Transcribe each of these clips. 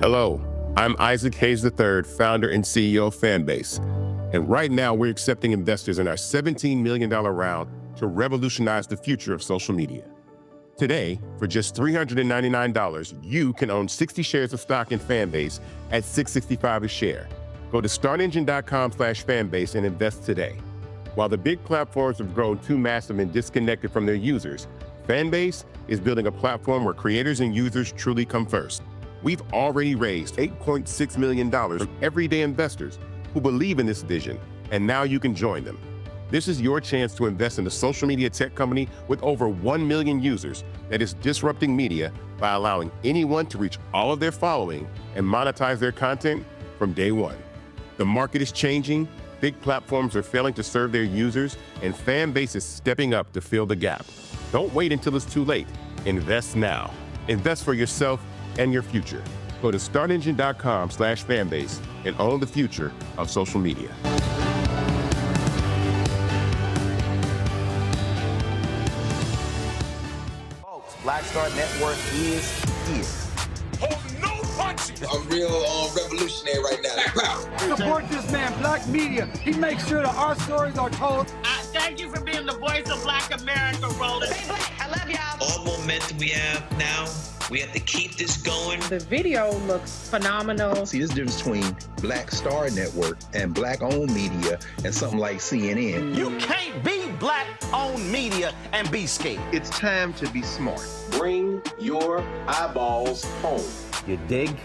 Hello, I'm Isaac Hayes III, founder and CEO of Fanbase. And right now, we're accepting investors in our $17 million round to revolutionize the future of social media. Today, for just $399, you can own 60 shares of stock in Fanbase at $665 a share. Go to startengine.com/fanbase and invest today. While the big platforms have grown too massive and disconnected from their users, Fanbase is building a platform where creators and users truly come first. We've already raised $8.6 million from everyday investors who believe in this vision, and now you can join them. This is your chance to invest in a social media tech company with over 1 million users that is disrupting media by allowing anyone to reach all of their following and monetize their content from day one. The market is changing, big platforms are failing to serve their users, and Fanbase is stepping up to fill the gap. Don't wait until it's too late. Invest now. Invest for yourself and your future. Go to startengine.com/fanbase and own the future of social media. Folks, Black Star Network is here. Hold no punches. I'm real revolutionary right now. Support this man, Black Media. He makes sure that our stories are told. Thank you for being the voice of Black America, Roland. Stay black. I love y'all. All momentum we have now, we have to keep this going. The video looks phenomenal. See, this difference between Black Star Network and Black-owned media and something like CNN. You can't be Black-owned media and be scared. It's time to be smart. Bring your eyeballs home. You dig?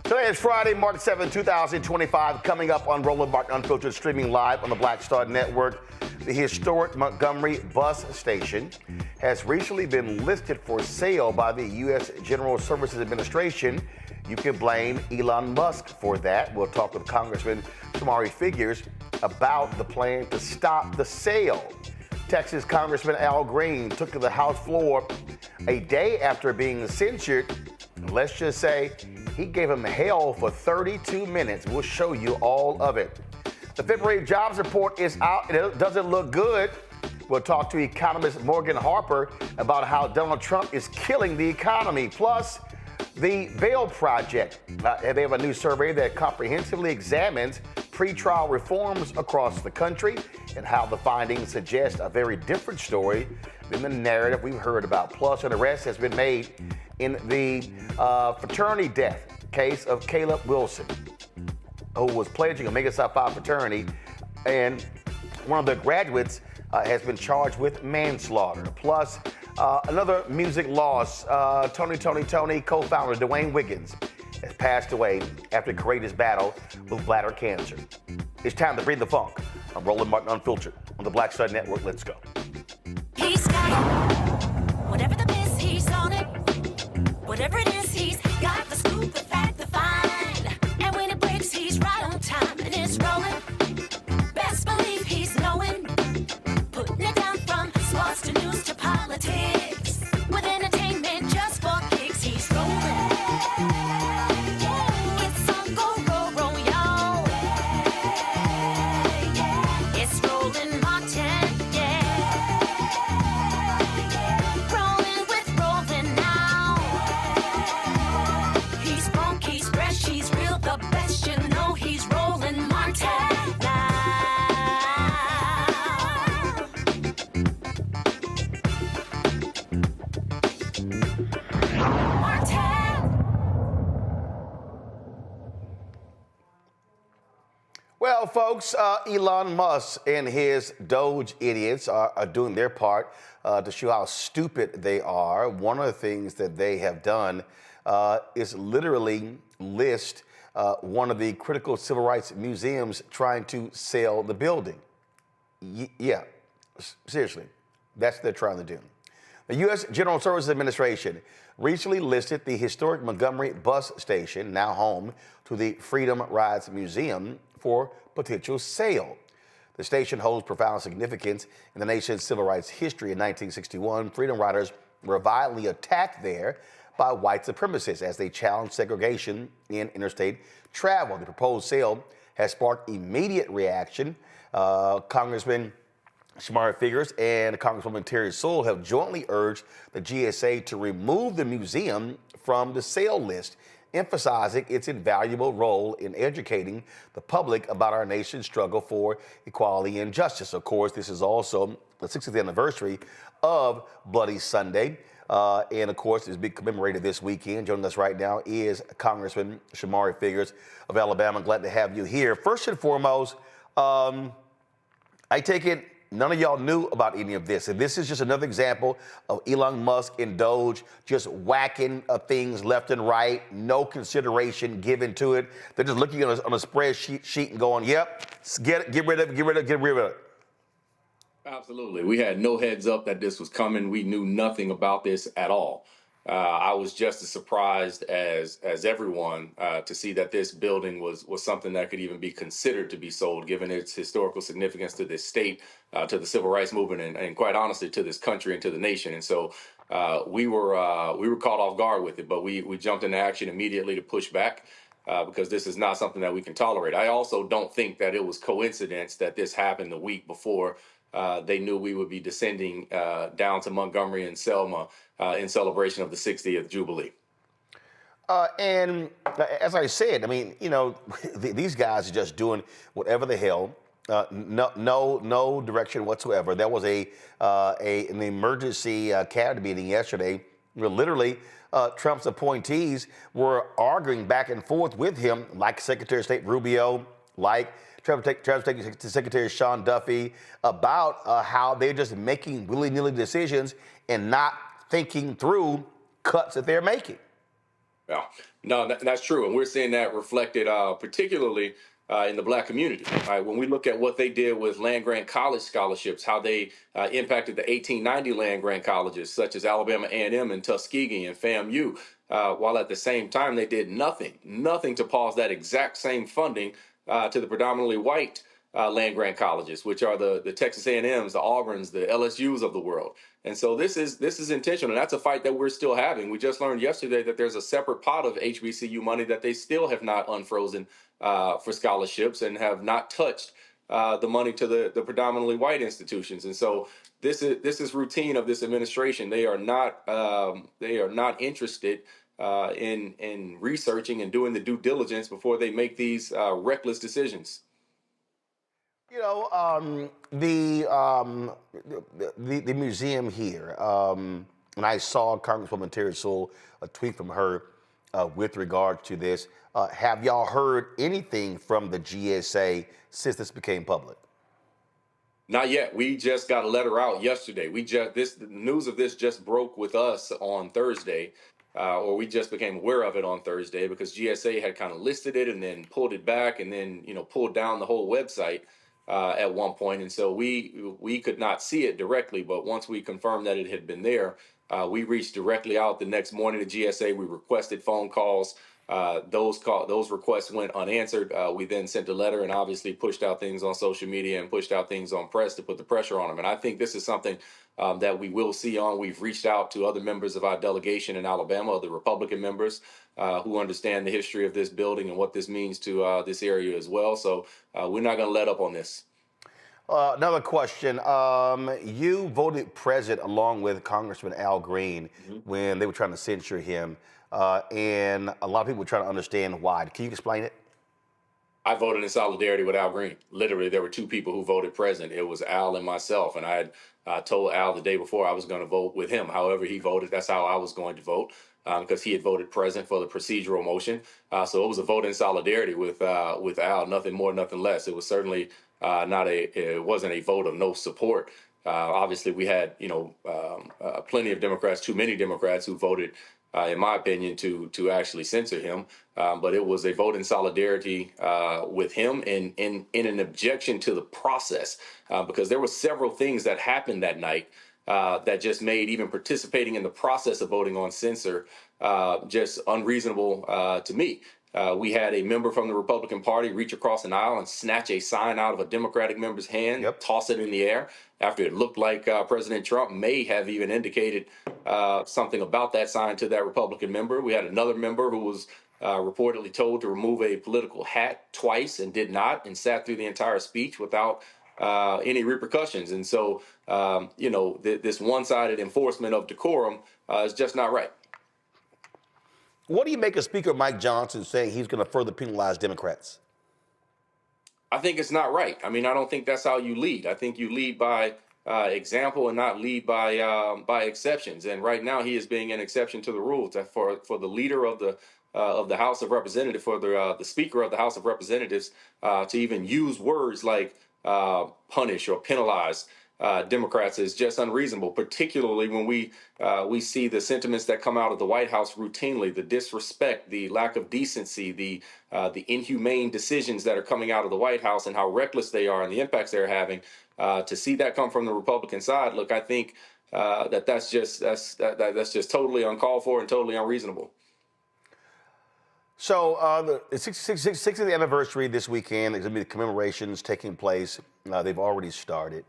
Today is Friday, March 7, 2025. Coming up on Roland Martin Unfiltered, streaming live on the Black Star Network. The historic Montgomery Bus Station has recently been listed for sale by the U.S. General Services Administration. You can blame Elon Musk for that. We'll talk with Congressman Shomari Figures about the plan to stop the sale. Texas Congressman Al Green took to the House floor a day after being censured. Let's just say he gave him hell for 32 minutes. We'll show you all of it. The February jobs report is out and it doesn't look good. We'll talk to economist Morgan Harper about how Donald Trump is killing the economy. Plus, the Bail Project. They have a new survey that comprehensively examines pretrial reforms across the country and how the findings suggest a very different story than the narrative we've heard about. Plus, an arrest has been made in the fraternity death case of Caleb Wilson, who was pledging a Omega Psi Phi fraternity, and one of the graduates has been charged with manslaughter. Plus, another music loss. Tony co-founder Dwayne Wiggins has passed away after a courageous battle with bladder cancer. It's time to bring the funk. I'm Roland Martin Unfiltered on the Black Star Network. Let's go. He's got it. Whatever the miss, he's on it. Whatever it is, he's got the scoop, the fact, the find. And when it breaks, he's right on time and it's rolling. Best believe Folks, Elon Musk and his Doge idiots are doing their part to show how stupid they are. One of the things that they have done is literally list one of the critical civil rights museums trying to sell the building. Yeah, seriously, that's what they're trying to do. The U.S. General Services Administration recently listed the historic Montgomery Bus Station, now home to the Freedom Rides Museum, for potential sale. The station holds profound significance in the nation's civil rights history. In 1961, Freedom Riders were violently attacked there by white supremacists as they challenged segregation in interstate travel. The proposed sale has sparked immediate reaction. Congressman Shomari Figures and Congresswoman Terry Sewell have jointly urged the GSA to remove the museum from the sale list, emphasizing its invaluable role in educating the public about our nation's struggle for equality and justice. Of course, this is also the 60th anniversary of Bloody Sunday. And of course, it's being commemorated this weekend. Joining us right now is Congressman Shomari Figures of Alabama. Glad to have you here. First and foremost, I take it none of y'all knew about any of this. And this is just another example of Elon Musk and Doge just whacking things left and right, no consideration given to it. They're just looking on a spreadsheet and going, yep, get rid of it. Absolutely. We had no heads up that this was coming. We knew nothing about this at all. I was just as surprised as everyone to see that this building was something that could even be considered to be sold, given its historical significance to this state, to the civil rights movement, and quite honestly to this country and to the nation. And so we were caught off guard with it, but we jumped into action immediately to push back. Because this is not something that we can tolerate. I also don't think that it was coincidence that this happened the week before they knew we would be descending down to Montgomery and Selma in celebration of the 60th Jubilee. And as I said, I mean, you know, these guys are just doing whatever the hell. No direction whatsoever. There was an emergency cabinet meeting yesterday where literally Trump's appointees were arguing back and forth with him, like Secretary of State Rubio, like Treasury Secretary Sean Duffy, about how they're just making willy-nilly decisions and not thinking through cuts that they're making. Yeah, no, that's true. And we're seeing that reflected particularly in the Black community. Right? When we look at what they did with land-grant college scholarships, how they impacted the 1890 land-grant colleges, such as Alabama A&M and Tuskegee and FAMU, while at the same time they did nothing to pause that exact same funding to the predominantly white land-grant colleges, which are the Texas A&Ms, the Auburns, the LSUs of the world. And so this is intentional, and that's a fight that we're still having. We just learned yesterday that there's a separate pot of HBCU money that they still have not unfrozen for scholarships and have not touched the money to the predominantly white institutions. And so this is routine of this administration. They are not interested in researching and doing the due diligence before they make these reckless decisions. You know, the museum here, and I saw Congresswoman Terry Sewell, a tweet from her with regard to this. Have y'all heard anything from the GSA since this became public? Not yet. We just got a letter out yesterday. The news of this just broke with us on Thursday. Or we just became aware of it on Thursday because GSA had kind of listed it and then pulled it back and then, pulled down the whole website at one point. And so we could not see it directly, but once we confirmed that it had been there, we reached directly out the next morning to GSA. We requested phone calls. Those requests went unanswered. We then sent a letter and obviously pushed out things on social media and pushed out things on press to put the pressure on them. And I think this is something that we will see on. We've reached out to other members of our delegation in Alabama, the Republican members who understand the history of this building and what this means to this area as well. So we're not going to let up on this. Another question. You voted president along with Congressman Al Green when they were trying to censure him. And a lot of people were trying to understand why. Can you explain it? I voted in solidarity with Al Green. Literally, there were two people who voted present. It was Al and myself, and I had told Al the day before I was going to vote with him. However he voted, that's how I was going to vote, because he had voted present for the procedural motion. So it was a vote in solidarity with Al, nothing more, nothing less. It was certainly it wasn't a vote of no support. Obviously, we had plenty of Democrats, too many Democrats who voted, in my opinion, to actually censor him. But it was a vote in solidarity with him and in an objection to the process, because there were several things that happened that night that just made even participating in the process of voting on censure just unreasonable to me. We had a member from the Republican Party reach across an aisle and snatch a sign out of a Democratic member's hand, toss it in the air after it looked like President Trump may have even indicated something about that sign to that Republican member. We had another member who was reportedly told to remove a political hat twice and did not, and sat through the entire speech without any repercussions. And so, this one-sided enforcement of decorum is just not right. What do you make of Speaker Mike Johnson saying he's going to further penalize Democrats? I think it's not right. I mean, I don't think that's how you lead. I think you lead by example and not lead by exceptions. And right now, he is being an exception to the rule for the leader of the House of Representatives, for the Speaker of the House of Representatives, to even use words like punish or penalize Democrats is just unreasonable, particularly when we see the sentiments that come out of the White House routinely, the disrespect, the lack of decency, the inhumane decisions that are coming out of the White House and how reckless they are and the impacts they're having. To see that come from the Republican side, look, I think that's just totally uncalled for and totally unreasonable. So the 60th anniversary this weekend, there's going to be the commemorations taking place. They've already started.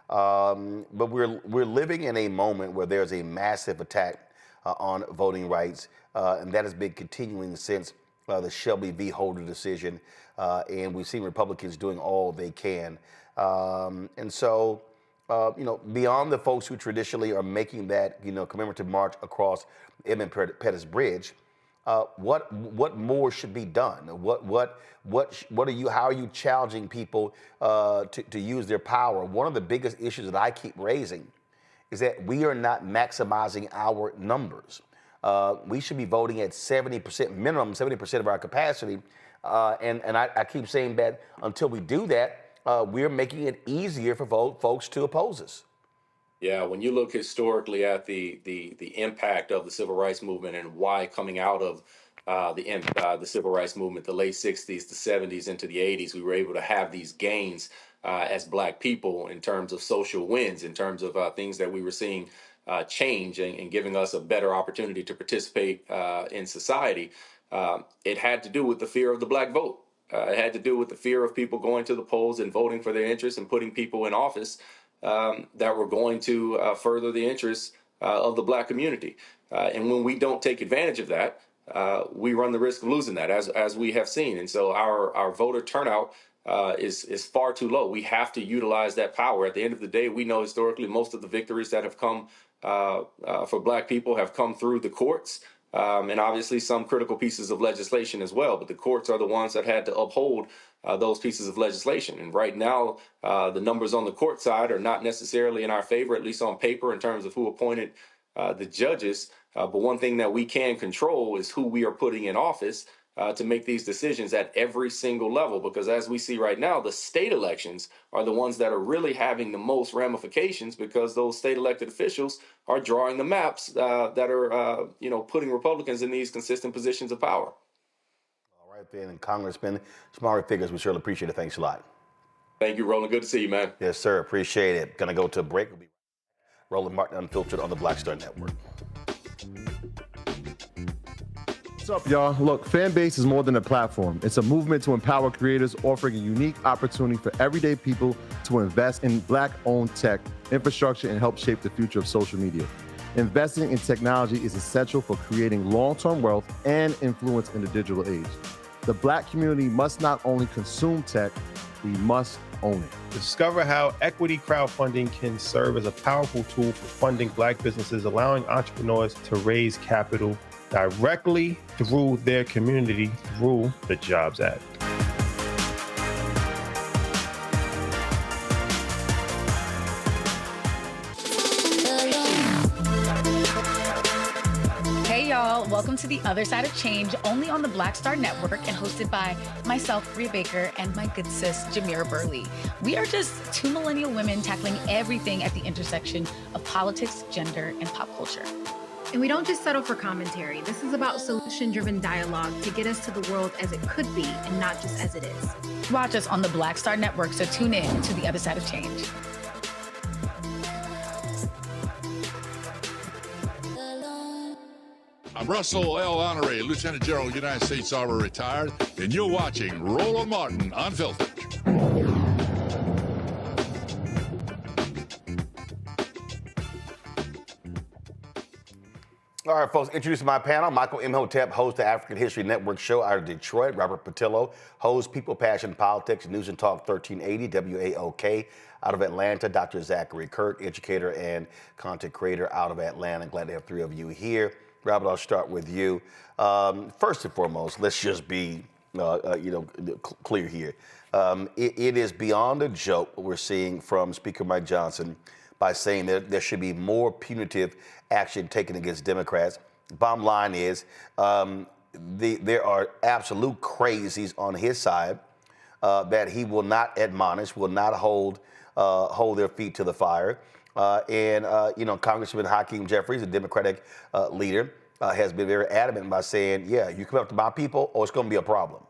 But we're living in a moment where there's a massive attack on voting rights, and that has been continuing since the Shelby v. Holder decision, and we've seen Republicans doing all they can. And so, beyond the folks who traditionally are making that, commemorative march across Edmund Pettus Bridge, what more should be done? How are you challenging people to use their power? One of the biggest issues that I keep raising is that we are not maximizing our numbers. We should be voting at 70%, minimum 70% of our capacity. And I keep saying that until we do that, we're making it easier for folks to oppose us. Yeah, when you look historically at the impact of the civil rights movement and why coming out of the civil rights movement, the late 60s, the 70s into the 80s, we were able to have these gains as Black people in terms of social wins, in terms of things that we were seeing change and giving us a better opportunity to participate in society. It had to do with the fear of the Black vote. It had to do with the fear of people going to the polls and voting for their interests and putting people in office that were going to further the interests of the Black community. And when we don't take advantage of that, we run the risk of losing that, as we have seen. And so our voter turnout is far too low. We have to utilize that power. At the end of the day, we know historically most of the victories that have come for Black people have come through the courts. And obviously some critical pieces of legislation as well. But the courts are the ones that had to uphold those pieces of legislation. And right now, the numbers on the court side are not necessarily in our favor, at least on paper, in terms of who appointed the judges. But one thing that we can control is who we are putting in office to make these decisions at every single level. Because as we see right now, the state elections are the ones that are really having the most ramifications, because those state elected officials are drawing the maps that are, putting Republicans in these consistent positions of power. All right, then, Congressman Shomari Figures, we surely appreciate it. Thanks a lot. Thank you, Roland. Good to see you, man. Yes, sir. Appreciate it. Going to go to a break. We'll be Roland Martin Unfiltered on the Black Star Network. What's up, y'all? Look, Fanbase is more than a platform. It's a movement to empower creators, offering a unique opportunity for everyday people to invest in Black-owned tech, infrastructure, and help shape the future of social media. Investing in technology is essential for creating long-term wealth and influence in the digital age. The Black community must not only consume tech, we must own it. Discover how equity crowdfunding can serve as a powerful tool for funding Black businesses, allowing entrepreneurs to raise capital directly through their community through the Jobs Act. y'all. Welcome to The Other Side of Change, only on the Black Star Network and hosted by myself, Rhea Baker, and my good sis, Jamira Burley. We are just two millennial women tackling everything at the intersection of politics, gender, and pop culture. And we don't just settle for commentary. This is about solution-driven dialogue to get us to the world as it could be and not just as it is. Watch us on the Black Star Network, so tune in to The Other Side of Change. I'm Russell L. Honoré, Lieutenant General, United States Army, retired, and you're watching Roland Martin Unfiltered. All right, folks, introducing my panel. Michael Imhotep hosts the African History Network show out of Detroit. Robert Patillo hosts People, Passion, Politics, News and Talk 1380, WAOK, out of Atlanta. Dr. Zachary Kirk, educator and content creator out of Atlanta. Glad to have three of you here. Robert, I'll start with you. First and foremost, let's just be clear here. It is beyond a joke what we're seeing from Speaker Mike Johnson by saying that there should be more punitive action taken against Democrats. Bottom line is there are absolute crazies on his side that he will not admonish, will not hold their feet to the fire. Congressman Hakeem Jeffries, a Democratic leader, has been very adamant by saying, yeah, you come up to my people or it's going to be a problem.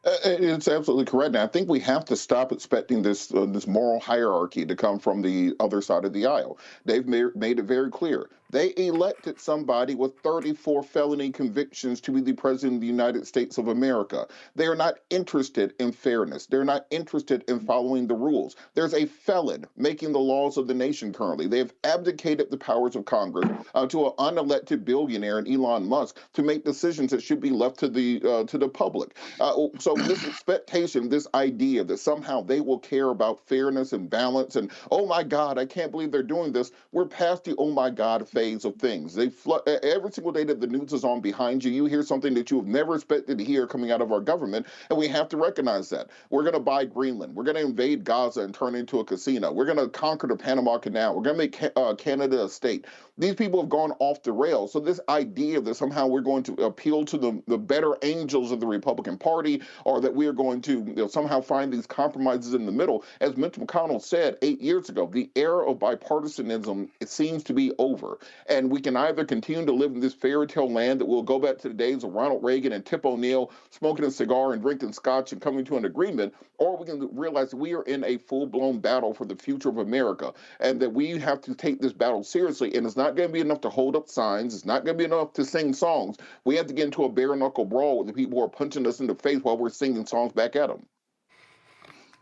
It's absolutely correct. And I think we have to stop expecting this moral hierarchy to come from the other side of the aisle. They've made it very clear. They elected somebody with 34 felony convictions to be the president of the United States of America. They are not interested in fairness. They're not interested in following the rules. There's a felon making the laws of the nation currently. They have abdicated the powers of Congress to an unelected billionaire, Elon Musk, to make decisions that should be left to the public. So this expectation, this idea that somehow they will care about fairness and balance and, oh my God, I can't believe they're doing this. We're past the oh my God phase of things. Every single day that the news is on behind you, you hear something that you have never expected to hear coming out of our government, and we have to recognize that. We're going to buy Greenland. We're going to invade Gaza and turn it into a casino. We're going to conquer the Panama Canal. We're going to make Canada a state. These people have gone off the rails. So this idea that somehow we're going to appeal to the better angels of the Republican Party, or that we are going to somehow find these compromises in the middle, as Mitch McConnell said 8 years ago, the era of bipartisanism, it seems to be over. And we can either continue to live in this fairy tale land that will go back to the days of Ronald Reagan and Tip O'Neill smoking a cigar and drinking scotch and coming to an agreement, or we can realize that we are in a full-blown battle for the future of America, and that we have to take this battle seriously. And it's not going to be enough to hold up signs. It's not going to be enough to sing songs. We have to get into a bare-knuckle brawl with the people who are punching us in the face while we're singing songs back at them.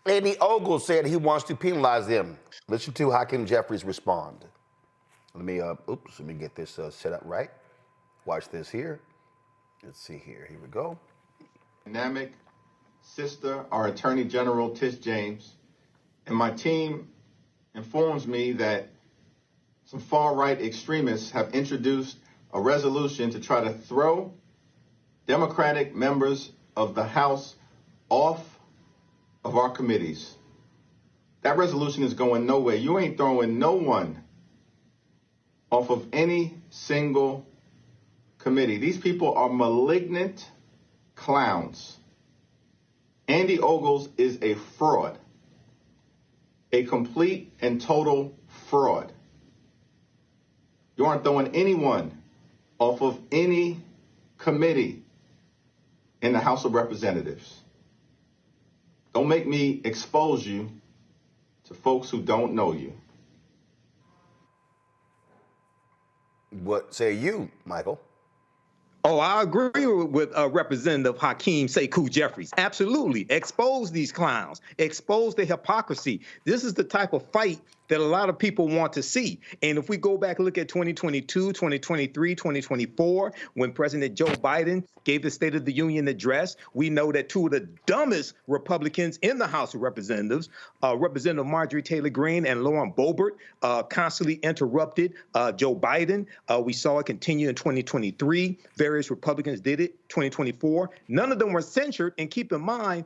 Andy Ogle said he wants to penalize them. Listen to Hakeem Jeffries respond. Let me get this set up right. Watch this here. Let's see here. Here we go. Dynamic sister, our Attorney General Tish James, and my team informs me that some far-right extremists have introduced a resolution to try to throw Democratic members of the House off of our committees. That resolution is going nowhere. You ain't throwing no one off of any single committee. These people are malignant clowns. Andy Ogles is a fraud, a complete and total fraud. You aren't throwing anyone off of any committee in the House of Representatives. Don't make me expose you to folks who don't know you. What say you, Michael? Oh, I agree with Representative Hakeem Sekou Jeffries. Absolutely. Expose these clowns. Expose the hypocrisy. This is the type of fight that a lot of people want to see. And if we go back and look at 2022, 2023, 2024, when President Joe Biden gave the State of the Union address, we know that two of the dumbest Republicans in the House of Representatives, Representative Marjorie Taylor Greene and Lauren Boebert, constantly interrupted Joe Biden. We saw it continue in 2023. Various Republicans did it, 2024. None of them were censured. And keep in mind,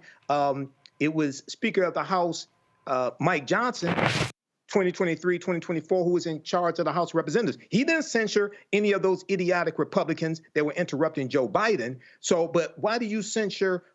it was Speaker of the House, Mike Johnson, 2023, 2024, who was in charge of the House of Representatives. He didn't censure any of those idiotic Republicans that were interrupting Joe Biden. So, but why do you censure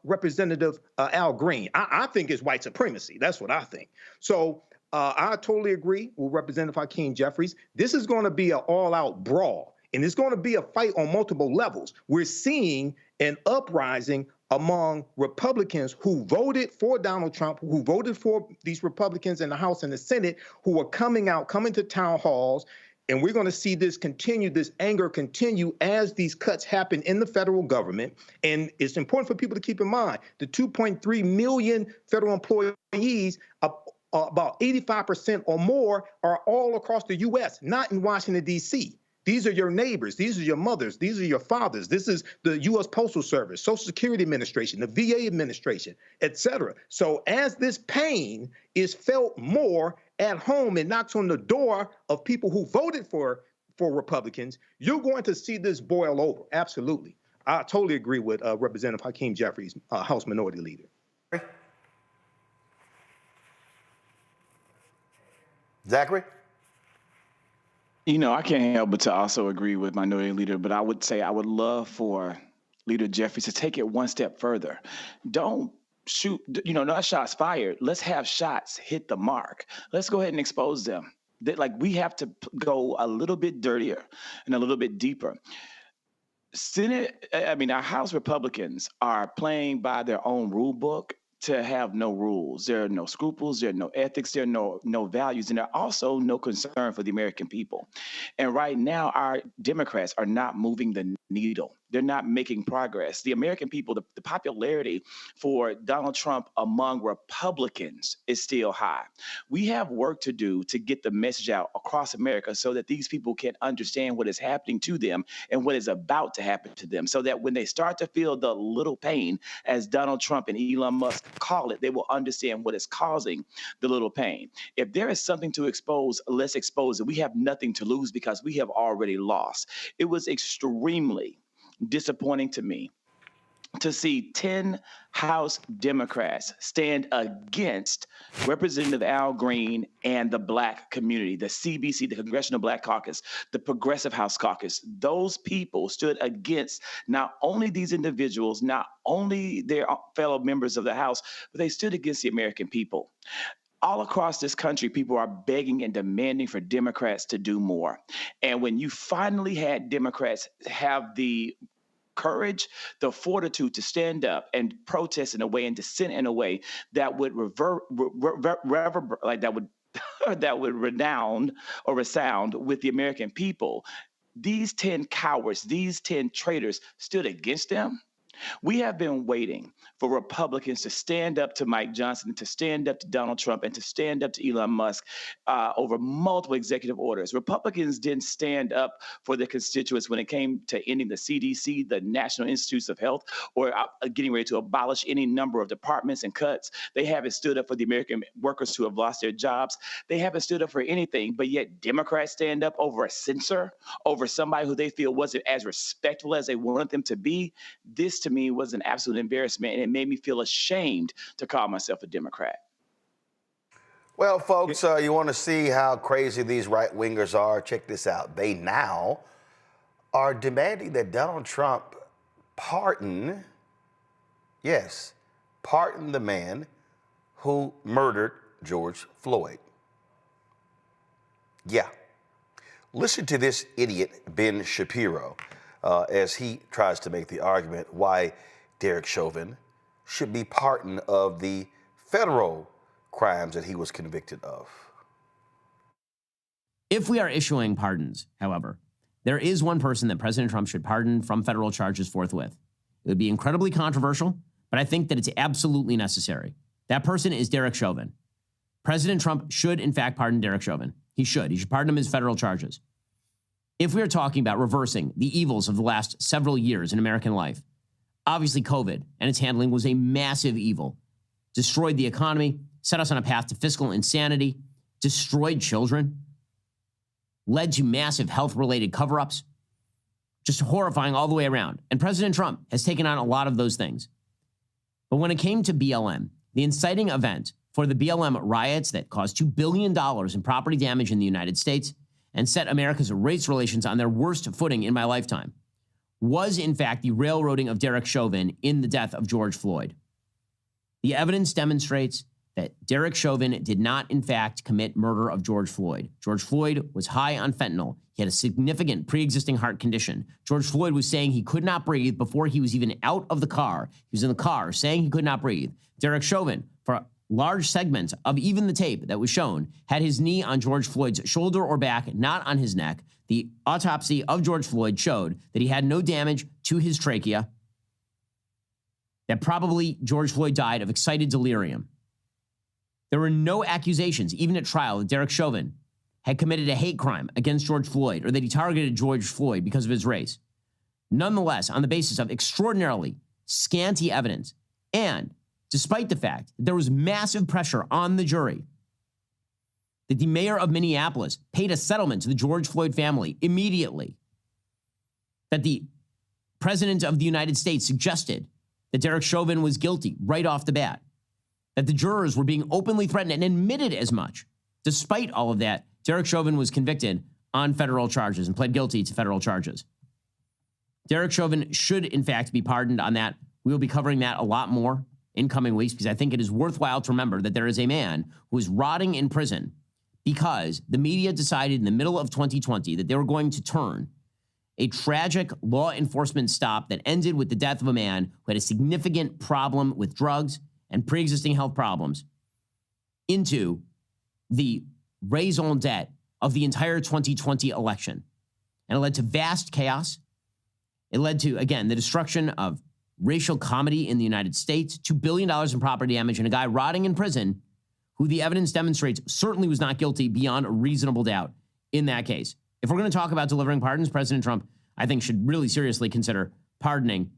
Representative Al Green? I think it's white supremacy. That's what I think. So I totally agree with Representative Hakeem Jeffries. This is going to be an all-out brawl, and it's going to be a fight on multiple levels. We're seeing an uprising among Republicans who voted for Donald Trump, who voted for these Republicans in the House and the Senate, who are coming to town halls. And we're going to see this continue, this anger continue as these cuts happen in the federal government. And it's important for people to keep in mind, the 2.3 million federal employees, about 85% or more are all across the U.S., not in Washington, D.C. These are your neighbors. These are your mothers. These are your fathers. This is the U.S. Postal Service, Social Security Administration, the VA administration, et cetera. So as this pain is felt more at home and knocks on the door of people who voted for Republicans, you're going to see this boil over. Absolutely. I totally agree with Representative Hakeem Jeffries, House Minority Leader. Zachary? You know, I can't help but to also agree with Minority Leader, but I would say I would love for Leader Jeffries to take it one step further. Don't shoot, not shots fired. Let's have shots hit the mark. Let's go ahead and expose them. We have to go a little bit dirtier and a little bit deeper. Our House Republicans are playing by their own rule book to have no rules. There are no scruples, there are no ethics, there are no values, and there are also no concern for the American people. And right now, our Democrats are not moving the needle. They're not making progress. The American people, the popularity for Donald Trump among Republicans is still high. We have work to do to get the message out across America so that these people can understand what is happening to them and what is about to happen to them, so that when they start to feel the little pain, as Donald Trump and Elon Musk call it, they will understand what is causing the little pain. If there is something to expose, let's expose it. We have nothing to lose because we have already lost. It was extremely disappointing to me to see 10 House Democrats stand against Representative Al Green and the Black community, the CBC, the Congressional Black Caucus, the Progressive House Caucus. Those people stood against not only these individuals, not only their fellow members of the House, but they stood against the American people. All across this country, people are begging and demanding for Democrats to do more. And when you finally had Democrats have the courage, the fortitude to stand up and protest in a way and dissent in a way that would that would resound with the American people, these 10 cowards, these 10 traitors stood against them. We have been waiting for Republicans to stand up to Mike Johnson, to stand up to Donald Trump, and to stand up to Elon Musk over multiple executive orders. Republicans didn't stand up for their constituents when it came to ending the CDC, the National Institutes of Health, or getting ready to abolish any number of departments and cuts. They haven't stood up for the American workers who have lost their jobs. They haven't stood up for anything, but yet Democrats stand up over a censor, over somebody who they feel wasn't as respectful as they wanted them to be. This, to me, was an absolute embarrassment, and it made me feel ashamed to call myself a Democrat. Well, folks, you want to see how crazy these right-wingers are? Check this out. They now are demanding that Donald Trump pardon the man who murdered George Floyd. Yeah. Listen to this idiot, Ben Shapiro, as he tries to make the argument why Derek Chauvin should be pardoned of the federal crimes that he was convicted of. If we are issuing pardons, however, there is one person that President Trump should pardon from federal charges forthwith. It would be incredibly controversial, but I think that it's absolutely necessary. That person is Derek Chauvin. President Trump should, in fact, pardon Derek Chauvin. He should. He should pardon him his federal charges. If we are talking about reversing the evils of the last several years in American life, obviously COVID and its handling was a massive evil. Destroyed the economy, set us on a path to fiscal insanity, destroyed children, led to massive health-related cover-ups, just horrifying all the way around. And President Trump has taken on a lot of those things. But when it came to BLM, the inciting event for the BLM riots that caused $2 billion in property damage in the United States and set America's race relations on their worst footing in my lifetime was, in fact, the railroading of Derek Chauvin in the death of George Floyd. The evidence demonstrates that Derek Chauvin did not, in fact, commit murder of George Floyd. George Floyd was high on fentanyl. He had a significant pre-existing heart condition. George Floyd was saying he could not breathe before he was even out of the car. He was in the car saying he could not breathe. Derek Chauvin, for large segments of even the tape that was shown, had his knee on George Floyd's shoulder or back, not on his neck. The autopsy of George Floyd showed that he had no damage to his trachea, that probably George Floyd died of excited delirium. There were no accusations, even at trial, that Derek Chauvin had committed a hate crime against George Floyd or that he targeted George Floyd because of his race. Nonetheless, on the basis of extraordinarily scanty evidence, and despite the fact that there was massive pressure on the jury, that the mayor of Minneapolis paid a settlement to the George Floyd family immediately, that the president of the United States suggested that Derek Chauvin was guilty right off the bat, that the jurors were being openly threatened and admitted as much. Despite all of that, Derek Chauvin was convicted on federal charges and pled guilty to federal charges. Derek Chauvin should, in fact, be pardoned on that. We will be covering that a lot more in coming weeks because I think it is worthwhile to remember that there is a man who is rotting in prison because the media decided in the middle of 2020 that they were going to turn a tragic law enforcement stop that ended with the death of a man who had a significant problem with drugs and pre-existing health problems into the raison d'etre of the entire 2020 election. And it led to vast chaos. It led to, again, the destruction of racial comedy in the United States, $2 billion in property damage, and a guy rotting in prison who the evidence demonstrates certainly was not guilty beyond a reasonable doubt in that case. If we're going to talk about delivering pardons, President Trump, I think, should really seriously consider pardoning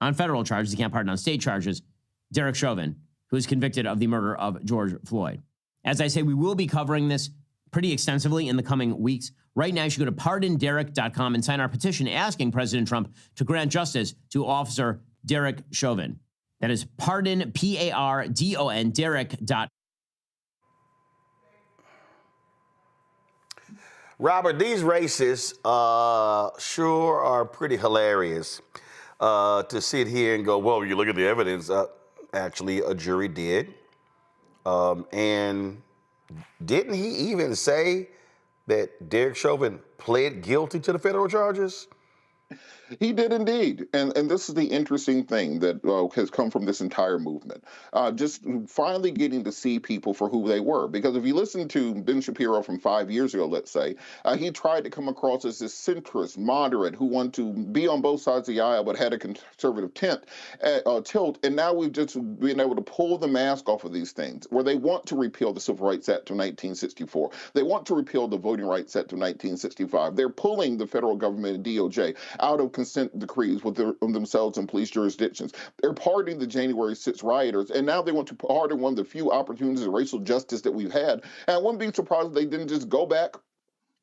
on federal charges. He can't pardon on state charges Derek Chauvin, who is convicted of the murder of George Floyd. As I say, we will be covering this pretty extensively in the coming weeks. Right now, you should go to pardonderek.com and sign our petition asking President Trump to grant justice to Officer Derek Chauvin. That is pardon, P-A-R-D-O-N, Derek.com. Robert, these races sure are pretty hilarious to sit here and go, well, you look at the evidence. Actually, a jury did. And didn't he even say that Derek Chauvin pled guilty to the federal charges? He did indeed. And this is the interesting thing that has come from this entire movement. Just finally getting to see people for who they were. Because if you listen to Ben Shapiro from 5 years ago, let's say, he tried to come across as this centrist, moderate, who wanted to be on both sides of the aisle but had a conservative tilt. And now we've just been able to pull the mask off of these things, where they want to repeal the Civil Rights Act of 1964. They want to repeal the Voting Rights Act of 1965. They're pulling the federal government and DOJ out of consent decrees with themselves in police jurisdictions. They're pardoning the January 6th rioters, and now they want to pardon one of the few opportunities of racial justice that we've had. And I wouldn't be surprised if they didn't just go back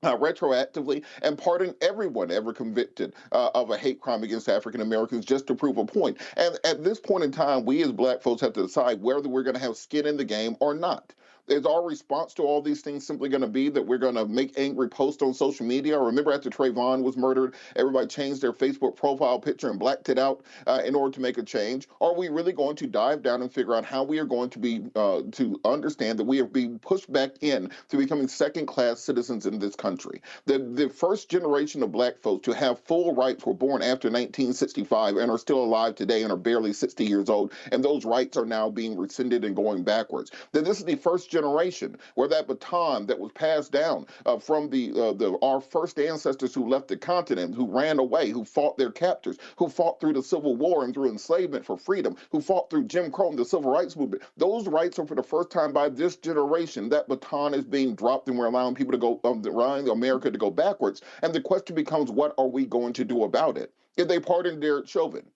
retroactively and pardon everyone ever convicted of a hate crime against African Americans just to prove a point. And at this point in time, we as black folks have to decide whether we're going to have skin in the game or not. Is our response to all these things simply going to be that we're going to make angry posts on social media? Remember after Trayvon was murdered, everybody changed their Facebook profile picture and blacked it out in order to make a change? Or are we really going to dive down and figure out how we are going to be to understand that we are being pushed back in to becoming second-class citizens in this country? The first generation of black folks to have full rights were born after 1965 and are still alive today and are barely 60 years old, and those rights are now being rescinded and going backwards. That this is the first generation where that baton that was passed down from our first ancestors who left the continent, who ran away, who fought their captors, who fought through the Civil War and through enslavement for freedom, who fought through Jim Crow and the Civil Rights Movement. Those rights are for the first time by this generation. That baton is being dropped and we're allowing people to go, allowing America to go backwards. And the question becomes, what are we going to do about it? If they pardon Derek Chauvin,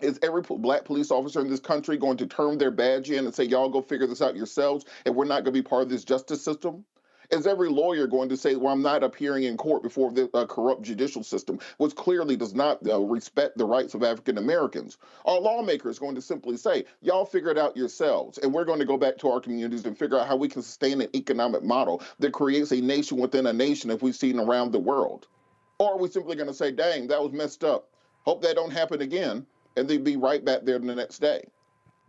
is every black police officer in this country going to turn their badge in and say, y'all go figure this out yourselves, and we're not going to be part of this justice system? Is every lawyer going to say, well, I'm not appearing in court before the corrupt judicial system, which clearly does not respect the rights of African Americans? Are lawmakers going to simply say, y'all figure it out yourselves, and we're going to go back to our communities and figure out how we can sustain an economic model that creates a nation within a nation as we've seen around the world? Or are we simply going to say, dang, that was messed up. Hope that don't happen again, and they'd be right back there the next day.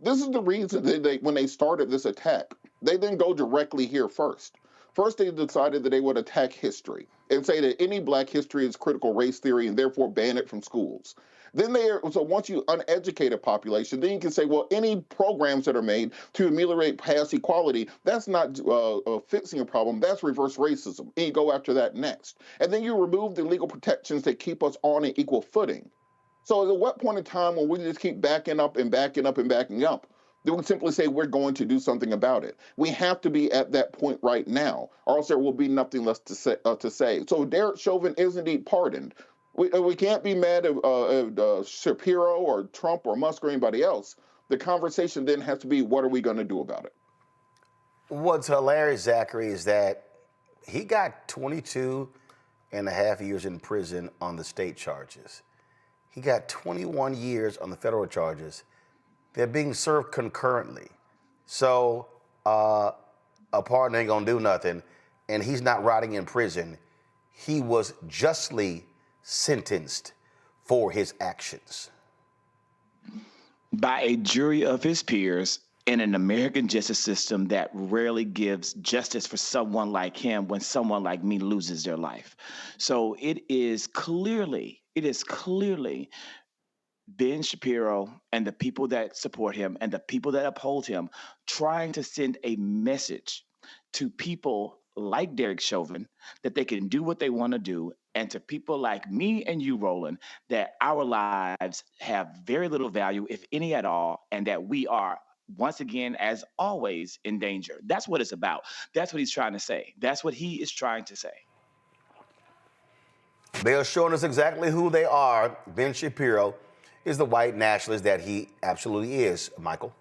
This is the reason that when they started this attack, they didn't go directly here first. First, they decided that they would attack history and say that any black history is critical race theory and therefore ban it from schools. Then so once you uneducate a population, then you can say, well, any programs that are made to ameliorate past equality, that's not fixing a problem, that's reverse racism. And you go after that next. And then you remove the legal protections that keep us on an equal footing. So at what point in time when we just keep backing up and backing up and backing up, then we simply say we're going to do something about it? We have to be at that point right now, or else there will be nothing less to say. So Derek Chauvin is indeed pardoned. We can't be mad at Shapiro or Trump or Musk or anybody else. The conversation then has to be, what are we going to do about it? What's hilarious, Zachary, is that he got 22 and a half years in prison on the state charges. He got 21 years on the federal charges. They're being served concurrently. So a pardon ain't gonna do nothing, and he's not rotting in prison. He was justly sentenced for his actions. By a jury of his peers in an American justice system that rarely gives justice for someone like him when someone like me loses their life. So it is clearly Ben Shapiro and the people that support him and the people that uphold him trying to send a message to people like Derek Chauvin that they can do what they want to do, and to people like me and you, Roland, that our lives have very little value, if any at all, and that we are, once again, as always, in danger. That's what it's about. That's what he's trying to say. That's what he is trying to say. They are showing us exactly who they are. Ben Shapiro is the white nationalist that he absolutely is, Michael.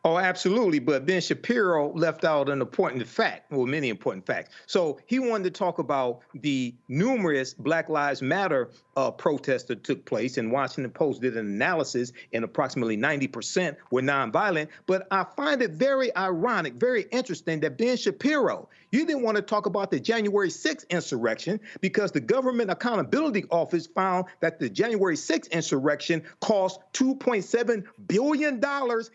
Oh, absolutely. But Ben Shapiro left out an important fact, well, many important facts. So he wanted to talk about the numerous Black Lives Matter protests that took place, and Washington Post did an analysis, and approximately 90% were nonviolent. But I find it very ironic, very interesting that Ben Shapiro, you didn't want to talk about the January 6th insurrection because the Government Accountability Office found that the January 6th insurrection cost $2.7 billion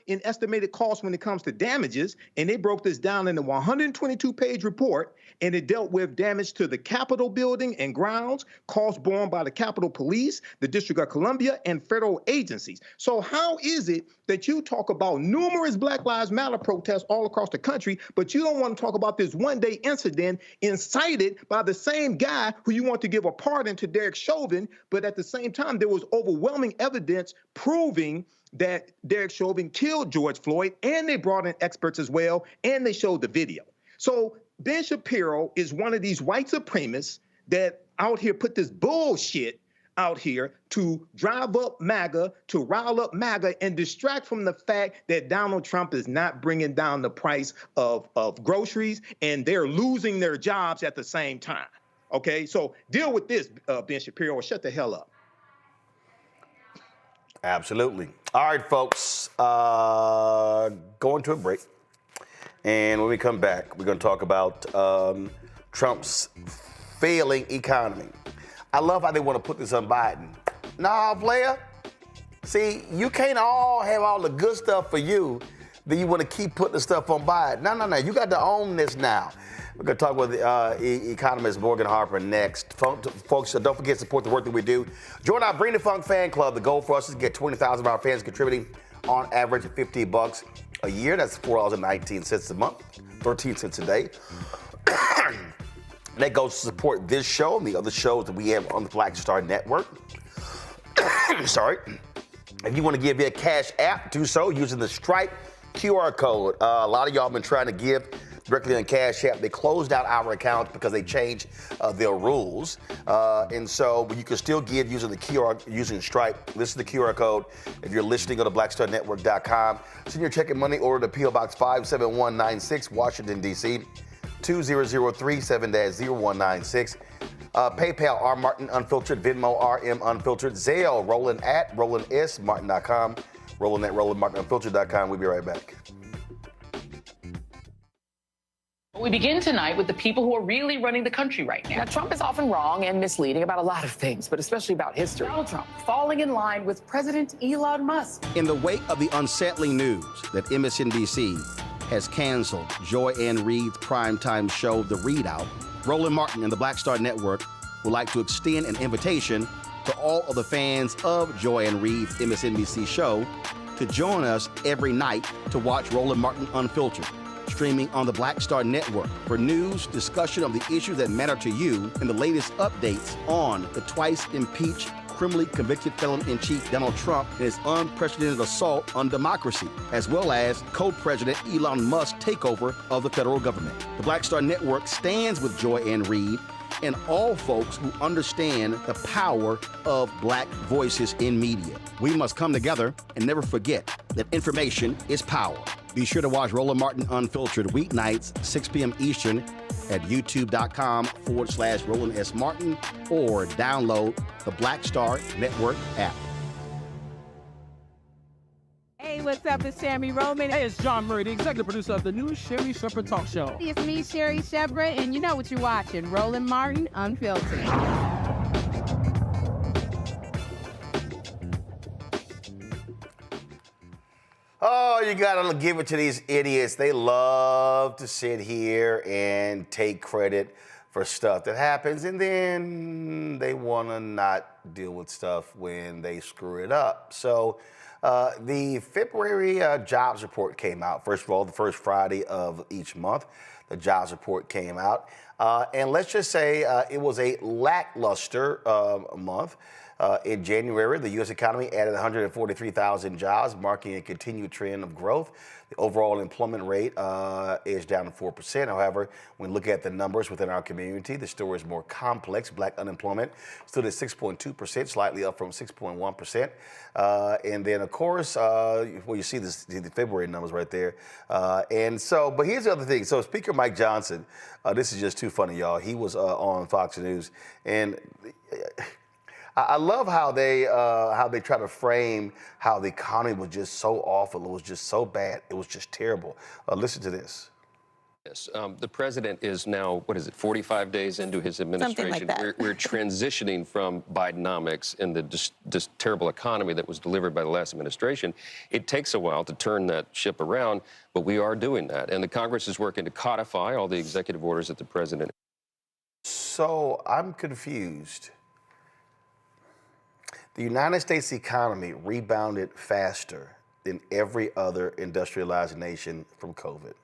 in estimated costs when it comes to damages, and they broke this down in a 122-page report, and it dealt with damage to the Capitol building and grounds, costs borne by the Capitol Police, the District of Columbia, and federal agencies. So how is it that you talk about numerous Black Lives Matter protests all across the country, but you don't want to talk about this one-day incident incited by the same guy who you want to give a pardon to, Derek Chauvin, but at the same time, there was overwhelming evidence proving that Derek Chauvin killed George Floyd, and they brought in experts as well, and they showed the video. So Ben Shapiro is one of these white supremacists that out here put this bullshit out here to drive up MAGA, to rile up MAGA, and distract from the fact that Donald Trump is not bringing down the price of groceries, and they're losing their jobs at the same time. Okay, so deal with this, Ben Shapiro, or shut the hell up. Absolutely. All right, folks, going to a break. And when we come back, we're going to talk about Trump's failing economy. I love how they want to put this on Biden. Nah, player. See, you can't all have all the good stuff for you, then you want to keep putting the stuff on Biden. No. You got to own this now. We're going to talk with economist Morgan Harper next. Folks, don't forget to support the work that we do. Join our Bring the Funk fan club. The goal for us is to get 20,000 of our fans contributing on average $50 a year. That's $4.19 a month, 13 cents a day. That goes to support this show and the other shows that we have on the Black Star Network. Sorry. If you want to give me a Cash App, do so using the Stripe QR code. A lot of y'all have been trying to give directly on Cash App. They closed out our accounts because they changed their rules. And so you can still give using Stripe. This is the QR code. If you're listening, go to blackstarnetwork.com. Send your check and money order to P.O. Box 57196, Washington, D.C. 2003-7-0196. PayPal, R Martin Unfiltered, Venmo, RM Unfiltered, Zelle, Roland at RolandSMartin.com, Roland at RolandMartinUnfiltered.com. We'll be right back. We begin tonight with the people who are really running the country right now. Now, Trump is often wrong and misleading about a lot of things, but especially about history. Donald Trump falling in line with President Elon Musk. In the wake of the unsettling news that MSNBC has canceled Joy Ann Reid's primetime show, The Readout, Roland Martin and the Black Star Network would like to extend an invitation to all of the fans of Joy Ann Reid's MSNBC show to join us every night to watch Roland Martin Unfiltered, streaming on the Black Star Network for news, discussion of the issues that matter to you, and the latest updates on the twice impeached, criminally convicted felon-in-chief Donald Trump and his unprecedented assault on democracy, as well as co-president Elon Musk's takeover of the federal government. The Black Star Network stands with Joy Ann Reid and all folks who understand the power of black voices in media. We must come together and never forget that information is power. Be sure to watch Roland Martin Unfiltered weeknights, 6 p.m. Eastern at youtube.com/Roland S. Martin or download the Black Star Network app. Hey, what's up? It's Sammy Roman. Hey, it's John Murray, the executive producer of the new Sherry Shepherd Talk Show. It's me, Sherry Shepherd, and you know what you're watching, Roland Martin Unfiltered. Oh, you gotta give it to these idiots. They love to sit here and take credit for stuff that happens, and then they wanna not deal with stuff when they screw it up. So the February jobs report came out. First of all, the first Friday of each month, the jobs report came out. And let's just say it was a lackluster month. In January, the U.S. economy added 143,000 jobs, marking a continued trend of growth. The overall employment rate is down to 4%. However, when we look at the numbers within our community, the story is more complex. Black unemployment stood at 6.2%, slightly up from 6.1%. And then, of course, well, you see the February numbers right there. And so, but here's the other thing. So Speaker Mike Johnson, this is just too funny, y'all. He was on Fox News, and I love how they try to frame how the economy was just so awful. It was just so bad. It was just terrible. Listen to this. Yes, the president is now, 45 days into his administration. Something like that. We're transitioning from Bidenomics and this terrible economy that was delivered by the last administration. It takes a while to turn that ship around, but we are doing that. And the Congress is working to codify all the executive orders that the president. So I'm confused. The United States economy rebounded faster than every other industrialized nation from COVID.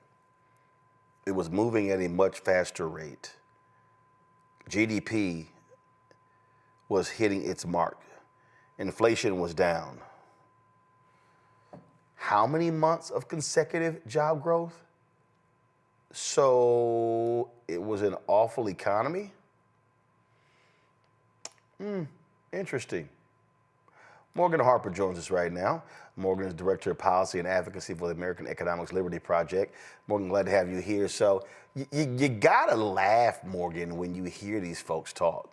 It was moving at a much faster rate. GDP was hitting its mark. Inflation was down. How many months of consecutive job growth? So it was an awful economy? Interesting. Morgan Harper joins us right now. Morgan is Director of Policy and Advocacy for the American Economics Liberty Project. Morgan, glad to have you here. So you gotta laugh, Morgan, when you hear these folks talk.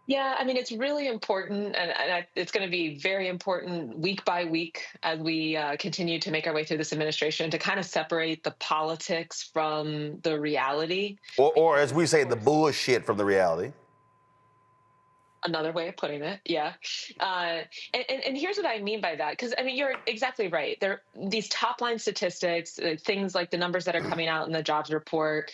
Yeah, I mean, it's really important, and it's going to be very important week by week as we continue to make our way through this administration to kind of separate the politics from the reality. Or as we say, the bullshit from the reality. Another way of putting it, yeah. And here's what I mean by that, because I mean you're exactly right. These top line statistics, things like the numbers that are coming out in the jobs report,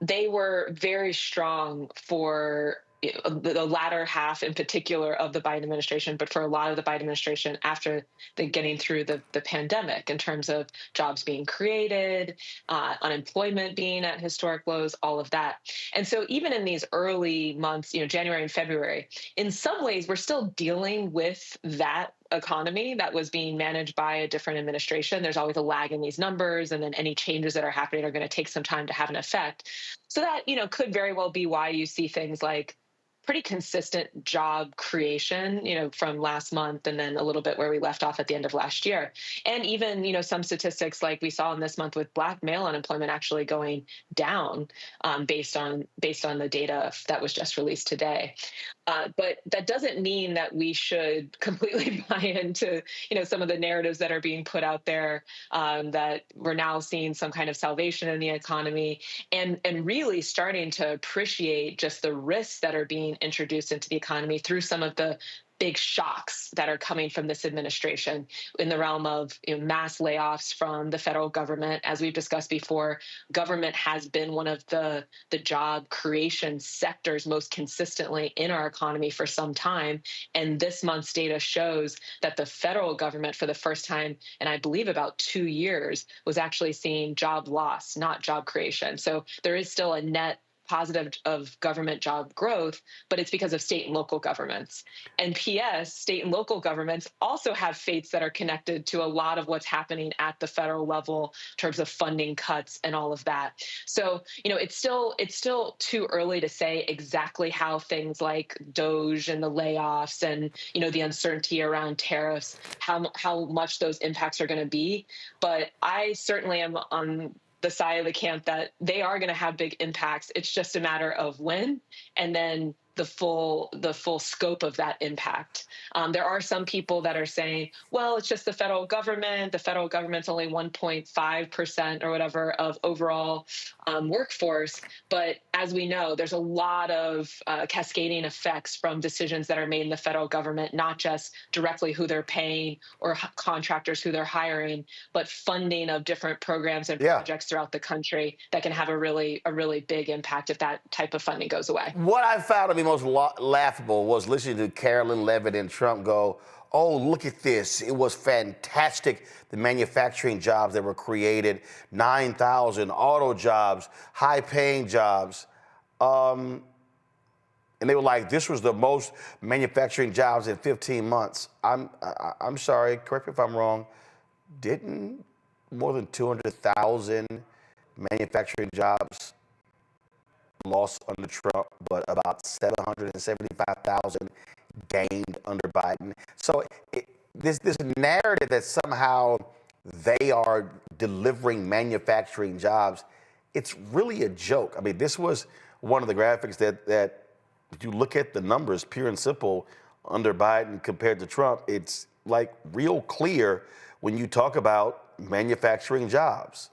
they were very strong for the latter half in particular of the Biden administration, but for a lot of the Biden administration after getting through the pandemic in terms of jobs being created, unemployment being at historic lows, all of that. And so even in these early months, January and February, in some ways, we're still dealing with that economy that was being managed by a different administration. There's always a lag in these numbers, and then any changes that are happening are going to take some time to have an effect. So that, could very well be why you see things like pretty consistent job creation, from last month and then a little bit where we left off at the end of last year. And even, some statistics like we saw in this month with Black male unemployment actually going down based on the data that was just released today. But that doesn't mean that we should completely buy into, some of the narratives that are being put out there, that we're now seeing some kind of salvation in the economy, and really starting to appreciate just the risks that are being introduced into the economy through some of the big shocks that are coming from this administration in the realm of mass layoffs from the federal government. As we've discussed before, government has been one of the job creation sectors most consistently in our economy for some time. And this month's data shows that the federal government, for the first time in I believe about 2 years, was actually seeing job loss, not job creation. So there is still a net positive of government job growth, but it's because of state and local governments. And P.S., state and local governments also have fates that are connected to a lot of what's happening at the federal level in terms of funding cuts and all of that. So, it's still too early to say exactly how things like DOGE and the layoffs and, the uncertainty around tariffs, how much those impacts are going to be. But I certainly am on the side of the camp that they are going to have big impacts. It's just a matter of when, and then the full scope of that impact. There are some people that are saying, well, it's just the federal government. The federal government's only 1.5% or whatever of overall workforce. But as we know, there's a lot of cascading effects from decisions that are made in the federal government, not just directly who they're paying or contractors who they're hiring, but funding of different programs and projects throughout the country that can have a really big impact if that type of funding goes away. What I found to be most laughable was listening to Carolyn Levitt and Trump go, oh, look at this. It was fantastic, the manufacturing jobs that were created, 9,000 auto jobs, high-paying jobs. And they were like, this was the most manufacturing jobs in 15 months. I'm sorry, correct me if I'm wrong, didn't more than 200,000 manufacturing jobs lost under Trump, but about 775,000 gained under Biden? So this narrative that somehow they are delivering manufacturing jobs, it's really a joke. I mean, this was one of the graphics that if you look at the numbers, pure and simple, under Biden compared to Trump, it's like real clear when you talk about manufacturing jobs.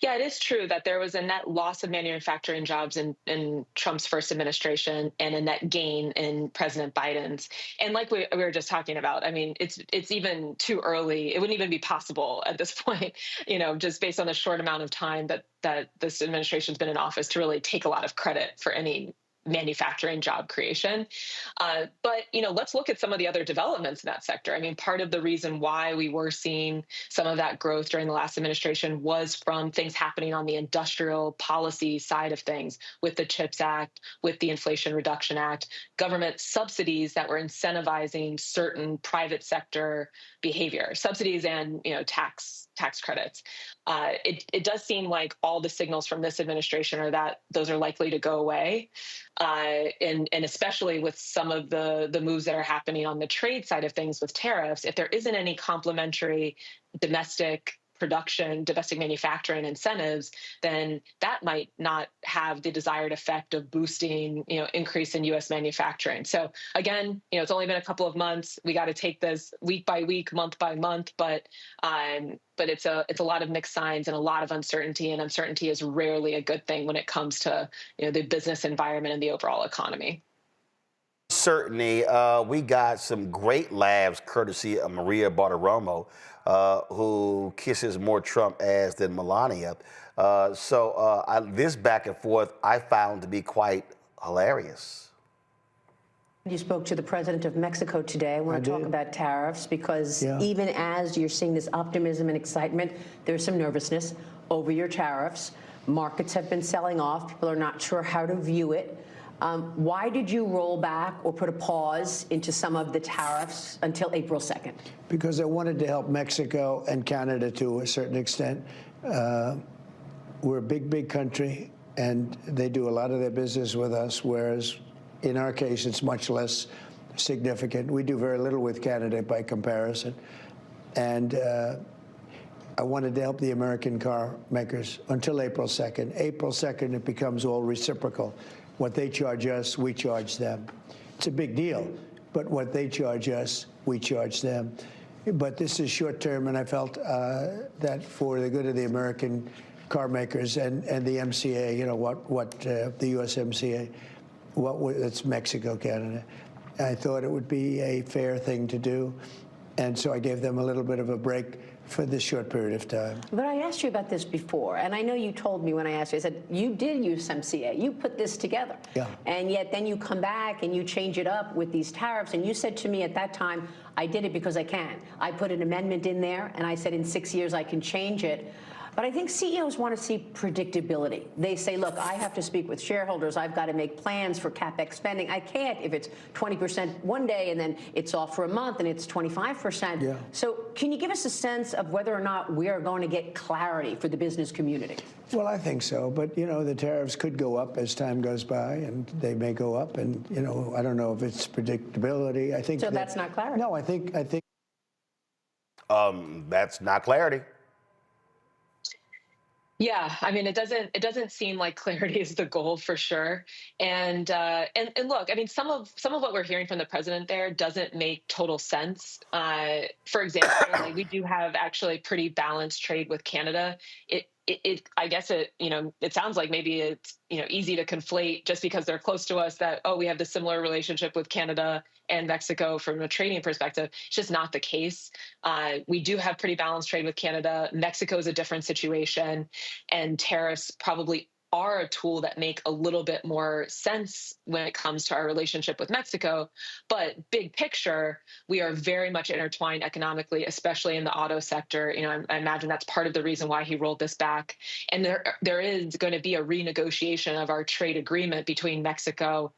Yeah, it is true that there was a net loss of manufacturing jobs in Trump's first administration and a net gain in President Biden's. And like we were just talking about, I mean, it's even too early. It wouldn't even be possible at this point, just based on the short amount of time that this administration's been in office to really take a lot of credit for any manufacturing job creation. But, let's look at some of the other developments in that sector. I mean, part of the reason why we were seeing some of that growth during the last administration was from things happening on the industrial policy side of things with the CHIPS Act, with the Inflation Reduction Act, government subsidies that were incentivizing certain private sector behavior, subsidies and, tax credits. It does seem like all the signals from this administration are that those are likely to go away. And especially with some of the moves that are happening on the trade side of things with tariffs, if there isn't any complementary domestic production, domestic manufacturing incentives, then that might not have the desired effect of boosting, increase in U.S. manufacturing. So again, it's only been a couple of months. We got to take this week by week, month by month, but it's a lot of mixed signs and a lot of uncertainty, and uncertainty is rarely a good thing when it comes to the business environment and the overall economy. Certainly, we got some great laughs courtesy of Maria Bartiromo, who kisses more Trump ass than Melania. This back and forth I found to be quite hilarious. You spoke to the president of Mexico today. I want to talk about tariffs because even as you're seeing this optimism and excitement, there's some nervousness over your tariffs. Markets have been selling off. People are not sure how to view it. Why did you roll back or put a pause into some of the tariffs until April 2nd? Because I wanted to help Mexico and Canada to a certain extent. We're a big country. and they do a lot of their business with us, whereas in our case, it's much less significant. We do very little with Canada by comparison. And I wanted to help the American car makers until April 2nd. April 2nd, it becomes all reciprocal. What they charge us, we charge them. It's a big deal, but what they charge us, we charge them. But this is short term, and I felt that for the good of the American car makers and the MCA, you know, the USMCA, it's Mexico, Canada. I thought it would be a fair thing to do, and so I gave them a little bit of a break for this short period of time. But I asked you about this before, and I know you told me when I asked you, I said, you did use MCA, you put this together. Yeah. And yet then you come back and you change it up with these tariffs, and you said to me at that time, I did it because I can. I put an amendment in there, and I said in 6 years I can change it. But I think CEOs want to see predictability. They say, look, I have to speak with shareholders. I've got to make plans for CapEx spending. I can't if it's 20% one day and then it's off for a month and it's 25%. Yeah. So can you give us a sense of whether or not we are going to get clarity for the business community? Well, I think so. But, you know, the tariffs could go up as time goes by, and they may go up. And, you know, I don't know if it's predictability. I think so that's not clarity. No, I think. That's not clarity. Yeah, I mean, it doesn't seem like clarity is the goal for sure. And look, I mean, some of what we're hearing from the president there doesn't make total sense. For example, like we do have actually pretty balanced trade with Canada. I guess it sounds like maybe it's easy to conflate just because they're close to us that, oh, we have the similar relationship with Canada and Mexico from a trading perspective. It's just not the case. We do have pretty balanced trade with Canada. Mexico is a different situation, and tariffs probably are a tool that make a little bit more sense when it comes to our relationship with Mexico. But big picture, we are very much intertwined economically, especially in the auto sector. I imagine that's part of the reason why he rolled this back. And there is going to be a renegotiation of our trade agreement between Mexico,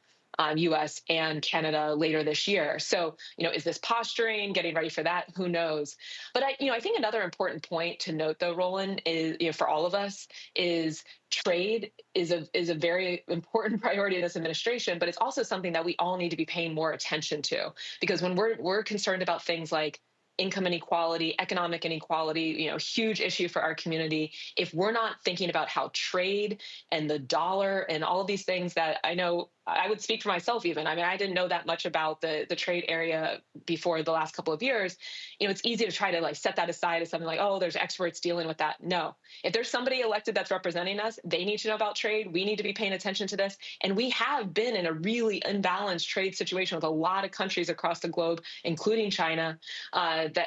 U.S. and Canada later this year. So, is this posturing, getting ready for that? Who knows? But I think another important point to note, though, Roland, is for all of us, is trade is a very important priority of this administration, but it's also something that we all need to be paying more attention to, because when we're concerned about things like income inequality, economic inequality, huge issue for our community. If we're not thinking about how trade and the dollar and all of these things that I know, I would speak for myself even. I mean, I didn't know that much about the trade area before the last couple of years. It's easy to try to set that aside as something like, oh, there's experts dealing with that. No, if there's somebody elected that's representing us, they need to know about trade. We need to be paying attention to this. And we have been in a really imbalanced trade situation with a lot of countries across the globe, including China,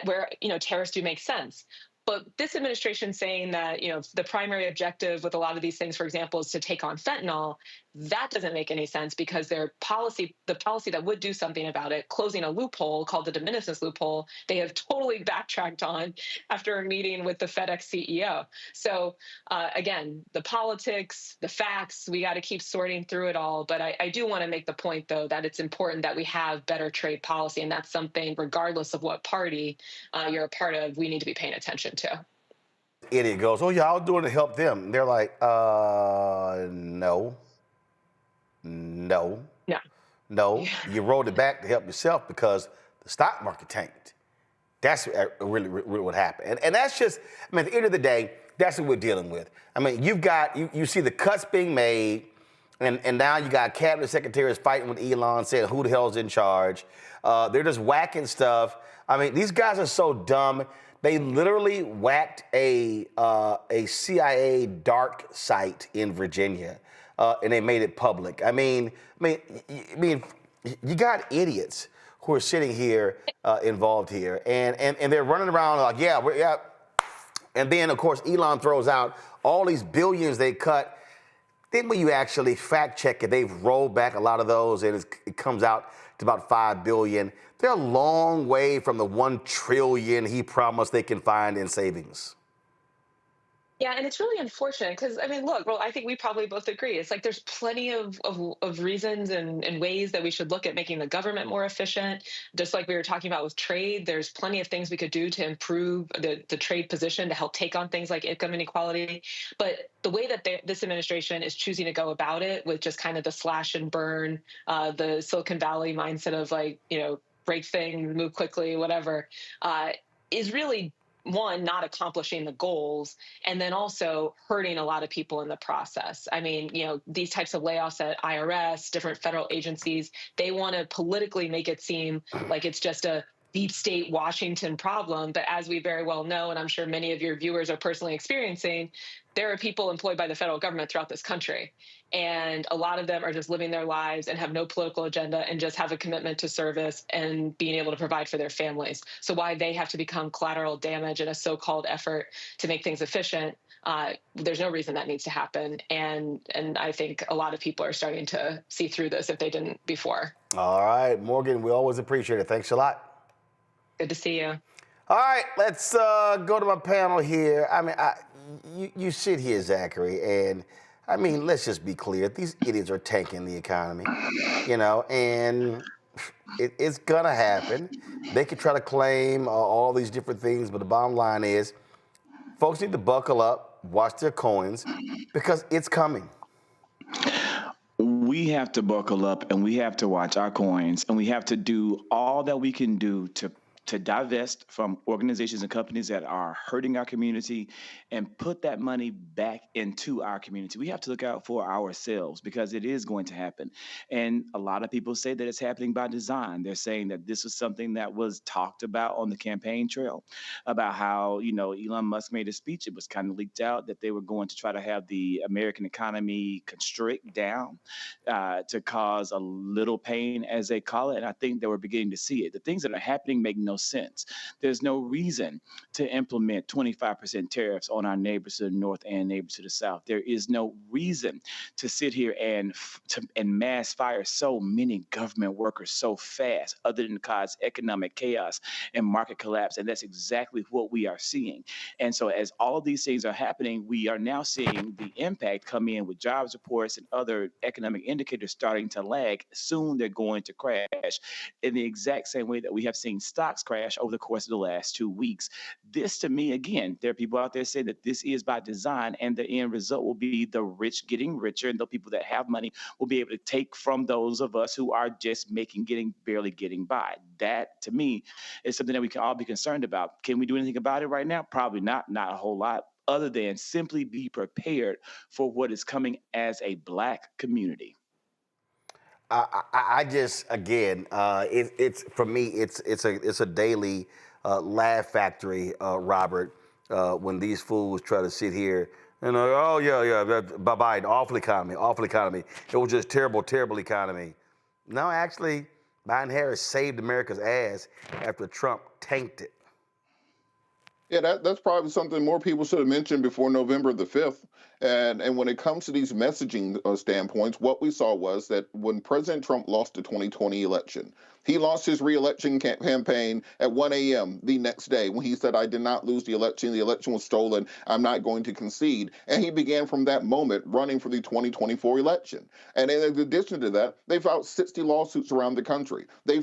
where tariffs do make sense. But this administration saying that, the primary objective with a lot of these things, for example, is to take on fentanyl, that doesn't make any sense, because the policy that would do something about it, closing a loophole called the de minimis loophole, they have totally backtracked on after a meeting with the FedEx CEO. So again, the politics, the facts, we got to keep sorting through it all. But I do want to make the point, though, that it's important that we have better trade policy. And that's something, regardless of what party you're a part of, we need to be paying attention to. Idiot goes, oh, yeah, I was doing it to help them. And they're like, no. You rolled it back to help yourself because the stock market tanked. That's really what happened. And that's just, I mean, at the end of the day, that's what we're dealing with. I mean, you see the cuts being made, and now you got cabinet secretaries fighting with Elon, saying who the hell's in charge. They're just whacking stuff. I mean, these guys are so dumb. They literally whacked a CIA dark site in Virginia, and they made it public. I mean, you got idiots who are sitting here involved here, and they're running around like, yeah. And then, of course, Elon throws out all these billions they cut. Then when you actually fact check it, they've rolled back a lot of those, and it comes out to about $5 billion. They're a long way from the $1 trillion he promised they can find in savings. Yeah, and it's really unfortunate because I mean, look, well, I think we probably both agree. It's like there's plenty of reasons and ways that we should look at making the government more efficient. Just like we were talking about with trade, there's plenty of things we could do to improve the trade position to help take on things like income inequality. But the way that this administration is choosing to go about it with just kind of the slash and burn, the Silicon Valley mindset of like, break things, move quickly, whatever, is really one, not accomplishing the goals, and then also hurting a lot of people in the process. I mean, these types of layoffs at IRS, different federal agencies, they want to politically make it seem like it's just a deep state Washington problem. But as we very well know, and I'm sure many of your viewers are personally experiencing, there are people employed by the federal government throughout this country. And a lot of them are just living their lives and have no political agenda and just have a commitment to service and being able to provide for their families. So why they have to become collateral damage in a so-called effort to make things efficient, there's no reason that needs to happen. And I think a lot of people are starting to see through this if they didn't before. All right, Morgan, we always appreciate it. Thanks a lot. Good to see you. All right, let's go to my panel here. I mean, you sit here, Zachary, and I mean, let's just be clear. These idiots are tanking the economy, and it's going to happen. They could try to claim all these different things, but the bottom line is folks need to buckle up, watch their coins, because it's coming. We have to buckle up and we have to watch our coins and we have to do all that we can do to divest from organizations and companies that are hurting our community and put that money back into our community. We have to look out for ourselves because it is going to happen. And a lot of people say that it's happening by design. They're saying that this was something that was talked about on the campaign trail about how, Elon Musk made a speech. It was kind of leaked out that they were going to try to have the American economy constrict down to cause a little pain, as they call it. And I think they were beginning to see it. The things that are happening make no sense. There's no reason to implement 25% tariffs on our neighbors to the north and neighbors to the south. There is no reason to sit here and mass fire so many government workers so fast, other than to cause economic chaos and market collapse. And that's exactly what we are seeing. And so as all of these things are happening, we are now seeing the impact come in with jobs reports and other economic indicators starting to lag. Soon they're going to crash in the exact same way that we have seen stocks crash over the course of the last 2 weeks. This, to me, again, there are people out there saying that this is by design, and the end result will be the rich getting richer, and the people that have money will be able to take from those of us who are just barely getting by. That, to me, is something that we can all be concerned about. Can we do anything about it right now? Probably not a whole lot, other than simply be prepared for what is coming as a Black community. I just, again, it's for me, it's a daily laugh factory, Robert, when these fools try to sit here and Biden, awful economy. It was just terrible economy. No, actually, Biden-Harris saved America's ass after Trump tanked it. Yeah, that's probably something more people should have mentioned before November the 5th. And when it comes to these messaging standpoints, what we saw was that when President Trump lost the 2020 election, he launched his re-election campaign at 1 a.m. the next day when he said, "I did not lose the election was stolen, I'm not going to concede." And he began from that moment running for the 2024 election. And in addition to that, they filed 60 lawsuits around the country. They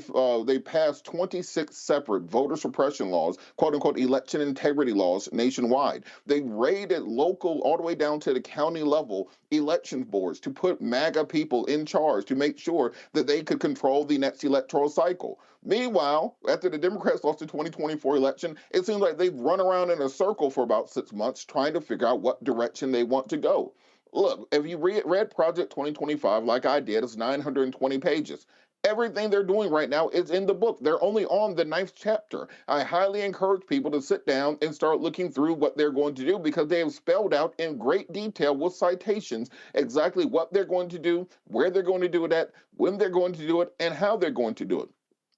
passed 26 separate voter suppression laws, quote-unquote election integrity laws nationwide. They raided local, all the way down to the county level, election boards to put MAGA people in charge to make sure that they could control the next electoral cycle. Meanwhile, after the Democrats lost the 2024 election, it seems like they've run around in a circle for about 6 months trying to figure out what direction they want to go. Look, if you read Project 2025 like I did, it's 920 pages. Everything they're doing right now is in the book. They're only on the 9th chapter. I highly encourage people to sit down and start looking through what they're going to do, because they have spelled out in great detail with citations exactly what they're going to do, where they're going to do it at, when they're going to do it, and how they're going to do it.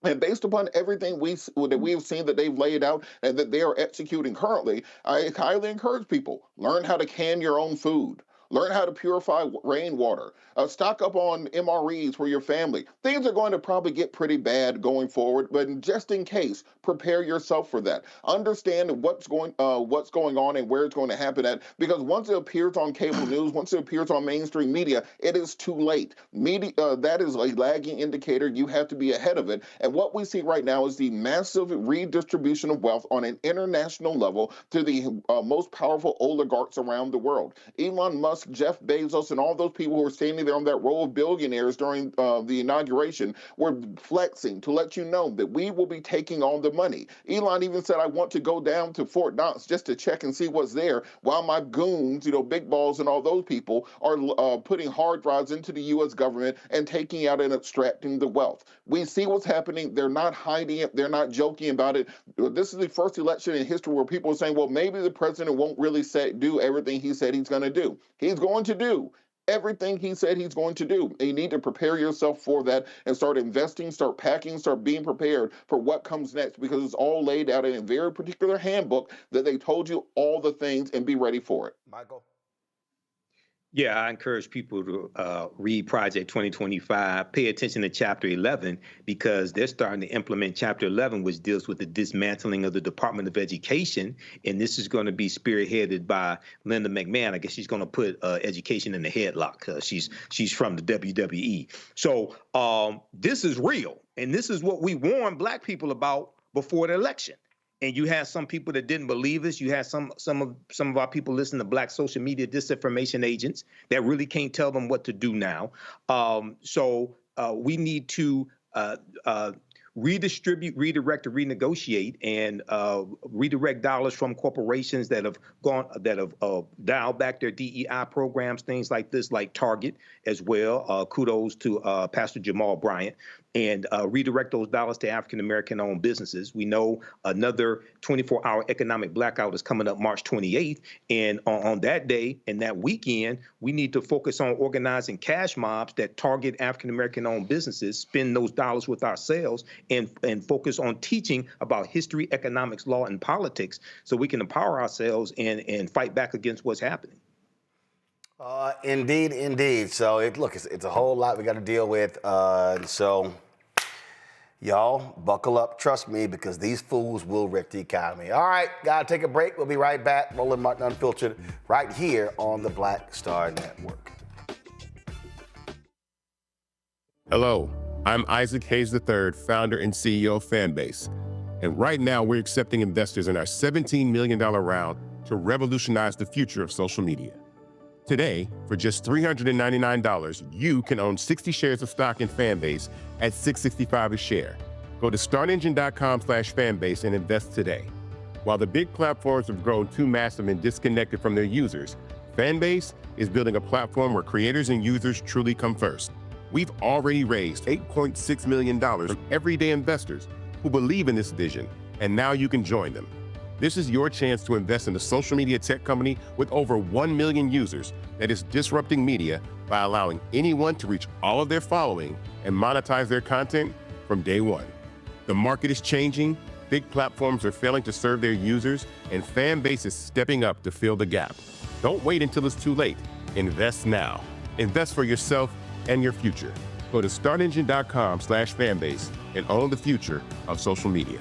And based upon everything that we've seen that they've laid out and that they are executing currently, I highly encourage people, learn how to can your own food. Learn how to purify rainwater. Stock up on MREs for your family. Things are going to probably get pretty bad going forward, but just in case, prepare yourself for that. Understand what's going on and where it's going to happen at, because once it appears on cable news, once it appears on mainstream media, it is too late. Media, that is a lagging indicator. You have to be ahead of it. And what we see right now is the massive redistribution of wealth on an international level to the most powerful oligarchs around the world. Elon Musk, Jeff Bezos, and all those people who were standing there on that row of billionaires during the inauguration were flexing to let you know that we will be taking on the money. Elon even said, I want to go down to Fort Knox just to check and see what's there, while my goons, Big Balls and all those people are putting hard drives into the U.S. government and taking out and extracting the wealth. We see what's happening. They're not hiding it. They're not joking about it. This is the first election in history where people are saying, well, maybe the president won't really do everything he said he's going to do. He's going to do everything he said he's going to do. And you need to prepare yourself for that and start investing, start packing, start being prepared for what comes next, because it's all laid out in a very particular handbook that they told you all the things, and be ready for it. Michael? Yeah, I encourage people to read Project 2025, pay attention to Chapter 11, because they're starting to implement Chapter 11, which deals with the dismantling of the Department of Education. And this is going to be spearheaded by Linda McMahon. I guess she's going to put education in the headlock. She's from the WWE. So this is real. And this is what we warned Black people about before the election. And you had some people that didn't believe us. You had some of our people listen to Black social media disinformation agents that really can't tell them what to do now. So we need to redistribute, redirect, or renegotiate, and redirect dollars from corporations that have dialed back their DEI programs, things like this, like Target as well. Kudos to Pastor Jamal Bryant. And redirect those dollars to African-American owned businesses. We know another 24-hour economic blackout is coming up March 28th. And on that day and that weekend, we need to focus on organizing cash mobs that target African-American owned businesses, spend those dollars with ourselves, and focus on teaching about history, economics, law, and politics, so we can empower ourselves and fight back against what's happening. Indeed, indeed. So it's a whole lot we got to deal with. So y'all buckle up, trust me, because these fools will wreck the economy. All right, gotta take a break. We'll be right back. Roland Martin Unfiltered, right here on the Black Star Network. Hello, I'm Isaac Hayes III, founder and CEO of Fanbase. And right now we're accepting investors in our $17 million round to revolutionize the future of social media. Today, for just $399, you can own 60 shares of stock in Fanbase at $665 a share. Go to startengine.com/fanbase and invest today. While the big platforms have grown too massive and disconnected from their users, Fanbase is building a platform where creators and users truly come first. We've already raised $8.6 million from everyday investors who believe in this vision, and now you can join them. This is your chance to invest in a social media tech company with over 1 million users that is disrupting media by allowing anyone to reach all of their following and monetize their content from day one. The market is changing, big platforms are failing to serve their users, and Fanbase is stepping up to fill the gap. Don't wait until it's too late. Invest now. Invest for yourself and your future. Go to startengine.com/fanbase and own the future of social media.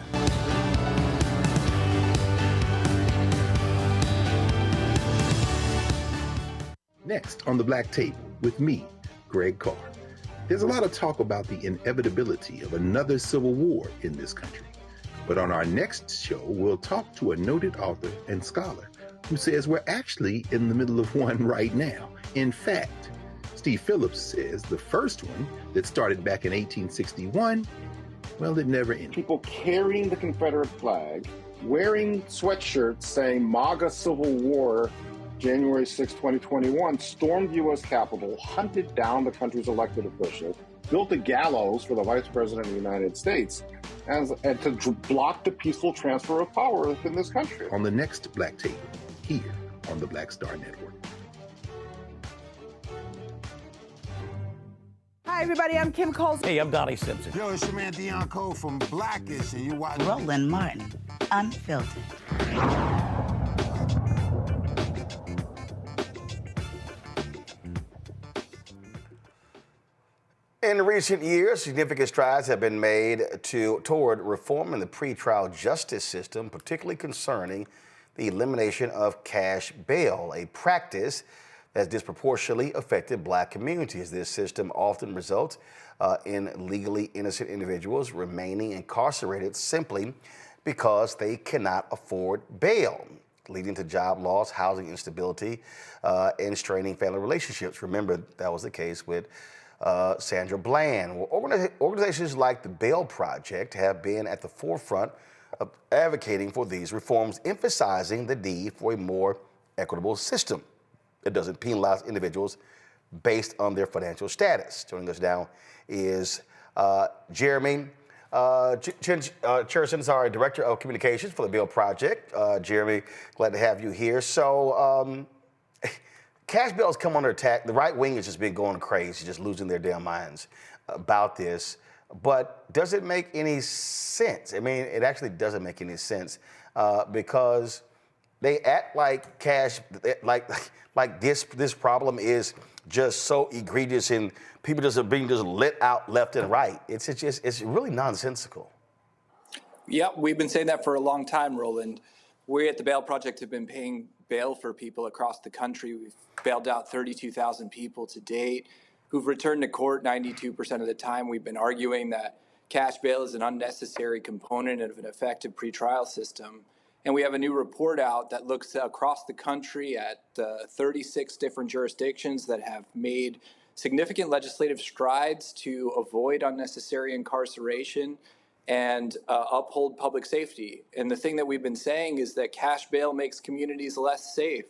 Next on the Black Table with me, Greg Carr. There's a lot of talk about the inevitability of another civil war in this country. But on our next show, we'll talk to a noted author and scholar who says we're actually in the middle of one right now. In fact, Steve Phillips says the first one that started back in 1861, well, it never ended. People carrying the Confederate flag, wearing sweatshirts saying MAGA Civil War, January 6, 2021, stormed the U.S. Capitol, hunted down the country's elected officials, built a gallows for the Vice President of the United States, and to block the peaceful transfer of power within this country. On the next Black Table, here on the Black Star Network. Hi, everybody. I'm Kim Coles. Hey, I'm Donnie Simpson. Yo, it's your man Dion Cole from Blackish, and you watch Roland Martin, Unfiltered. In recent years, significant strides have been made toward reforming the pretrial justice system, particularly concerning the elimination of cash bail, a practice that's disproportionately affected Black communities. This system often results in legally innocent individuals remaining incarcerated simply because they cannot afford bail, leading to job loss, housing instability, and straining family relationships. Remember, that was the case with Sandra Bland. Well, organizations like the Bail Project have been at the forefront of advocating for these reforms, emphasizing the need for a more equitable system that doesn't penalize individuals based on their financial status. Joining us now is Jeremy Cherson, Director of Communications for the Bail Project. Jeremy, glad to have you here. So, cash bails come under attack. The right wing has just been going crazy, just losing their damn minds about this. But does it make any sense? I mean, it actually doesn't make any sense because they act like like this problem is just so egregious and people just are being just lit out left and right. It's really nonsensical. Yep, we've been saying that for a long time, Roland. We at the Bail Project have been paying bail for people across the country. We've bailed out 32,000 people to date who've returned to court 92% of the time. We've been arguing that cash bail is an unnecessary component of an effective pretrial system. And we have a new report out that looks across the country at 36 different jurisdictions that have made significant legislative strides to avoid unnecessary incarceration and uphold public safety. And the thing that we've been saying is that cash bail makes communities less safe.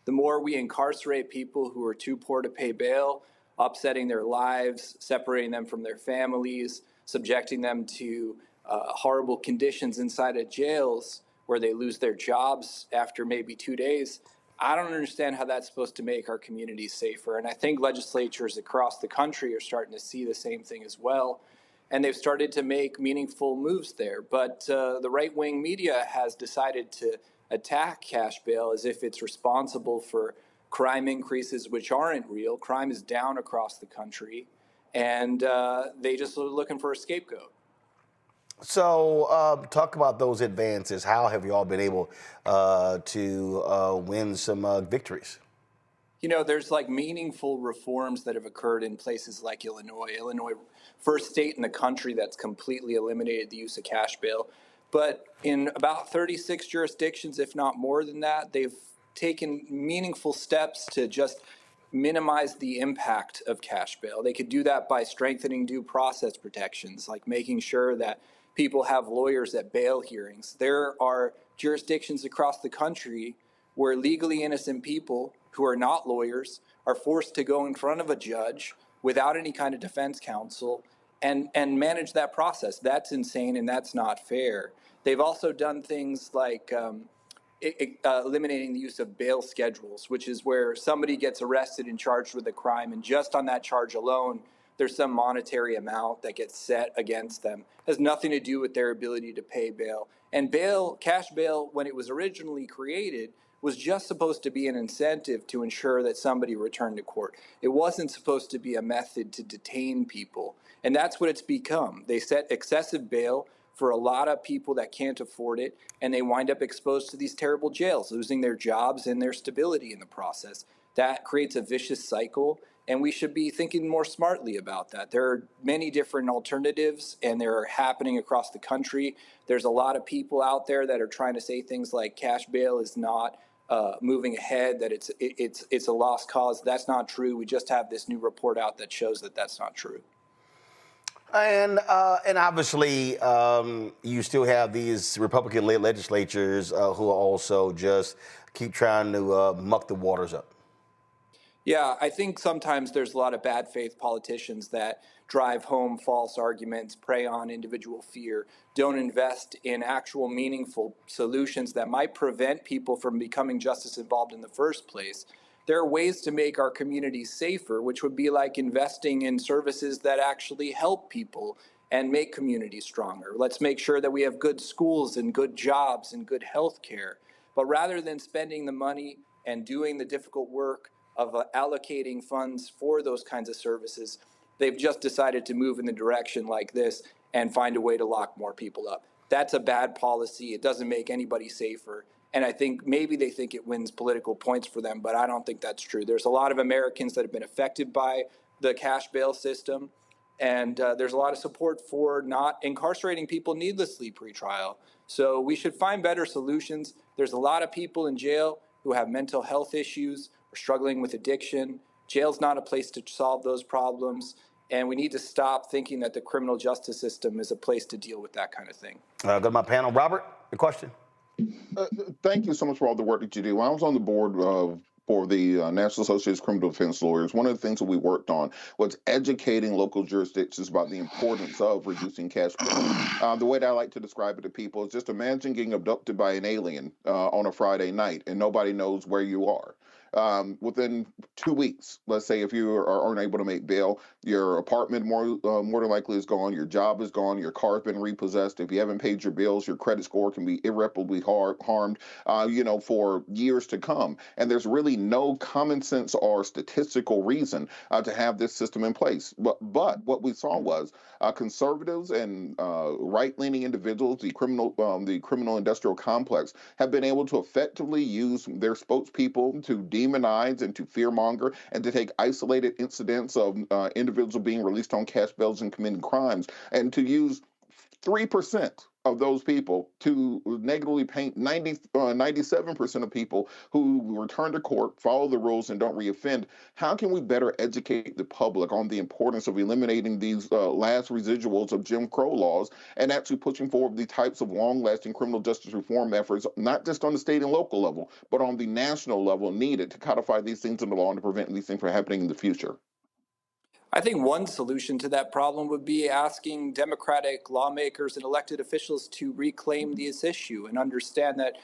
The more we incarcerate people who are too poor to pay bail, upsetting their lives, separating them from their families, subjecting them to horrible conditions inside of jails where they lose their jobs after maybe 2 days, I don't understand how that's supposed to make our communities safer. And I think legislatures across the country are starting to see the same thing as well. And they've started to make meaningful moves there. But the right-wing media has decided to attack cash bail as if it's responsible for crime increases, which aren't real. Crime is down across the country. And they just are looking for a scapegoat. So talk about those advances. How have you all been able to win some victories? You know, there's like meaningful reforms that have occurred in places like Illinois. Illinois, first state in the country that's completely eliminated the use of cash bail. But in about 36 jurisdictions, if not more than that, they've taken meaningful steps to just minimize the impact of cash bail. They could do that by strengthening due process protections, like making sure that people have lawyers at bail hearings. There are jurisdictions across the country where legally innocent people who are not lawyers are forced to go in front of a judge without any kind of defense counsel and manage that process. That's insane and that's not fair. They've also done things like eliminating the use of bail schedules, which is where somebody gets arrested and charged with a crime, and just on that charge alone, there's some monetary amount that gets set against them. It has nothing to do with their ability to pay bail. And bail, cash bail, when it was originally created, was just supposed to be an incentive to ensure that somebody returned to court. It wasn't supposed to be a method to detain people. And that's what it's become. They set excessive bail for a lot of people that can't afford it, and they wind up exposed to these terrible jails, losing their jobs and their stability in the process. That creates a vicious cycle, and we should be thinking more smartly about that. There are many different alternatives, and they're happening across the country. There's a lot of people out there that are trying to say things like cash bail is not moving ahead, that it's a lost cause. That's not true. We just have this new report out that shows that that's not true. And obviously, you still have these Republican-led legislatures who also just keep trying to muck the waters up. Yeah, I think sometimes there's a lot of bad faith politicians that drive home false arguments, prey on individual fear, don't invest in actual meaningful solutions that might prevent people from becoming justice involved in the first place. There are ways to make our communities safer, which would be like investing in services that actually help people and make communities stronger. Let's make sure that we have good schools and good jobs and good health care. But rather than spending the money and doing the difficult work of allocating funds for those kinds of services, They've just decided to move in the direction like this and find a way to lock more people up. That's a bad policy. It doesn't make anybody safer. And I think maybe they think it wins political points for them, but I don't think that's true. There's a lot of Americans that have been affected by the cash bail system. And there's a lot of support for not incarcerating people needlessly pre-trial. So we should find better solutions. There's a lot of people in jail who have mental health issues or struggling with addiction. Jail's not a place to solve those problems. And we need to stop thinking that the criminal justice system is a place to deal with that kind of thing. Go to my panel. Robert, your question. Thank you so much for all the work that you do. When I was on the board for the National Association of Criminal Defense Lawyers, one of the things that we worked on was educating local jurisdictions about the importance of reducing cash bail. The way that I like to describe it to people is just imagine getting abducted by an alien on a Friday night and nobody knows where you are. Within 2 weeks, let's say if you are unable to make bail, your apartment more than likely is gone, your job is gone, your car's been repossessed. If you haven't paid your bills, your credit score can be irreparably harmed, for years to come. And there's really no common sense or statistical reason to have this system in place. But what we saw was conservatives and right-leaning individuals, the criminal industrial complex, have been able to effectively use their spokespeople to demonize and to fearmonger and to take isolated incidents of individuals being released on cash bails and committing crimes and to use 3% of those people to negatively paint 97% of people who return to court, follow the rules, and don't reoffend. How can we better educate the public on the importance of eliminating these last residuals of Jim Crow laws and actually pushing forward the types of long-lasting criminal justice reform efforts, not just on the state and local level, but on the national level needed to codify these things in the law and to prevent these things from happening in the future? I think one solution to that problem would be asking Democratic lawmakers and elected officials to reclaim this issue and understand that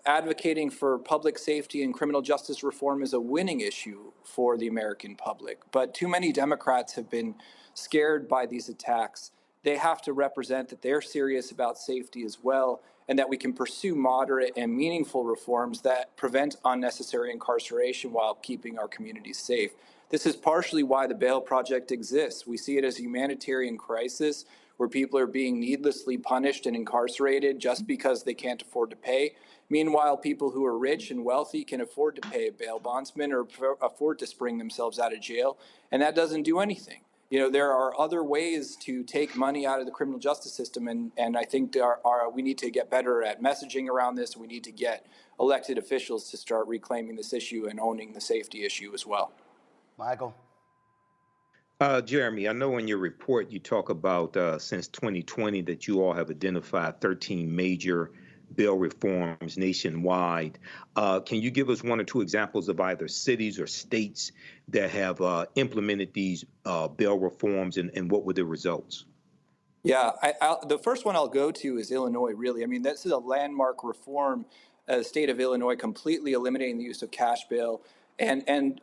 advocating for public safety and criminal justice reform is a winning issue for the American public. But too many Democrats have been scared by these attacks. They have to represent that they're serious about safety as well, and that we can pursue moderate and meaningful reforms that prevent unnecessary incarceration while keeping our communities safe. This is partially why the Bail Project exists. We see it as a humanitarian crisis where people are being needlessly punished and incarcerated just because they can't afford to pay. Meanwhile, people who are rich and wealthy can afford to pay a bail bondsman or afford to spring themselves out of jail, and that doesn't do anything. There are other ways to take money out of the criminal justice system, and I think we need to get better at messaging around this. We need to get elected officials to start reclaiming this issue and owning the safety issue as well. Michael? Jeremy, I know in your report you talk about since 2020 that you all have identified 13 major bail reforms nationwide. Can you give us one or two examples of either cities or states that have implemented these bail reforms, and what were the results? Yeah, the first one I'll go to is Illinois, really. I mean, this is a landmark reform, the state of Illinois completely eliminating the use of cash bail and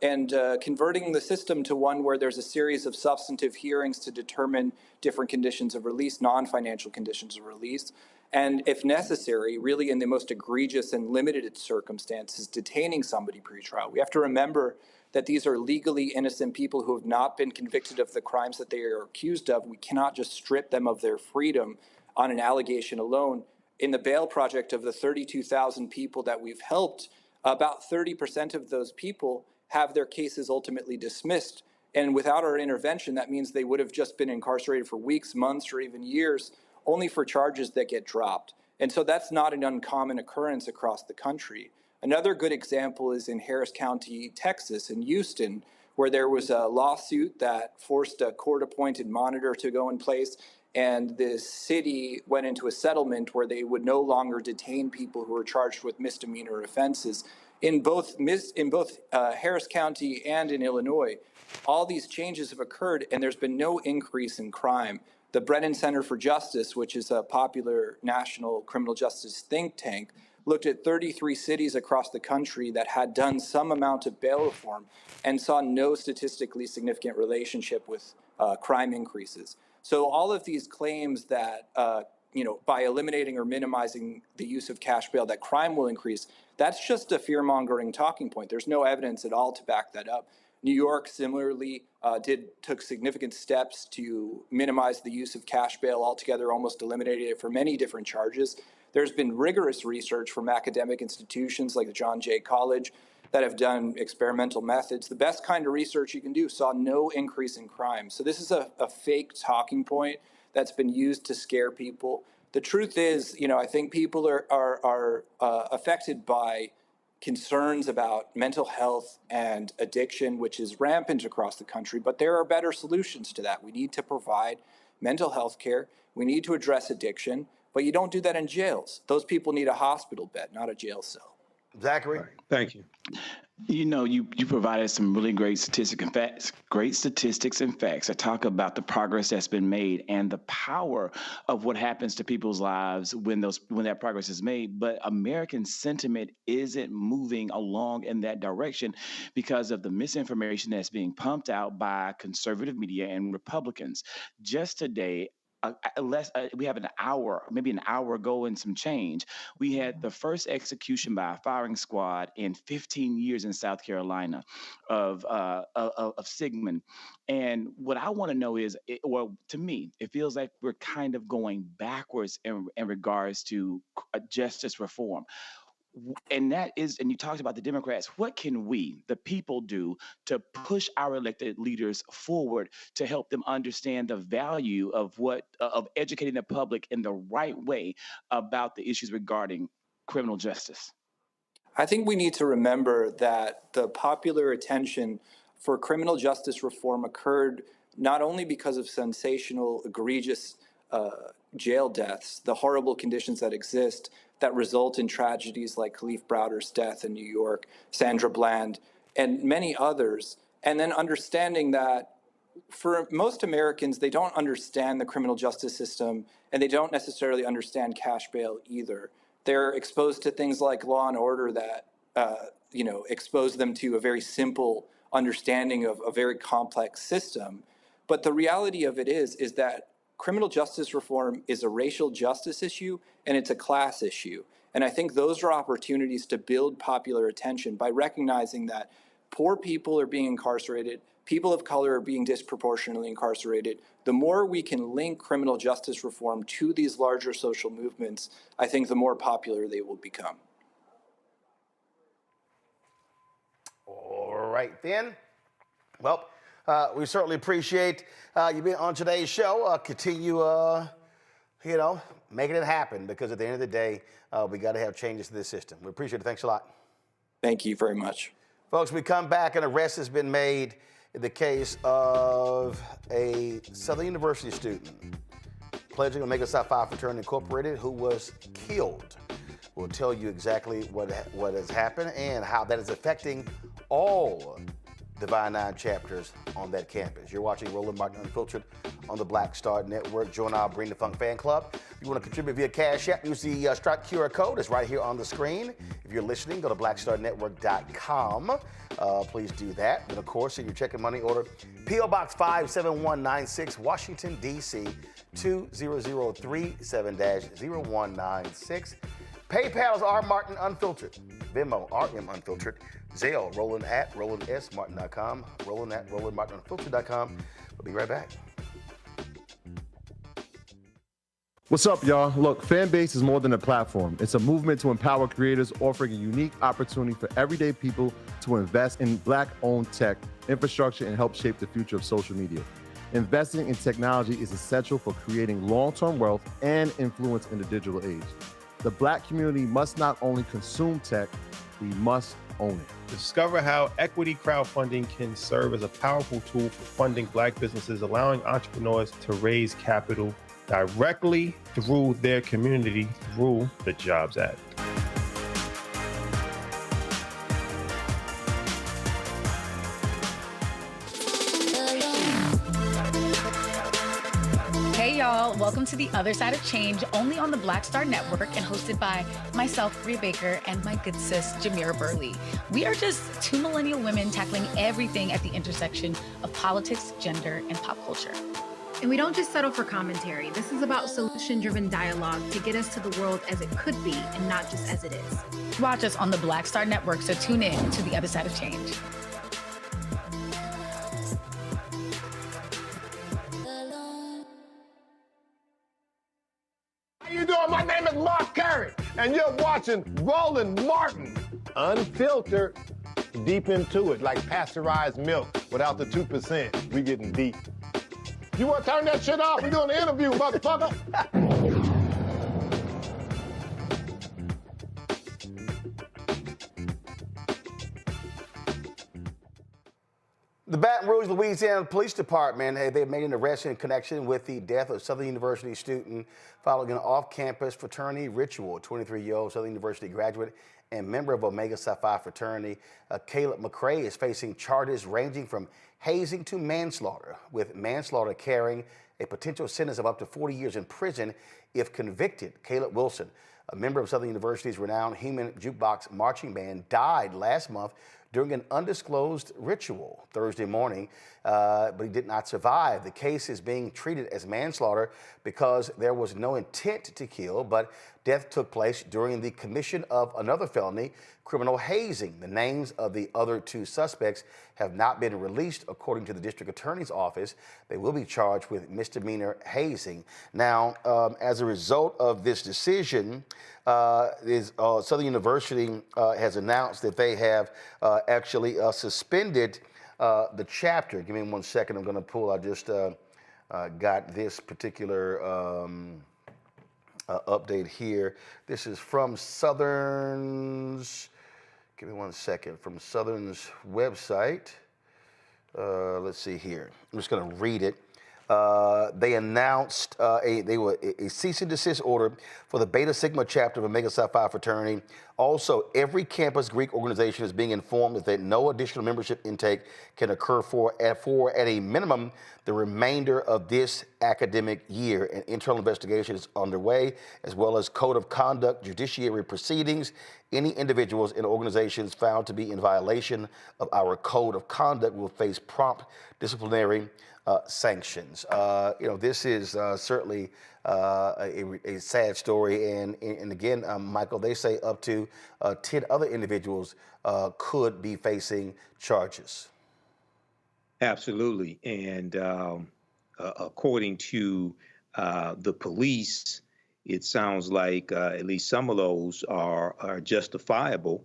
converting the system to one where there's a series of substantive hearings to determine different conditions of release, non-financial conditions of release, and if necessary, really in the most egregious and limited circumstances, detaining somebody pre-trial. We have to remember that these are legally innocent people who have not been convicted of the crimes that they are accused of. We cannot just strip them of their freedom on an allegation alone. In the Bail Project, of the 32,000 people that we've helped, about 30% of those people have their cases ultimately dismissed. And without our intervention, that means they would have just been incarcerated for weeks, months, or even years, only for charges that get dropped. And so that's not an uncommon occurrence across the country. Another good example is in Harris County, Texas, in Houston, where there was a lawsuit that forced a court-appointed monitor to go in place, and the city went into a settlement where they would no longer detain people who were charged with misdemeanor offenses. In both Harris County and in Illinois, all these changes have occurred, and there's been no increase in crime. The Brennan Center for Justice, which is a popular national criminal justice think tank, looked at 33 cities across the country that had done some amount of bail reform and saw no statistically significant relationship with crime increases. So all of these claims that, by eliminating or minimizing the use of cash bail, that crime will increase, that's just a fear-mongering talking point. There's no evidence at all to back that up. New York similarly took significant steps to minimize the use of cash bail altogether, almost eliminated it for many different charges. There's been rigorous research from academic institutions like the John Jay College that have done experimental methods. The best kind of research you can do saw no increase in crime. So this is a fake talking point that's been used to scare people. The truth is, I think people are affected by concerns about mental health and addiction, which is rampant across the country, but there are better solutions to that. We need to provide mental health care. We need to address addiction, but you don't do that in jails. Those people need a hospital bed, not a jail cell. Zachary? Right. Thank you. You provided some really great statistics and facts that talk about the progress that's been made and the power of what happens to people's lives when that progress is made. But American sentiment isn't moving along in that direction because of the misinformation that's being pumped out by conservative media and Republicans. Just today, we have maybe an hour ago and some change, we had the first execution by a firing squad in 15 years in South Carolina of Sigmund. And what I want to know is, to me, it feels like we're kind of going backwards in regards to justice reform. And you talked about the Democrats. What can we, the people, do to push our elected leaders forward to help them understand the value of educating the public in the right way about the issues regarding criminal justice? I think we need to remember that the popular attention for criminal justice reform occurred not only because of sensational, egregious jail deaths, the horrible conditions that exist that result in tragedies like Khalif Browder's death in New York, Sandra Bland, and many others, and then understanding that for most Americans, they don't understand the criminal justice system, and they don't necessarily understand cash bail either. They're exposed to things like Law and Order that expose them to a very simple understanding of a very complex system. But the reality of it is that criminal justice reform is a racial justice issue and it's a class issue. And I think those are opportunities to build popular attention by recognizing that poor people are being incarcerated, people of color are being disproportionately incarcerated. The more we can link criminal justice reform to these larger social movements, I think the more popular they will become. All right, then. Well, we certainly appreciate you being on today's show. Continue, making it happen, because at the end of the day, we got to have changes to this system. We appreciate it. Thanks a lot. Thank you very much. Folks, we come back, an arrest has been made in the case of a Southern University student pledging Omega Psi Phi Fraternity Incorporated who was killed. We'll tell you exactly what has happened and how that is affecting all Divine Nine chapters on that campus. You're watching Roland Martin Unfiltered on the Black Star Network. Join our Bring the Funk fan club. If you want to contribute via Cash App, use the Stripe QR code. It's right here on the screen. If you're listening, go to blackstarnetwork.com. Please do that. And of course, if you're checking money order, P.O. Box 57196, Washington, D.C. 20037-0196. PayPal is R Martin Unfiltered. Venmo, RM Unfiltered. Zelle, Roland at RolandSMartin.com. Roland at RolandMartinUnfiltered.com. We'll be right back. What's up, y'all? Look, Fanbase is more than a platform. It's a movement to empower creators, offering a unique opportunity for everyday people to invest in Black-owned tech, infrastructure, and help shape the future of social media. Investing in technology is essential for creating long-term wealth and influence in the digital age. The Black community must not only consume tech, we must own it. Discover how equity crowdfunding can serve as a powerful tool for funding Black businesses, allowing entrepreneurs to raise capital directly through their community through the Jobs Act. Hey y'all, welcome to The Other Side of Change, only on the Black Star Network and hosted by myself, Rhea Baker, and my good sis, Jamira Burley. We are just two millennial women tackling everything at the intersection of politics, gender, and pop culture. And we don't just settle for commentary. This is about solution-driven dialogue to get us to the world as it could be and not just as it is. Watch us on the Black Star Network, so tune in to The Other Side of Change. my name is Mark Curry, and you're watching Roland Martin Unfiltered. Deep into it, like pasteurized milk without the 2%. We getting deep. You want to turn that shit off? We doing an interview, motherfucker. The Baton Rouge, Louisiana Police Department, they made an arrest in connection with the death of Southern University student following an off-campus fraternity ritual. 23-year-old Southern University graduate and member of Omega Psi Phi fraternity, Caleb McCrae, is facing charges ranging from hazing to manslaughter, with manslaughter carrying a potential sentence of up to 40 years in prison if convicted. Caleb Wilson, a member of Southern University's renowned Human Jukebox Marching Band, died last month during an undisclosed ritual Thursday morning, but he did not survive. The case is being treated as manslaughter because there was no intent to kill, but death took place during the commission of another felony, criminal hazing. The names of the other two suspects have not been released, according to the district attorney's office. They will be charged with misdemeanor hazing. Now, as a result of this decision, Southern University has announced that they have actually suspended the chapter. Give me 1 second. I'm going to pull. I just got this particular update here. This is from Southern's. Give me 1 second. From Southern's website. Let's see here. I'm just going to read it. They announced a cease and desist order for the Beta Sigma chapter of Omega Psi Phi fraternity. Also, every campus Greek organization is being informed that no additional membership intake can occur for at a minimum the remainder of this academic year. An internal investigation is underway, as well as code of conduct, judiciary proceedings. Any individuals and organizations found to be in violation of our code of conduct will face prompt disciplinary sanctions. This is certainly a sad story, and again, Michael, they say up to 10 other individuals could be facing charges. Absolutely, and according to the police, it sounds like at least some of those are justifiable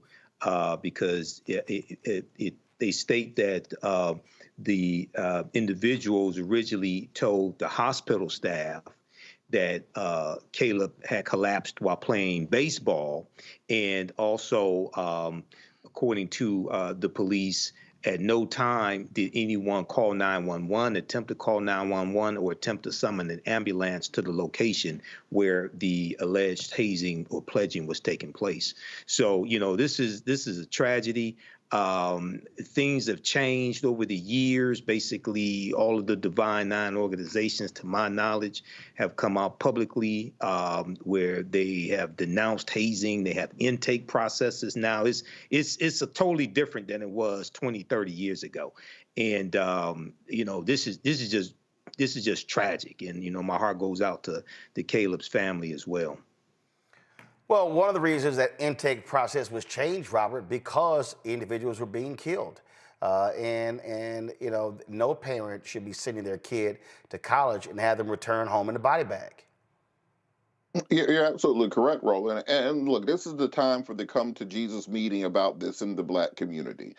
because they state that the individuals originally told the hospital staff that Caleb had collapsed while playing baseball, and also, according to the police, at no time did anyone call 911, attempt to call 911, or attempt to summon an ambulance to the location where the alleged hazing or pledging was taking place. So, this is a tragedy. Things have changed over the years. Basically, all of the Divine Nine organizations, to my knowledge, have come out publicly where they have denounced hazing. They have intake processes now. It's a totally different than it was 20, 30 years ago. And this is just tragic. And my heart goes out to Caleb's family as well. Well, one of the reasons that intake process was changed, Robert, because individuals were being killed. And no parent should be sending their kid to college and have them return home in a body bag. You're absolutely correct, Roland. And look, this is the time for the come to Jesus meeting about this in the Black community.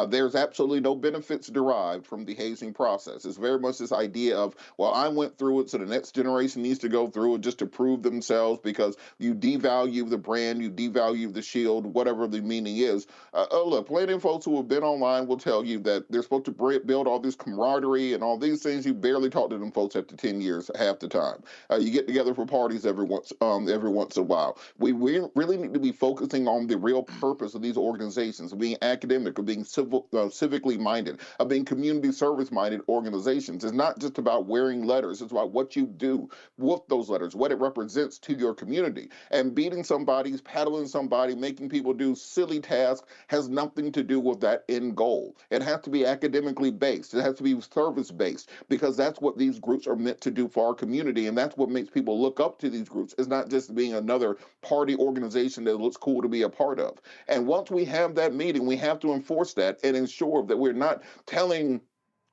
There's absolutely no benefits derived from the hazing process. It's very much this idea of, well, I went through it, so the next generation needs to go through it just to prove themselves, because you devalue the brand, you devalue the shield, whatever the meaning is. Look, plenty of folks who have been online will tell you that they're supposed to build all this camaraderie and all these things. You barely talk to them folks after 10 years, half the time. You get together for parties every once in a while. We really need to be focusing on the real purpose of these organizations, of being academic, of being civically minded, of being community service minded organizations. It's not just about wearing letters. It's about what you do with those letters, what it represents to your community. And beating somebody, paddling somebody, making people do silly tasks has nothing to do with that end goal. It has to be academically based. It has to be service based, because that's what these groups are meant to do for our community. And that's what makes people look up to these groups. It's not just being another party organization that looks cool to be a part of. And once we have that meeting, we have to enforce that and ensure that we're not telling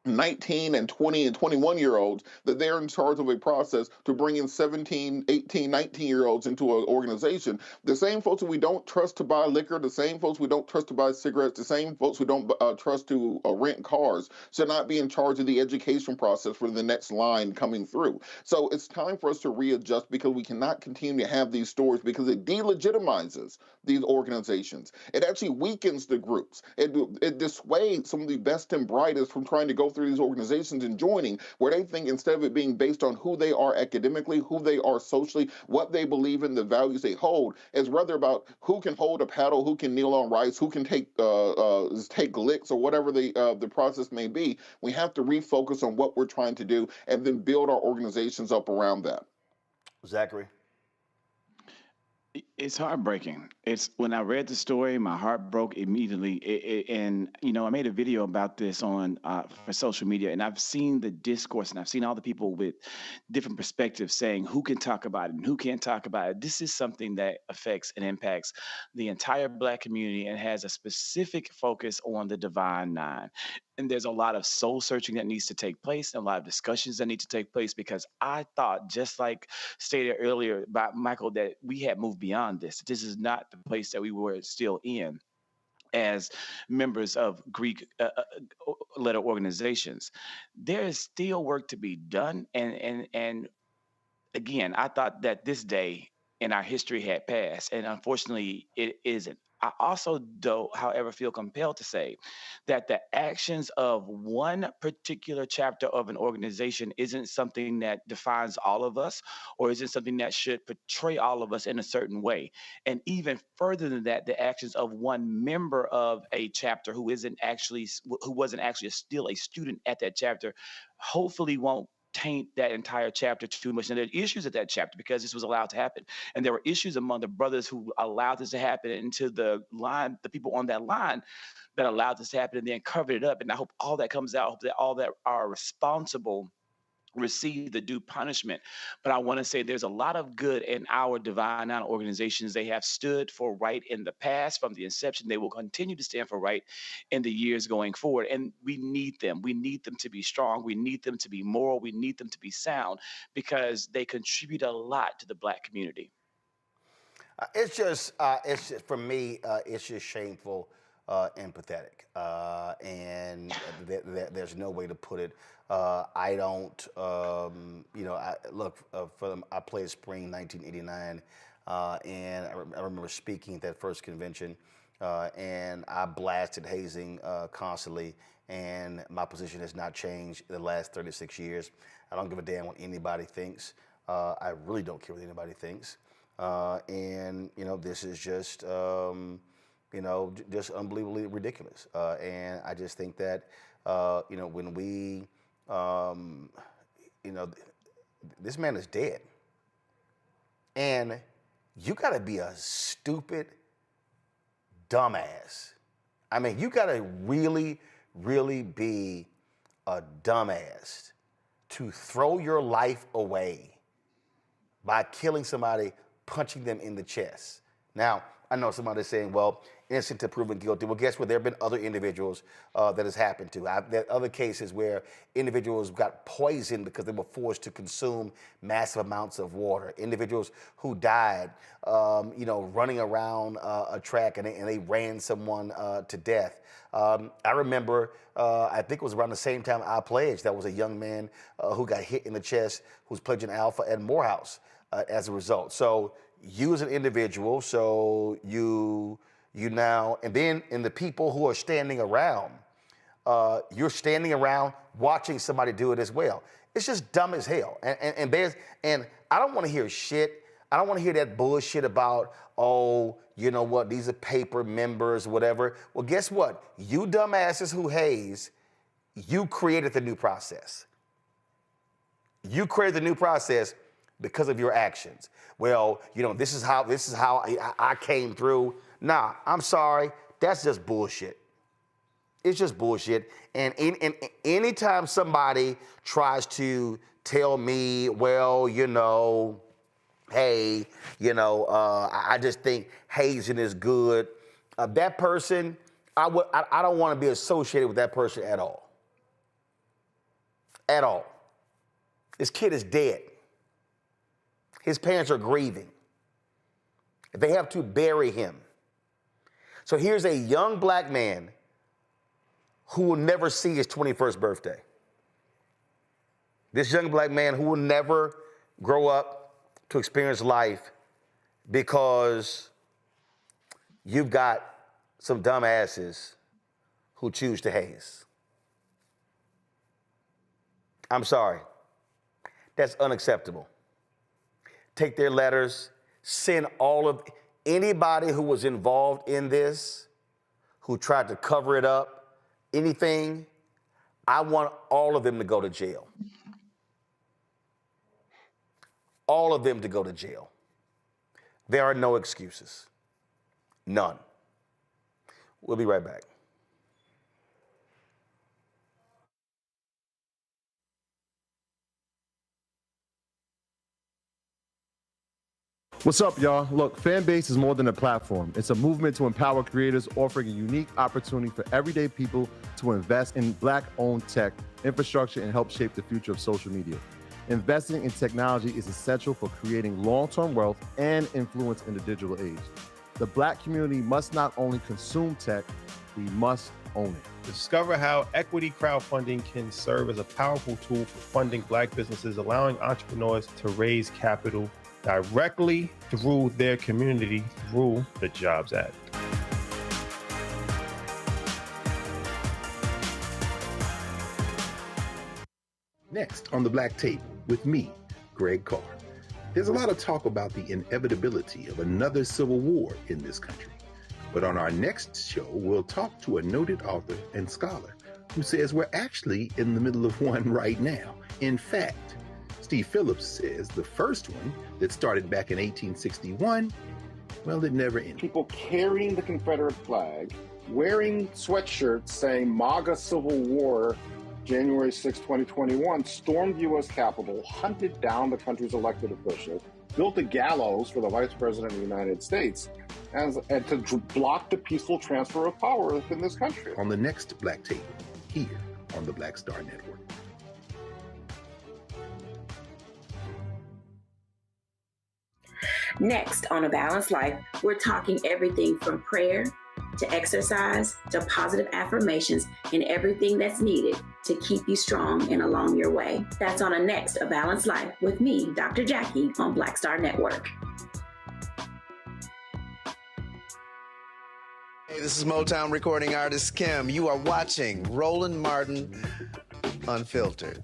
19 and 20 and 21-year-olds, that they're in charge of a process to bring in 17, 18, 19-year-olds into an organization. The same folks that we don't trust to buy liquor, the same folks we don't trust to buy cigarettes, the same folks we don't trust to rent cars should not be in charge of the education process for the next line coming through. So it's time for us to readjust, because we cannot continue to have these stories, because it delegitimizes these organizations. It actually weakens the groups. It dissuades some of the best and brightest from trying to go through these organizations and joining, where they think instead of it being based on who they are academically, who they are socially, what they believe in, the values they hold, is rather about who can hold a paddle, who can kneel on rice, who can take licks, or whatever the process may be. We have to refocus on what we're trying to do and then build our organizations up around that. Zachary? It's heartbreaking. It's when I read the story, my heart broke immediately. And I made a video about this on for social media, and I've seen the discourse, and I've seen all the people with different perspectives saying who can talk about it and who can't talk about it. This is something that affects and impacts the entire Black community and has a specific focus on the Divine Nine. And there's a lot of soul searching that needs to take place, and a lot of discussions that need to take place, because I thought, just like stated earlier by Michael, that we had moved beyond this. This is not the place that we were still in as members of Greek letter organizations. There is still work to be done. And again, I thought that this day in our history had passed, and unfortunately it isn't. I also, though, however, feel compelled to say that the actions of one particular chapter of an organization isn't something that defines all of us, or isn't something that should portray all of us in a certain way. And even further than that, the actions of one member of a chapter who wasn't actually still a student at that chapter, hopefully won't taint that entire chapter too much. And there are issues at that chapter because this was allowed to happen. And there were issues among the brothers who allowed this to happen, and to the people on that line that allowed this to happen and then covered it up. And I hope all that comes out. I hope that all that are responsible receive the due punishment. But I want to say there's a lot of good in our Divine Nine organizations. They have stood for right in the past from the inception. They will continue to stand for right in the years going forward. And we need them. We need them to be strong. We need them to be moral. We need them to be sound, because they contribute a lot to the Black community. It's just for me, it's just shameful and pathetic. And there's no way to put it. I don't, I played spring 1989, and I remember speaking at that first convention, and I blasted hazing constantly, and my position has not changed in the last 36 years. I don't give a damn what anybody thinks. I really don't care what anybody thinks. And this is just, just unbelievably ridiculous. And I just think that, when we, this man is dead. And you gotta be a stupid dumbass. I mean, you gotta really, really be a dumbass to throw your life away by killing somebody, punching them in the chest. Now, I know somebody's saying, well, innocent to proven guilty. Well, guess what? There have been other individuals that has happened to. There are other cases where individuals got poisoned because they were forced to consume massive amounts of water. Individuals who died, running around a track and they ran someone to death. I remember, I think it was around the same time I pledged, that was a young man who got hit in the chest, who's pledging Alpha at Morehouse as a result. So you as an individual, so you now, and then in the people who are standing around, you're standing around watching somebody do it as well. It's just dumb as hell. And I don't want to hear shit. I don't want to hear that bullshit about, oh, you know what, these are paper members, whatever. Well, guess what? You dumbasses who haze, you created the new process. You created the new process because of your actions. Well, this is how I came through. Nah, I'm sorry. That's just bullshit. It's just bullshit. And anytime somebody tries to tell me, well, hey, I just think hazing is good, that person, I don't want to be associated with that person at all. at all. This kid is dead. His parents are grieving. They have to bury him. So here's a young black man who will never see his 21st birthday. This young black man who will never grow up to experience life because you've got some dumbasses who choose to haze. I'm sorry. That's unacceptable. Take their letters, send all of anybody who was involved in this, who tried to cover it up, anything, I want all of them to go to jail. All of them to go to jail. There are no excuses. None. We'll be right back. What's up, y'all? Look, Fanbase is more than a platform. It's a movement to empower creators, offering a unique opportunity for everyday people to invest in Black-owned tech, infrastructure, and help shape the future of social media. Investing in technology is essential for creating long-term wealth and influence in the digital age. The Black community must not only consume tech, we must own it. Discover how equity crowdfunding can serve as a powerful tool for funding Black businesses, allowing entrepreneurs to raise capital directly through their community through the Jobs Act. Next on the Black Table with me, Greg Carr. There's a lot of talk about the inevitability of another civil war in this country. But on our next show, we'll talk to a noted author and scholar who says we're actually in the middle of one right now. In fact, Steve Phillips says the first one that started back in 1861, well, it never ended. People carrying the Confederate flag, wearing sweatshirts saying MAGA Civil War, January 6, 2021, stormed U.S. Capitol, hunted down the country's elected officials, built a gallows for the Vice President of the United States, and to block the peaceful transfer of power within this country. On the next Black Table, here on the Black Star Network. Next on A Balanced Life, we're talking everything from prayer to exercise to positive affirmations and everything that's needed to keep you strong and along your way. That's on a next A Balanced Life with me, Dr. Jackie, on Black Star Network. Hey, this is Motown recording artist Kim. You are watching Roland Martin Unfiltered.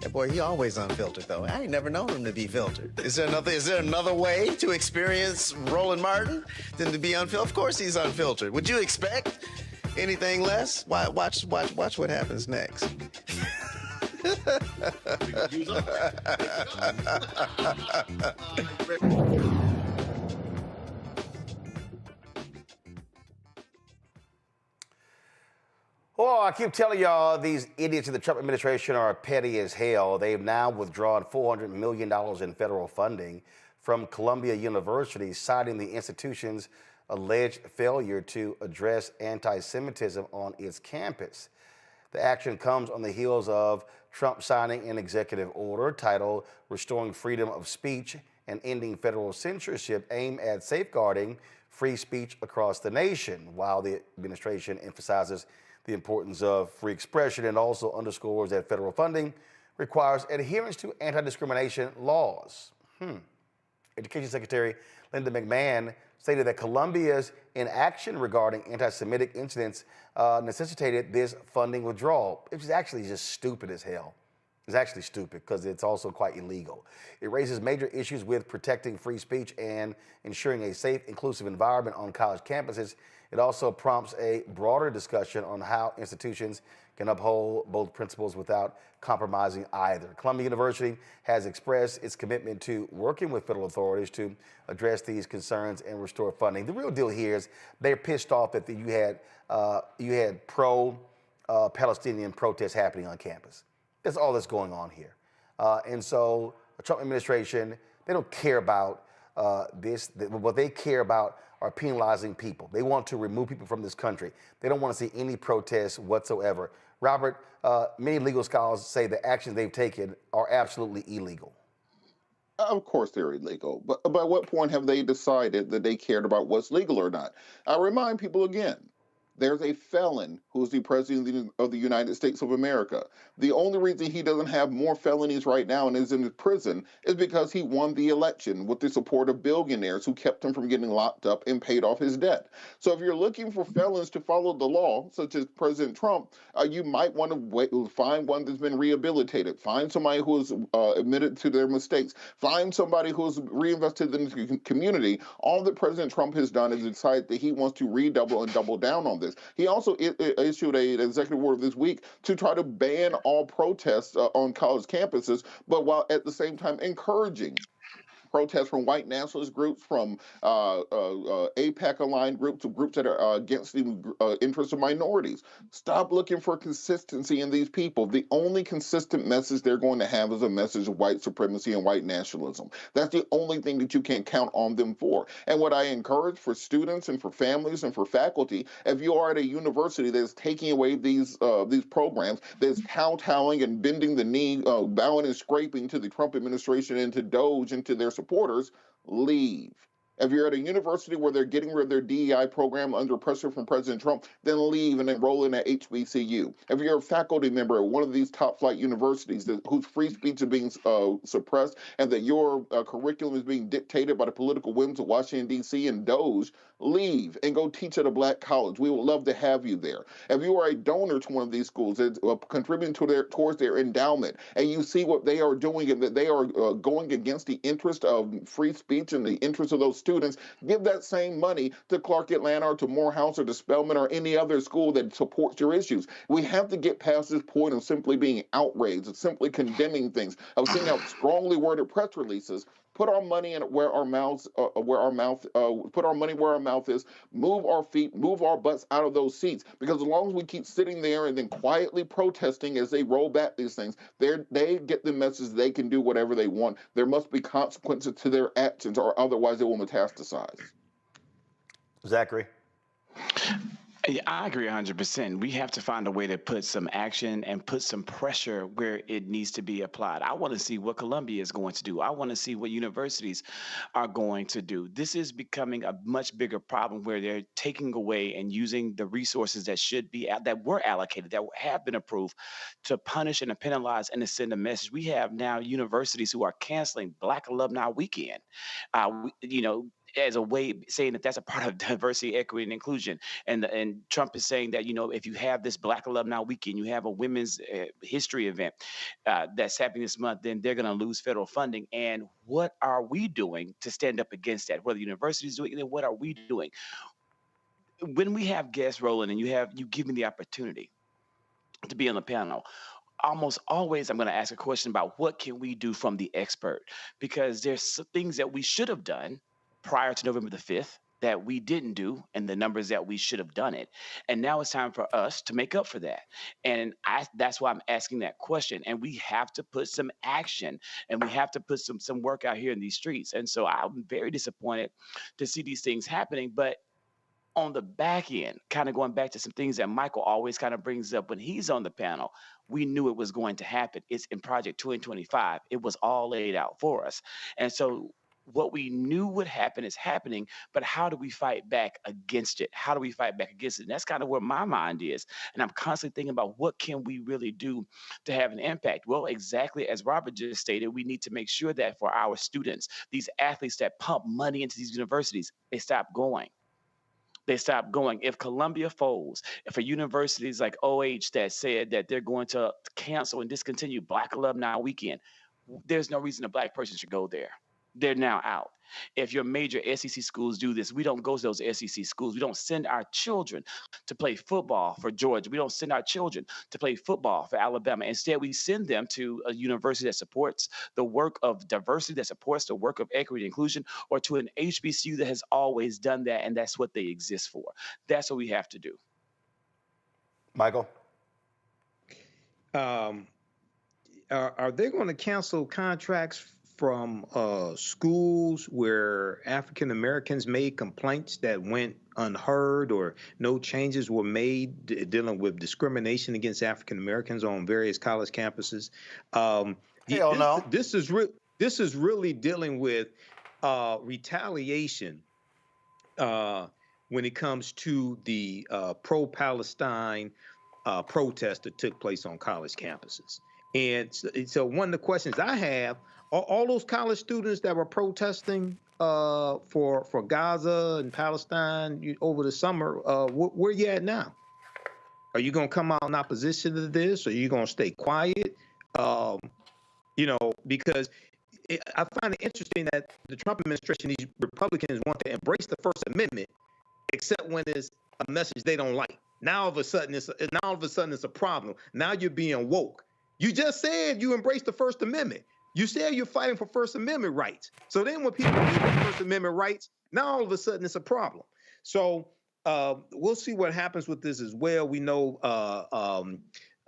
That boy, he always unfiltered though. I ain't never known him to be filtered. Is there another way to experience Roland Martin than to be unfiltered? Of course he's unfiltered. Would you expect anything less? Watch what happens next. Oh, I keep telling y'all these idiots in the Trump administration are petty as hell. They've now withdrawn $400 million in federal funding from Columbia University, citing the institution's alleged failure to address anti-Semitism on its campus. The action comes on the heels of Trump signing an executive order titled Restoring Freedom of Speech and Ending Federal Censorship, aimed at safeguarding free speech across the nation, while the administration emphasizes the importance of free expression and also underscores that federal funding requires adherence to anti-discrimination laws. Education Secretary Linda McMahon stated that Columbia's inaction regarding anti-Semitic incidents necessitated this funding withdrawal, which is actually just stupid as hell. It's actually stupid because it's also quite illegal. It raises major issues with protecting free speech and ensuring a safe, inclusive environment on college campuses. It also prompts a broader discussion on how institutions can uphold both principles without compromising either. Columbia University has expressed its commitment to working with federal authorities to address these concerns and restore funding. The real deal here is they're pissed off that you had pro-Palestinian protests happening on campus. That's all that's going on here. And so the Trump administration, they don't care about this. What they care about are penalizing people. They want to remove people from this country. They don't want to see any protests whatsoever. Robert, many legal scholars say the actions they've taken are absolutely illegal. Of course they're illegal, but by what point have they decided that they cared about what's legal or not? I remind people again, there's a felon who's the president of the United States of America. The only reason he doesn't have more felonies right now and is in prison is because he won the election with the support of billionaires who kept him from getting locked up and paid off his debt. So if you're looking for felons to follow the law, such as President Trump, you might want to find one that's been rehabilitated, find somebody who has admitted to their mistakes, find somebody who's reinvested in the community. All that President Trump has done is decide that he wants to redouble and double down on this. He also issued an executive order this week to try to ban all protests on college campuses, but while at the same time encouraging protests from white nationalist groups, from APAC-aligned groups, groups that are against the interests of minorities. Stop looking for consistency in these people. The only consistent message they're going to have is a message of white supremacy and white nationalism. That's the only thing that you can count on them for. And what I encourage for students and for families and for faculty, if you are at a university that's taking away these programs, that's kowtowing and bending the knee, bowing and scraping to the Trump administration and to DOJ and to their supporters, leave. If you're at a university where they're getting rid of their DEI program under pressure from President Trump, then leave and enroll in at HBCU. If you're a faculty member at one of these top flight universities whose free speech is being suppressed and that your curriculum is being dictated by the political whims of Washington, D.C. and DOJ, leave and go teach at a black college. We would love to have you there. If you are a donor to one of these schools that's contributing towards their endowment, and you see what they are doing and that they are going against the interest of free speech and the interest of those students, give that same money to Clark Atlanta or to Morehouse or to Spelman or any other school that supports your issues. We have to get past this point of simply being outraged, of simply condemning things, of sending out strongly worded press releases. Put our money in where our mouths, put our money where our mouth is. Move our feet, move our butts out of those seats. Because as long as we keep sitting there and then quietly protesting as they roll back these things, they get the message they can do whatever they want. There must be consequences to their actions, or otherwise it will metastasize. Zachary. Yeah, I agree 100%. We have to find a way to put some action and put some pressure where it needs to be applied. I want to see what Columbia is going to do. I want to see what universities are going to do. This is becoming a much bigger problem where they're taking away and using the resources that should be that were allocated, that have been approved, to punish and to penalize and to send a message. We have now universities who are canceling Black Alumni Weekend. As a way saying that that's a part of diversity, equity, and inclusion. And Trump is saying that, if you have this Black Alumni Weekend, you have a women's history event that's happening this month, then they're going to lose federal funding. And what are we doing to stand up against that? Whether the university is doing it, then what are we doing? When we have guests rolling and you give me the opportunity to be on the panel, almost always I'm going to ask a question about what can we do from the expert, because there's some things that we should have done prior to November the 5th that we didn't do, and the numbers that we should have done it. And now it's time for us to make up for that. And that's why I'm asking that question. And we have to put some action, and we have to put some work out here in these streets. And so I'm very disappointed to see these things happening. But on the back end, kind of going back to some things that Michael always kind of brings up when he's on the panel, we knew it was going to happen. It's in Project 2025. It was all laid out for us. And so what we knew would happen is happening, but how do we fight back against it? How do we fight back against it? And that's kind of where my mind is. And I'm constantly thinking about what can we really do to have an impact? Well, exactly as Robert just stated, we need to make sure that for our students, these athletes that pump money into these universities, they stop going. They stop going. If Columbia folds, if a universities like OH that said that they're going to cancel and discontinue Black Alumni Weekend, there's no reason a Black person should go there. They're now out. If your major SEC schools do this, we don't go to those SEC schools. We don't send our children to play football for Georgia. We don't send our children to play football for Alabama. Instead, we send them to a university that supports the work of diversity, that supports the work of equity and inclusion, or to an HBCU that has always done that, and that's what they exist for. That's what we have to do. Michael? Are they going to cancel contracts from schools where African Americans made complaints that went unheard or no changes were made dealing with discrimination against African Americans on various college campuses. Hell no. This is really dealing with retaliation when it comes to the pro-Palestine protest that took place on college campuses. And so one of the questions I have, are all those college students that were protesting for Gaza and Palestine over the summer, where you at now? Are you going to come out in opposition to this? Or are you going to stay quiet? Because I find it interesting that the Trump administration, these Republicans want to embrace the First Amendment, except when it's a message they don't like. Now all of a sudden it's a problem. Now you're being woke. You just said you embraced the First Amendment. You said you're fighting for First Amendment rights. So then when people get the First Amendment rights, now all of a sudden it's a problem. So we'll see what happens with this as well. We know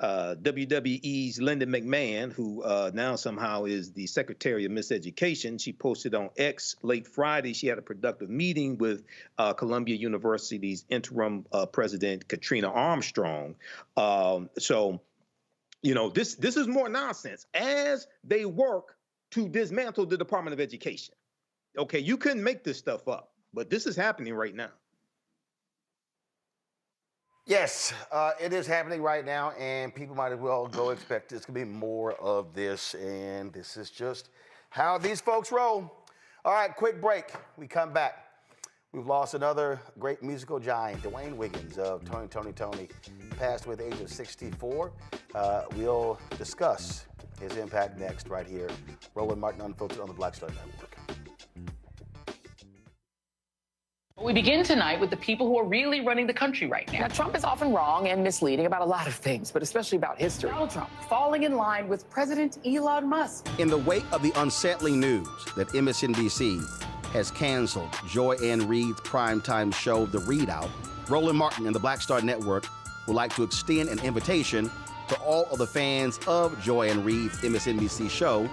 WWE's Linda McMahon, who now somehow is the Secretary of Miseducation, she posted on X late Friday she had a productive meeting with Columbia University's interim president, Katrina Armstrong. This is more nonsense as they work to dismantle the Department of Education. Okay, you couldn't make this stuff up, but this is happening right now. Yes, it is happening right now, and people might as well go expect there's going to be more of this, and this is just how these folks roll. All right, quick break. We come back. We've lost another great musical giant, Dwayne Wiggins of Tony, passed away at the age of 64. We'll discuss his impact next right here. Roland Martin Unfiltered on the Black Star Network. We begin tonight with the people who are really running the country right now. Now, Trump is often wrong and misleading about a lot of things, but especially about history. Donald Trump falling in line with President Elon Musk. In the wake of the unsettling news that MSNBC has canceled Joy Ann Reid's primetime show, The Readout, Roland Martin and the Black Star Network would like to extend an invitation to all of the fans of Joy Ann Reid's MSNBC show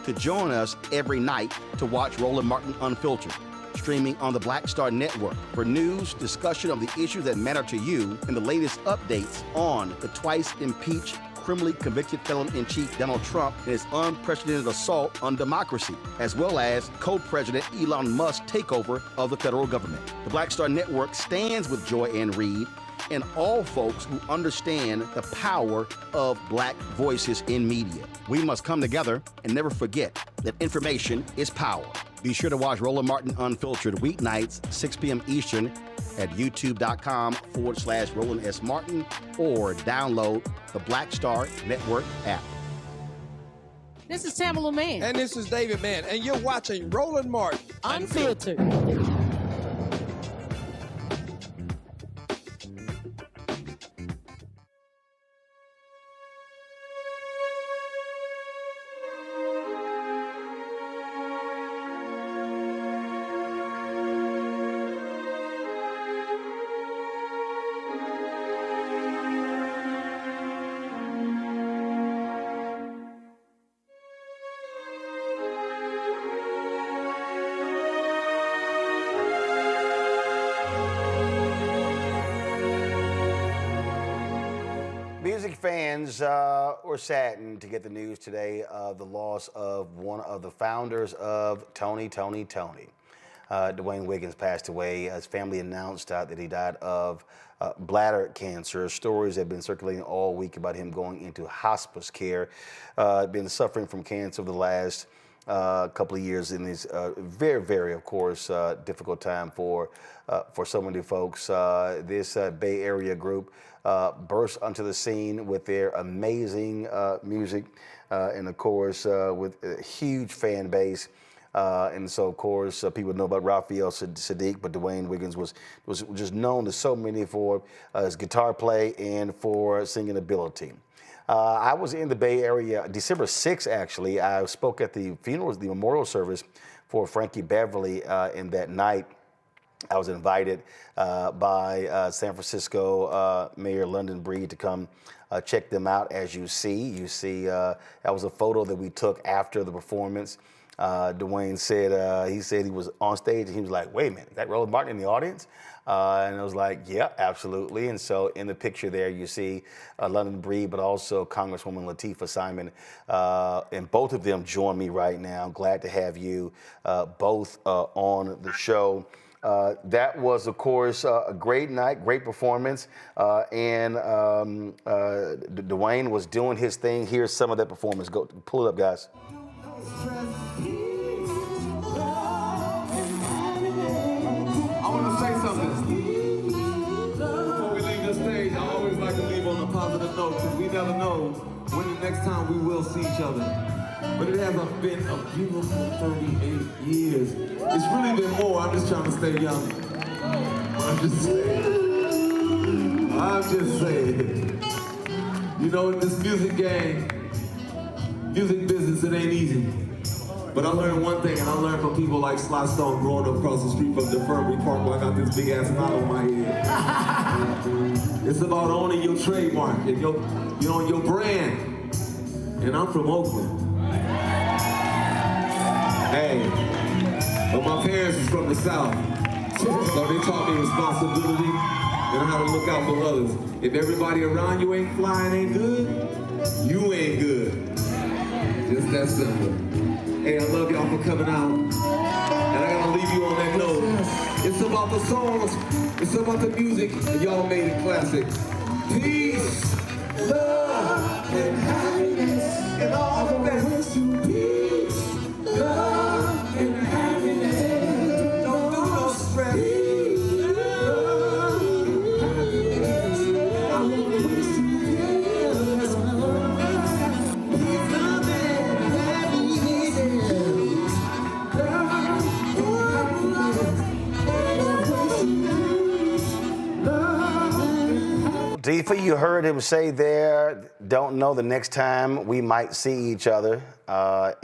to join us every night to watch Roland Martin Unfiltered, streaming on the Black Star Network for news, discussion of the issues that matter to you, and the latest updates on the twice impeached, criminally convicted felon-in-chief Donald Trump and his unprecedented assault on democracy, as well as co-president Elon Musk's takeover of the federal government. The Black Star Network stands with Joy Ann Reid and all folks who understand the power of black voices in media. We must come together and never forget that information is power. Be sure to watch Roland Martin Unfiltered weeknights, 6 p.m. Eastern at youtube.com/Roland S. Martin or download the Black Star Network app. This is Tamala Mann. And this is David Mann. And you're watching Roland Martin Unfiltered. Music fans were saddened to get the news today of the loss of one of the founders of Tony. Dwayne Wiggins passed away. His family announced that he died of bladder cancer. Stories have been circulating all week about him going into hospice care. Been suffering from cancer for the last couple of years in this very, very, of course, difficult time for so many folks. This Bay Area group burst onto the scene with their amazing music and, of course, with a huge fan base. And so, of course, people know about Raphael Sadiq, but Dwayne Wiggins was just known to so many for his guitar play and for singing ability. I was in the Bay Area December 6th, actually. I spoke at the memorial service for Frankie Beverly, and that night I was invited by San Francisco Mayor London Breed to come check them out. As you see, that was a photo that we took after the performance. Dwayne said he said he was on stage and he was like, wait a minute, is that Roland Martin in the audience? And I was like, yeah, absolutely. And so in the picture there, you see London Breed, but also Congresswoman Latifah Simon. And both of them join me right now. Glad to have you both on the show. That was, of course, a great night, great performance. And Dwayne was doing his thing. Here's some of that performance. Go pull it up, guys. I want to say something. Before we leave this stage, I always like to leave on a positive note because we never know when the next time we will see each other. But it has been a beautiful 38 years. It's really been more. I'm just trying to stay young. I'm just saying. I'm just saying. You know, in this music game, music business, it ain't easy. But I learned one thing, and I learned from people like Sly Stone growing up across the street from the Infirmary Park where I got this big ass knot on my head. It's about owning your trademark and your brand. And I'm from Oakland. Hey, but my parents is from the South. So they taught me responsibility and how to look out for others. If everybody around you ain't flying, ain't good, you ain't good. Just that simple. Hey, I love y'all for coming out. And I gotta leave you on that note. It's about the songs, it's about the music, and y'all made it classic. Peace, love, and happiness, and all the best. Peace, love, and happiness. Don't do no stress. Peace, love, and happiness. I wanna wish you peace, love, and Deepa, you heard him say there, don't know the next time we might see each other. For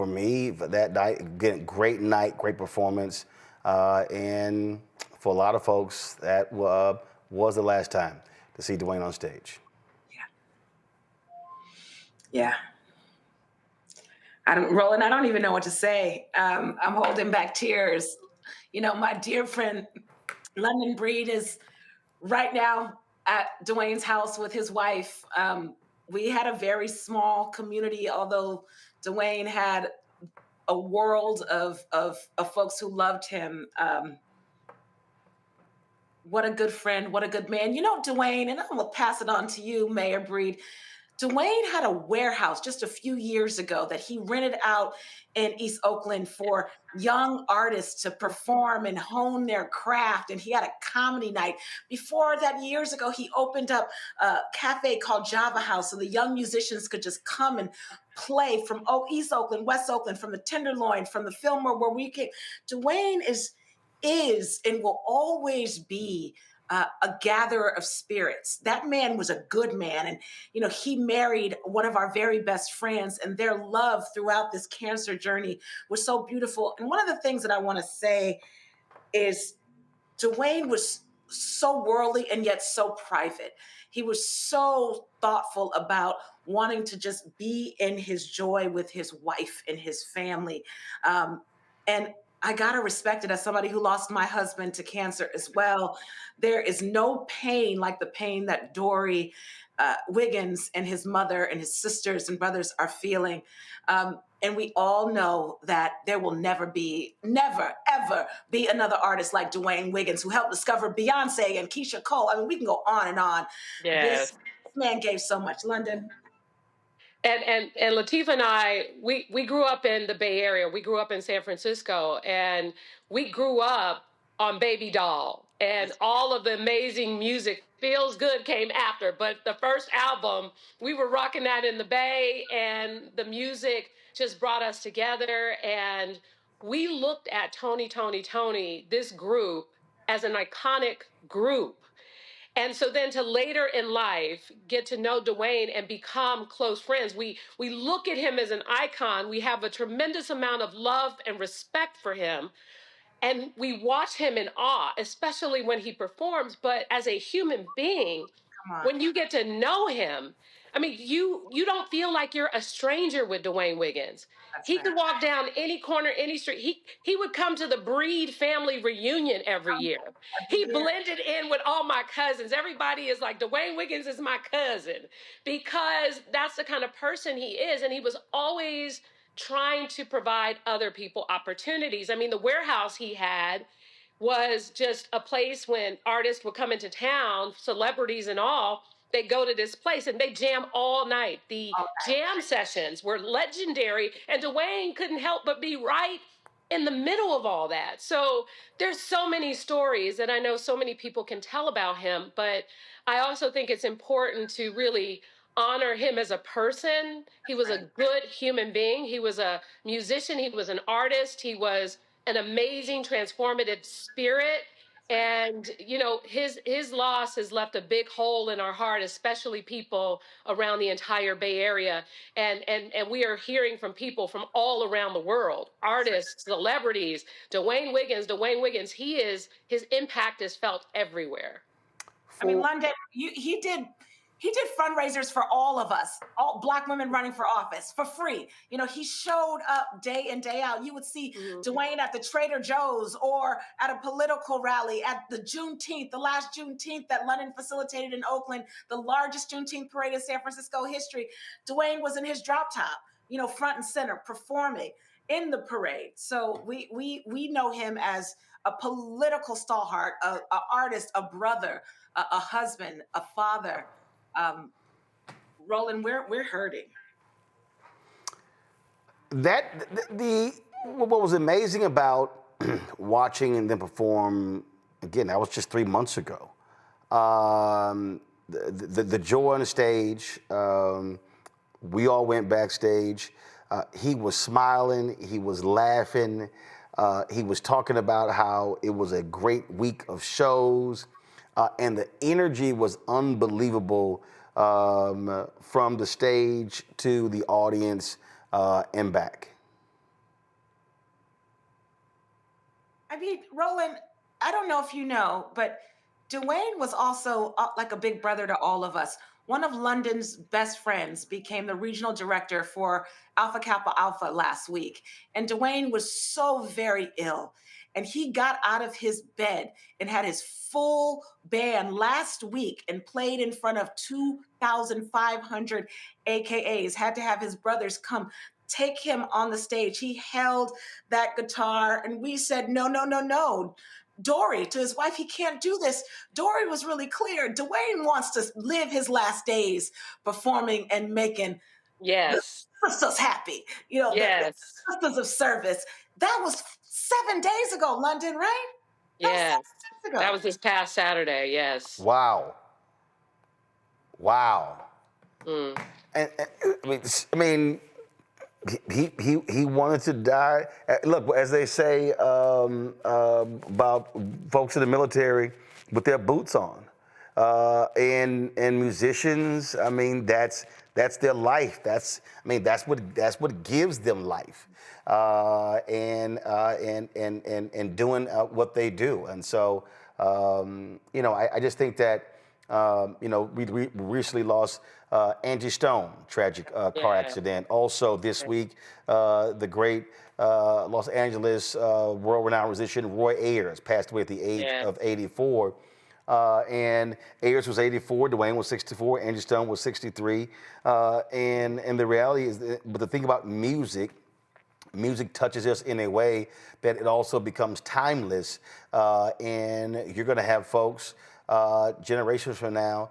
me, for that night, again, great night, great performance. And for a lot of folks, that was the last time to see Dwayne on stage. Yeah. Roland, I don't even know what to say. I'm holding back tears. You know, my dear friend, London Breed, is right now at Dwayne's house with his wife. We had a very small community, although Dwayne had a world of folks who loved him. What a good friend, what a good man. You know, Dwayne, and I'm gonna pass it on to you, Mayor Breed. Dwayne had a warehouse just a few years ago that he rented out in East Oakland for young artists to perform and hone their craft. And he had a comedy night. Before that, years ago, he opened up a cafe called Java House so the young musicians could just come and play from East Oakland, West Oakland, from the Tenderloin, from the Fillmore, where we came. Dwayne is and will always be a gatherer of spirits. That man was a good man. And, you know, he married one of our very best friends, and their love throughout this cancer journey was so beautiful. And one of the things that I want to say is Dwayne was so worldly and yet so private. He was so thoughtful about wanting to just be in his joy with his wife and his family. And I gotta respect it as somebody who lost my husband to cancer as well. There is no pain like the pain that Dory Wiggins and his mother and his sisters and brothers are feeling. And we all know that there will never, ever be another artist like Dwayne Wiggins, who helped discover Beyonce and Keisha Cole. I mean, we can go on and on. Yes. This man gave so much. London. And Latifah and I, we grew up in the Bay Area. We grew up in San Francisco, and we grew up on Baby Doll, and all of the amazing music. Feels Good came after, but the first album, we were rocking that in the Bay, and the music just brought us together. And we looked at Tony, this group, as an iconic group. And so then to later in life get to know Dwayne and become close friends, we look at him as an icon. We have a tremendous amount of love and respect for him. And we watch him in awe, especially when he performs. But as a human being, when you get to know him, I mean, you don't feel like you're a stranger with Dwayne Wiggins. He could walk down any corner, any street. He would come to the Breed family reunion every year. He blended in with all my cousins. Everybody is like, Dwayne Wiggins is my cousin, because that's the kind of person he is. And he was always trying to provide other people opportunities. I mean, the warehouse he had was just a place when artists would come into town, celebrities and all, they go to this place and they jam all night. The jam sessions were legendary, and Dwayne couldn't help but be right in the middle of all that. So there's so many stories that I know so many people can tell about him, but I also think it's important to really honor him as a person. He was a good human being. He was a musician. He was an artist. He was an amazing transformative spirit. And, you know, his loss has left a big hole in our heart, especially people around the entire Bay Area. And we are hearing from people from all around the world, artists, celebrities. Dwayne Wiggins, his impact is felt everywhere. I mean, London, he did fundraisers for all of us, all Black women running for office for free. You know, he showed up day in, day out. You would see Dwayne at the Trader Joe's or at a political rally, at the Juneteenth, the last Juneteenth that London facilitated in Oakland, the largest Juneteenth parade in San Francisco history. Dwayne was in his drop top, you know, front and center, performing in the parade. So we know him as a political stalwart, an artist, a brother, a husband, a father. Roland, we're hurting. What was amazing about watching them perform, again, that was just 3 months ago. The joy on the stage, we all went backstage. He was smiling, he was laughing, he was talking about how it was a great week of shows. And the energy was unbelievable from the stage to the audience and back. I mean, Roland, I don't know if you know, but Dwayne was also like a big brother to all of us. One of London's best friends became the regional director for Alpha Kappa Alpha last week. And Dwayne was so very ill. And he got out of his bed and had his full band last week and played in front of 2,500 AKAs, had to have his brothers come take him on the stage. He held that guitar and we said, no, no, no, no. Dory, to his wife, he can't do this. Dory was really clear. Dwayne wants to live his last days performing and making the sisters happy. You know, the sisters of service. That was 7 days ago, London, right? Yes. That was this past Saturday, yes. Wow. And I mean, he wanted to die. Look, as they say about folks in the military with their boots on, and musicians. I mean, that's their life. That's what gives them life, and doing what they do. And so, you know, I just think that. You know, we recently lost Angie Stone, tragic car accident. Also this week, the great Los Angeles world-renowned musician Roy Ayers passed away at the age of 84. And Ayers was 84, Dwayne was 64, Angie Stone was 63. And the reality is, but the thing about music touches us in a way that it also becomes timeless. And you're going to have folks generations from now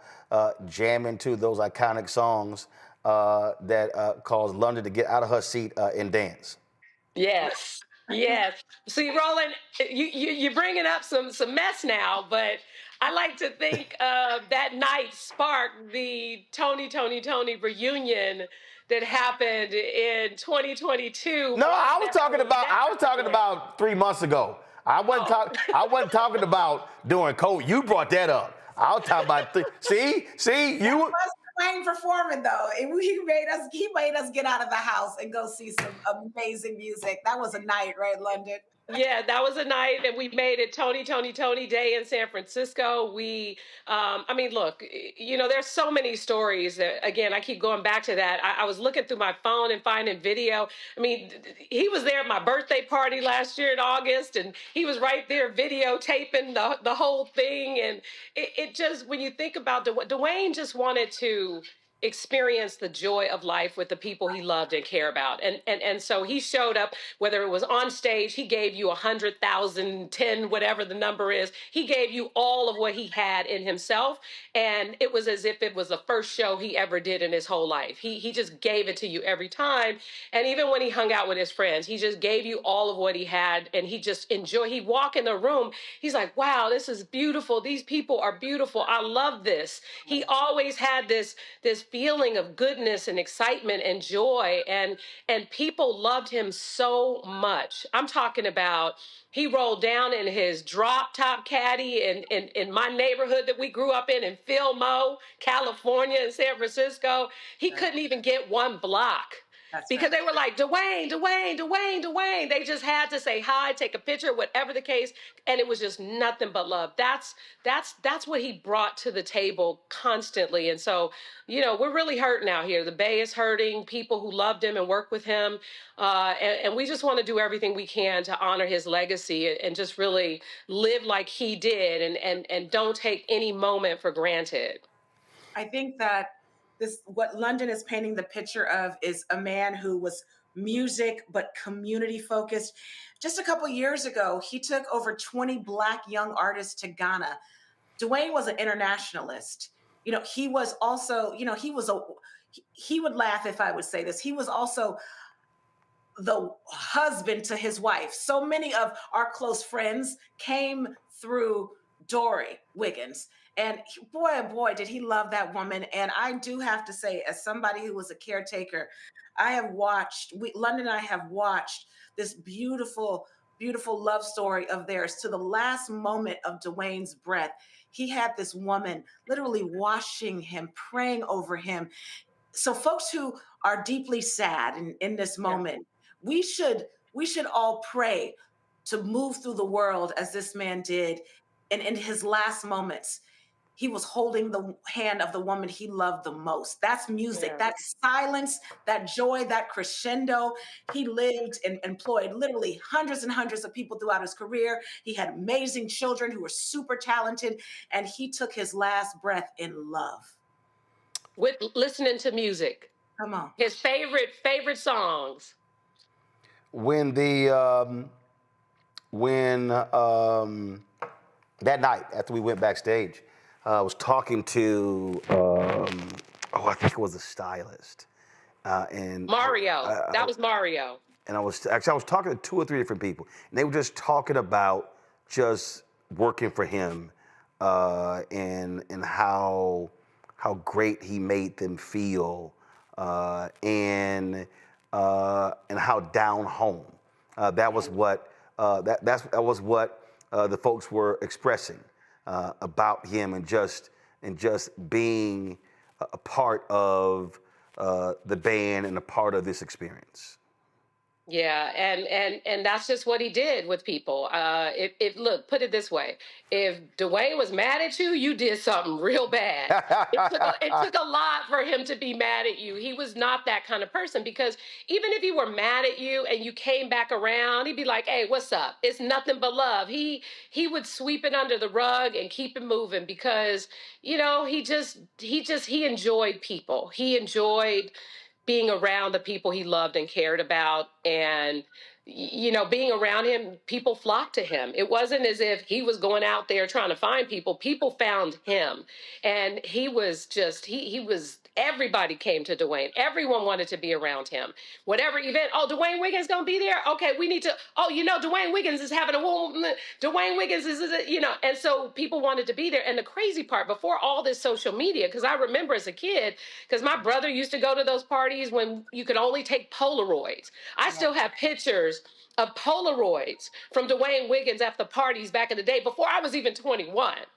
jam into those iconic songs that cause London to get out of her seat and dance. Yes. See, Roland, you're bringing up some mess now, but I like to think that night sparked the Tony reunion that happened in 2022. No, I was talking about 3 months ago. I wasn't talking about during COVID. You brought that up. I was talking about see you. Dwayne performing though, he made us get out of the house and go see some amazing music. That was a night, right, London? Yeah, that was a night that we made it Tony Day in San Francisco. I mean, look, there's so many stories that, again, I keep going back to that. I was looking through my phone and finding video. I mean, he was there at my birthday party last year in August, and he was right there videotaping the whole thing. And it just, when you think about Dwayne just wanted to experience the joy of life with the people he loved and care about. And so he showed up, whether it was on stage, he gave you 100,000, 10, whatever the number is. He gave you all of what he had in himself. And it was as if it was the first show he ever did in his whole life. He just gave it to you every time. And even when he hung out with his friends, he just gave you all of what he had. And he just enjoyed, he'd walk in the room. He's like, wow, this is beautiful. These people are beautiful. I love this. He always had this feeling of goodness and excitement and joy, and people loved him so much. I'm talking about, he rolled down in his drop top caddy in my neighborhood that we grew up in Fillmore, California, in San Francisco. He couldn't even get one block. Because they were like, Dwayne. They just had to say hi, take a picture, whatever the case. And it was just nothing but love. That's what he brought to the table constantly. And so, we're really hurting out here. The Bay is hurting, people who loved him and worked with him. And we just want to do everything we can to honor his legacy and just really live like he did and don't take any moment for granted. I think that what London is painting the picture of is a man who was music but community focused. Just a couple years ago, he took over 20 Black young artists to Ghana. Dwayne was an internationalist. He was also, he would laugh if I would say this. He was also the husband to his wife. So many of our close friends came through Dory Wiggins. And boy, oh boy, did he love that woman. And I do have to say, as somebody who was a caretaker, London and I have watched this beautiful, beautiful love story of theirs to the last moment of Dwayne's breath. He had this woman literally washing him, praying over him. So folks who are deeply sad in this moment, we should all pray to move through the world as this man did. And in his last moments, he was holding the hand of the woman he loved the most. That's music, that silence, that joy, that crescendo. He lived and employed literally hundreds and hundreds of people throughout his career. He had amazing children who were super talented, and he took his last breath in love. With listening to music. Come on. His favorite songs. When that night after we went backstage, I was talking to, I think it was a stylist. And Mario. That was Mario. And I was talking to 2 or 3 different people, and they were just talking about just working for him and how great he made them feel and how down home. That was what the folks were expressing about him and just being a part of the band and a part of this experience. Yeah, and that's just what he did with people. Look, put it this way: if Dwayne was mad at you, you did something real bad. It took a lot for him to be mad at you. He was not that kind of person, because even if he were mad at you and you came back around, he'd be like, "Hey, what's up? It's nothing but love." He would sweep it under the rug and keep it moving, because he enjoyed people. He enjoyed being around the people he loved and cared about, and being around him, people flocked to him. It wasn't as if he was going out there trying to find people. People found him, and he was everybody came to Dwayne. Everyone wanted to be around him. Whatever event, Dwayne Wiggins gonna be there? Okay, we need to, Dwayne Wiggins is having a woman. Dwayne Wiggins is, and so people wanted to be there. And the crazy part, before all this social media, because I remember as a kid, because my brother used to go to those parties when you could only take Polaroids. I still have pictures of Polaroids from Dwayne Wiggins at the parties back in the day, before I was even 21.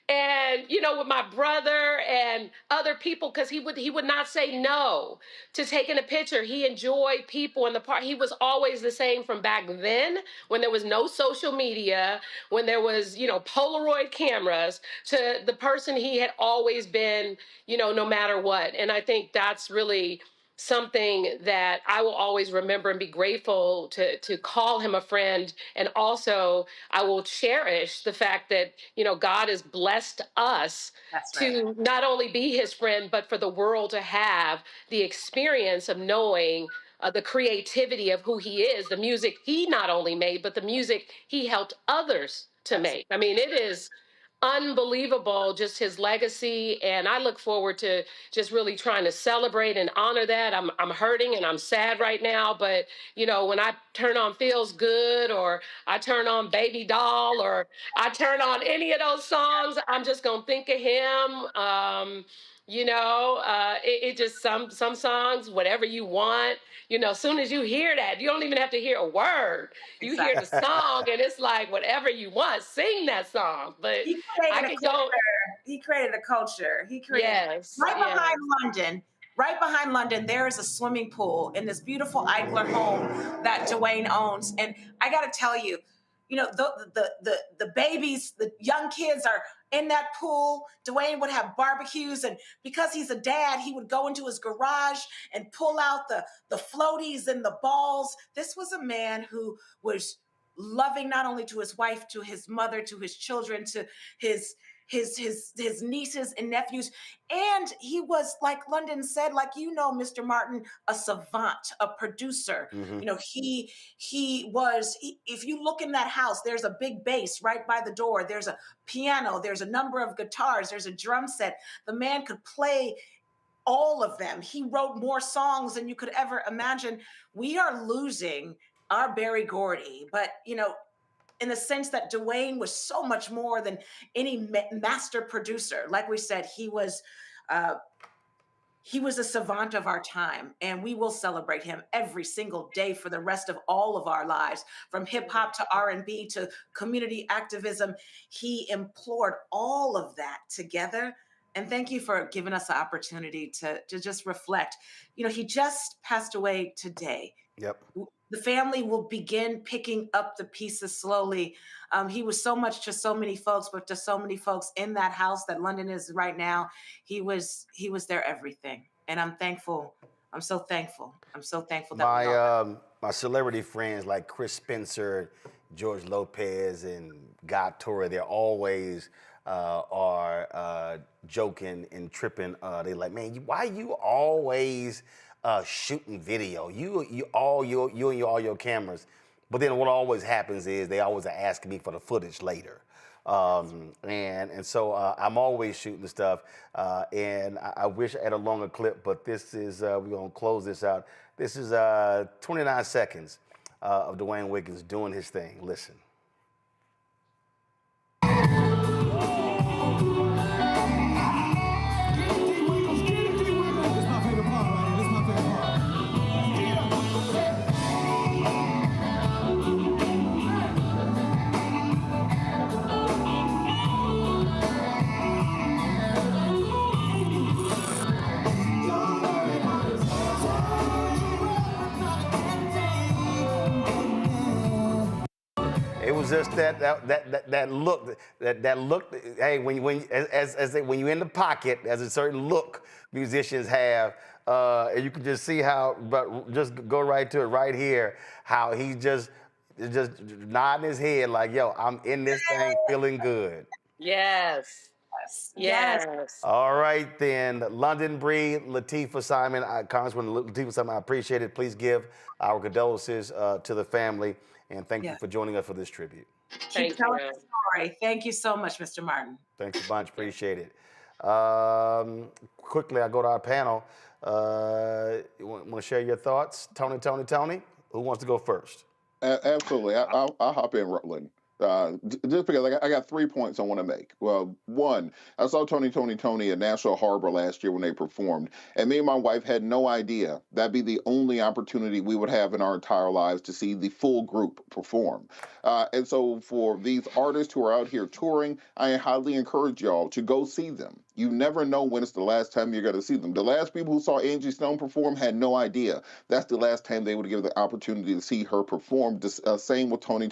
And, you know, with my brother and other people, because he would not say no to taking a picture. He enjoyed people in the park. He was always the same from back then, when there was no social media, when there was, you know, Polaroid cameras, to the person he had always been, you know, no matter what. And I think that's really something that I will always remember and be grateful to call him a friend. And also I will cherish the fact that, you know, God has blessed us to not only be his friend, but for the world to have the experience of knowing the creativity of who he is, the music he not only made, but the music he helped others to make. I mean, it is unbelievable, just his legacy, and I look forward to just really trying to celebrate and honor that. I'm hurting and I'm sad right now, but you know, when I turn on Feels Good, or I turn on Baby Doll, or I turn on any of those songs, I'm just gonna think of him. You know, it just some songs, Whatever You Want, you know, as soon as you hear that, you don't even have to hear a word. You hear the song and it's like, whatever you want, sing that song. But He I created could a go. culture. He created a culture. He created Yes, right yes. behind London. Right behind London, there is a swimming pool in this beautiful Eichler home that Dwayne owns. And I got to tell you, you know, the babies, the young kids are in that pool. Dwayne would have barbecues, and because he's a dad, he would go into his garage and pull out the floaties and the balls. This was a man who was loving not only to his wife, to his mother, to his children, to his nieces and nephews. And he was, like London said, like, you know, Mr. Martin, a savant, a producer. Mhm. You know, if you look in that house, there's a big bass right by the door. There's a piano, there's a number of guitars, there's a drum set. The man could play all of them. He wrote more songs than you could ever imagine. We are losing our Berry Gordy, but you know, in the sense that Dwayne was so much more than any master producer. Like we said, he was a savant of our time, and we will celebrate him every single day for the rest of all of our lives, from hip hop to R&B to community activism. He implored all of that together. And thank you for giving us the opportunity to just reflect. You know, he just passed away today. Yep. The family will begin picking up the pieces slowly. He was so much to so many folks, but to so many folks in that house that London is right now, he was their everything. And I'm thankful. I'm so thankful. I'm so thankful that we all My celebrity friends like Chris Spencer, George Lopez, and Guy Torre, they're always are joking and tripping. They're like, man, why you always shooting video? You and all your cameras. But then what always happens is they always are asking me for the footage later. And so I'm always shooting stuff. And I wish I had a longer clip, but this is, we're gonna close this out. This is 29 seconds of Dwayne Wiggins doing his thing. Listen. It was just that look, that look. Hey, when you're in the pocket, there's a certain look musicians have, and you can just see how. But just go right to it right here. How he just nodding his head like, "Yo, I'm in this thing, feeling good." Yes. Yes. All right, then. London Breed, Latifah Simon, Congresswoman Latifah Simon, I appreciate it. Please give our condolences to the family, and thank you for joining us for this tribute. keep telling the story. Thank you so much, Mr. Martin. Thanks a bunch. Appreciate it. Quickly, I go to our panel. You want to share your thoughts? Tony? Who wants to go first? Absolutely. I'll hop in, Rutland. Just because I got 3 points I want to make. Well, one, I saw Tony at National Harbor last year when they performed, and me and my wife had no idea that'd be the only opportunity we would have in our entire lives to see the full group perform. And so for these artists who are out here touring, I highly encourage y'all to go see them. You never know when it's the last time you're going to see them. The last people who saw Angie Stone perform had no idea that's the last time they would give the opportunity to see her perform. Same with Tony.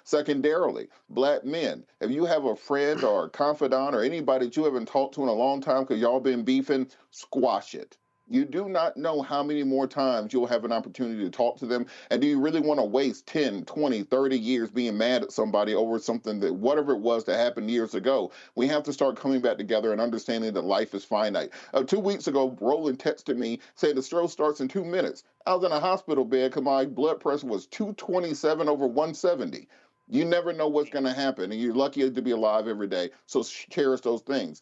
Secondarily, black men, if you have a friend or a confidant or anybody that you haven't talked to in a long time because y'all been beefing, squash it. You do not know how many more times you'll have an opportunity to talk to them. And do you really want to waste 10, 20, 30 years being mad at somebody over something that, whatever it was that happened years ago? We have to start coming back together and understanding that life is finite. 2 weeks ago, Roland texted me saying the stroke starts in 2 minutes. I was in a hospital bed because my blood pressure was 227 over 170. You never know what's going to happen, and you're lucky to be alive every day, so cherish those things.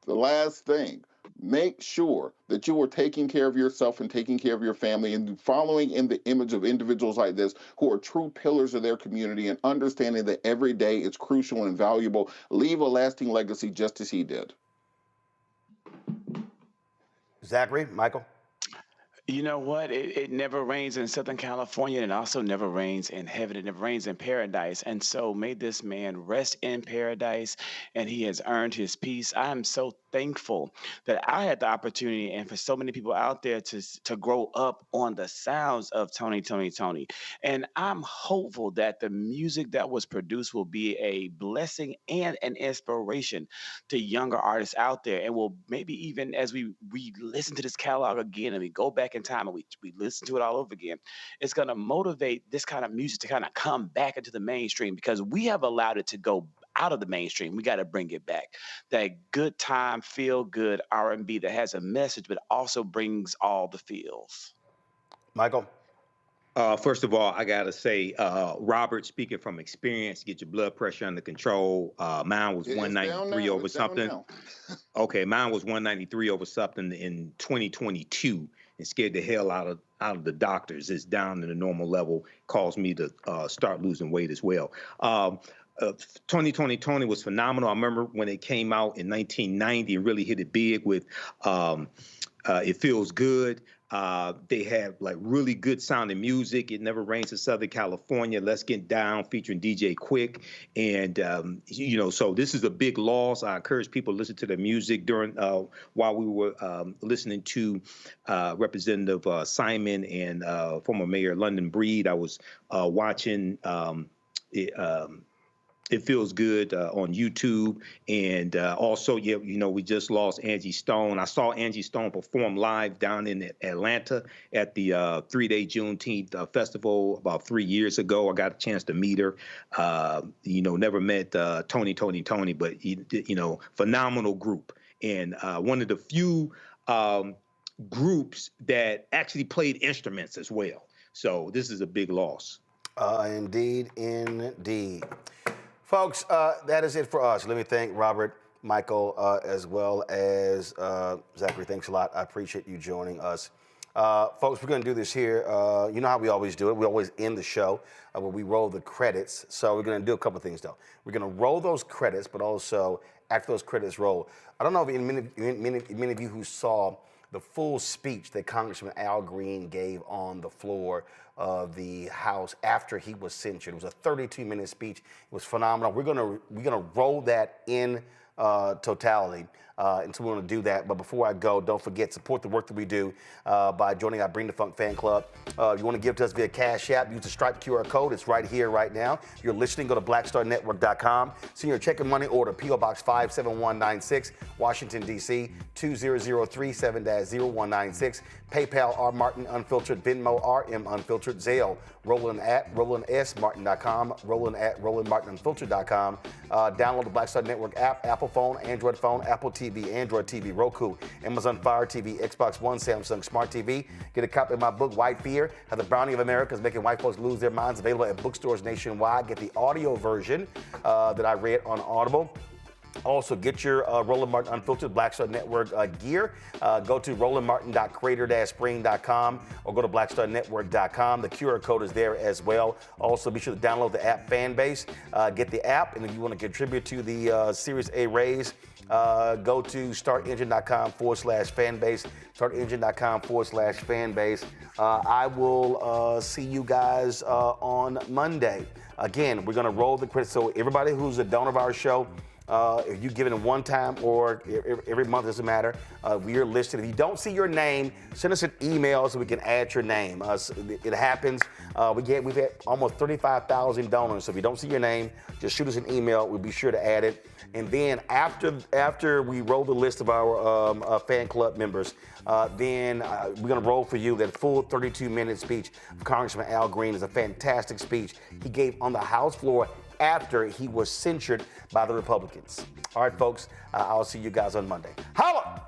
The last thing, make sure that you are taking care of yourself and taking care of your family and following in the image of individuals like this who are true pillars of their community and understanding that every day is crucial and valuable. Leave a lasting legacy just as he did. Zachary, Michael? You know what? It never rains in Southern California, and it also never rains in heaven. It never rains in paradise. And so may this man rest in paradise, and he has earned his peace. I am so thankful that I had the opportunity, and for so many people out there, to grow up on the sounds of Tony. And I'm hopeful that the music that was produced will be a blessing and an inspiration to younger artists out there, and will maybe even as we listen to this catalog again and we go back in time and we listen to it all over again, it's going to motivate this kind of music to kind of come back into the mainstream, because we have allowed it to go out of the mainstream. We got to bring it back. That good time, feel good R&B that has a message but also brings all the feels. Michael? First of all, I got to say, Robert, speaking from experience, get your blood pressure under control. Mine was 193 over something. Okay, mine was 193 over something in 2022 and scared the hell out of the doctors. It's down to the normal level, caused me to start losing weight as well. Tony was phenomenal. I remember when it came out in 1990 and really hit it big with It Feels Good. They have like really good sounding music. It Never Rains in Southern California. Let's Get Down featuring DJ Quick. And, so this is a big loss. I encourage people to listen to the music during while we were listening to Representative Simon and former Mayor London Breed. I was watching It Feels Good on YouTube. And also, we just lost Angie Stone. I saw Angie Stone perform live down in Atlanta at the 3-day Juneteenth festival about 3 years ago. I got a chance to meet her. Never met Tony, but, phenomenal group. And one of the few groups that actually played instruments as well. So this is a big loss. Indeed. Folks, that is it for us. Let me thank Robert, Michael, as well as Zachary. Thanks a lot. I appreciate you joining us. Folks, we're going to do this here. You know how we always do it. We always end the show where we roll the credits. So we're going to do a couple of things, though. We're going to roll those credits, but also after those credits roll, I don't know if many of you who saw the full speech that Congressman Al Green gave on the floor of the House after he was censured. It was a 32-minute speech. It was phenomenal. We're gonna roll that in totality. And so we're going to do that. But before I go, don't forget, support the work that we do by joining our Bring the Funk fan club. If you want to give to us via Cash App, use the Stripe QR code. It's right here, right now. If you're listening, go to blackstarnetwork.com. Send your check and money order, P.O. Box 57196, Washington, D.C., 20037-0196. PayPal, R. Martin Unfiltered, Venmo, RM Unfiltered, Zelle, Roland at RolandSMartin.com, Roland at RolandMartinUnfiltered.com. Download the Black Star Network app, Apple phone, Android phone, Apple TV, Android TV, Roku, Amazon Fire TV, Xbox One, Samsung Smart TV. Get a copy of my book, White Fear, How the Browning of America is Making White Folks Lose Their Minds, available at bookstores nationwide. Get the audio version that I read on Audible. Also, get your Roland Martin Unfiltered Black Star Network gear. Go to rolandmartin.creator-spring.com or go to blackstarnetwork.com. The QR code is there as well. Also, be sure to download the app Fanbase. Get the app, and if you want to contribute to the Series A raise, go to startengine.com/fanbase. Startengine.com/fanbase. I will see you guys on Monday. Again, we're going to roll the credits. So everybody who's a donor of our show, if you give it in one time or every month, doesn't matter. We are listed. If you don't see your name, send us an email so we can add your name. It happens. We've had almost 35,000 donors. So if you don't see your name, just shoot us an email. We'll be sure to add it. And then after we roll the list of our fan club members, then we're going to roll for you that full 32-minute speech of Congressman Al Green. Is a fantastic speech he gave on the House floor after he was censured by the Republicans. All right, folks, I'll see you guys on Monday. Holla!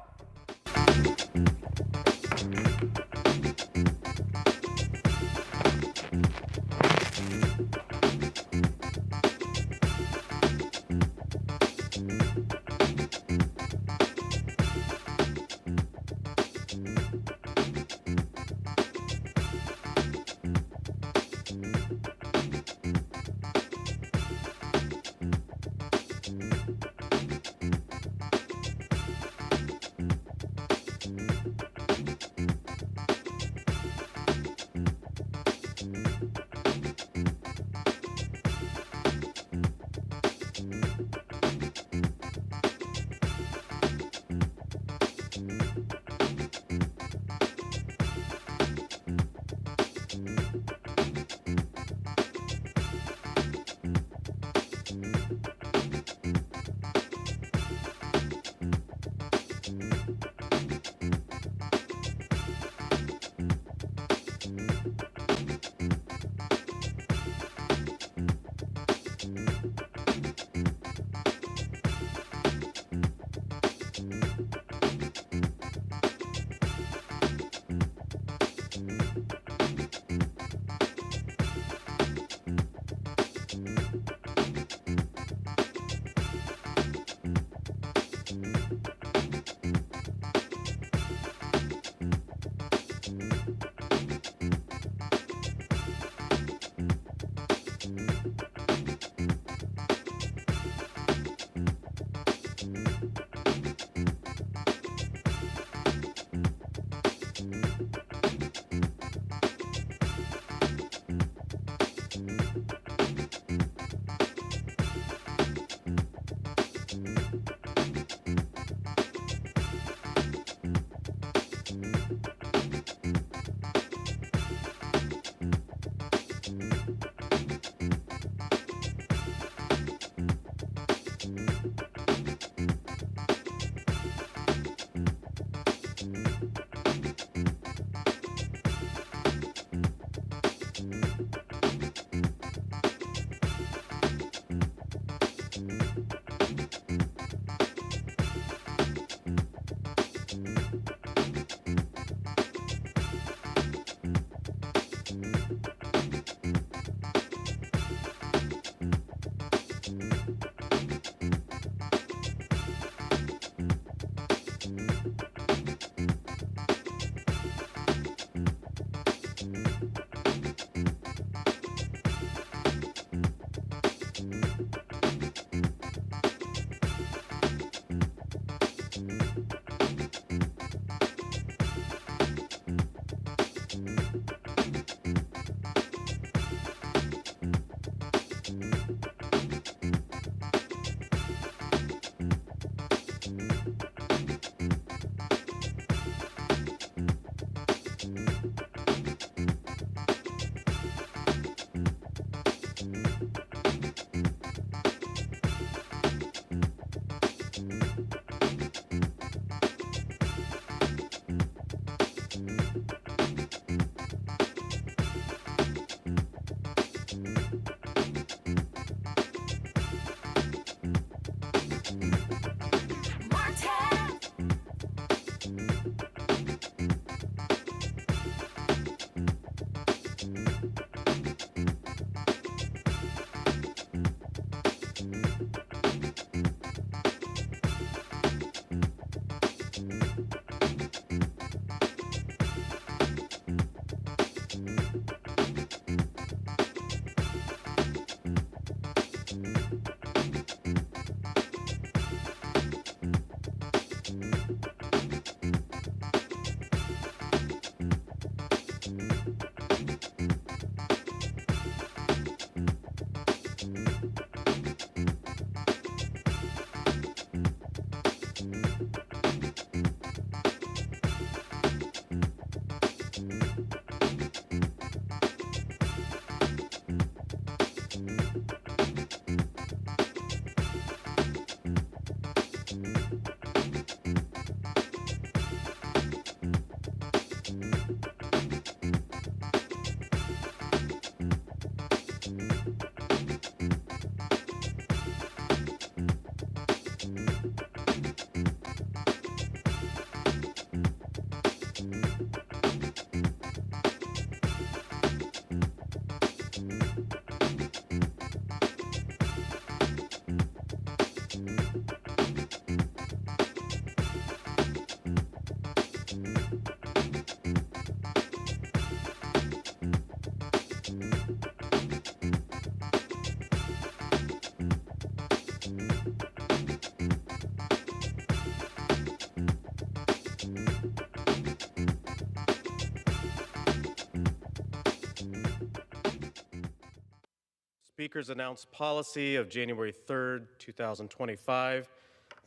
Speaker's announced policy of January 3rd, 2025.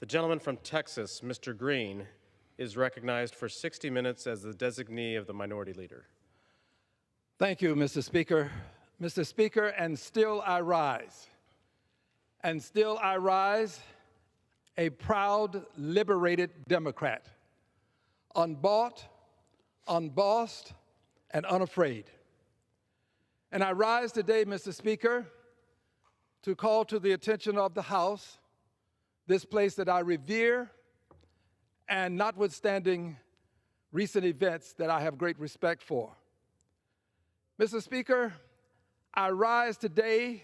The gentleman from Texas, Mr. Green, is recognized for 60 minutes as the designee of the minority leader. Thank you, Mr. Speaker. Mr. Speaker, and still I rise. And still I rise, a proud, liberated Democrat, unbought, unbossed, and unafraid. And I rise today, Mr. Speaker, to call to the attention of the House this place that I revere, and notwithstanding recent events that I have great respect for. Mr. Speaker, I rise today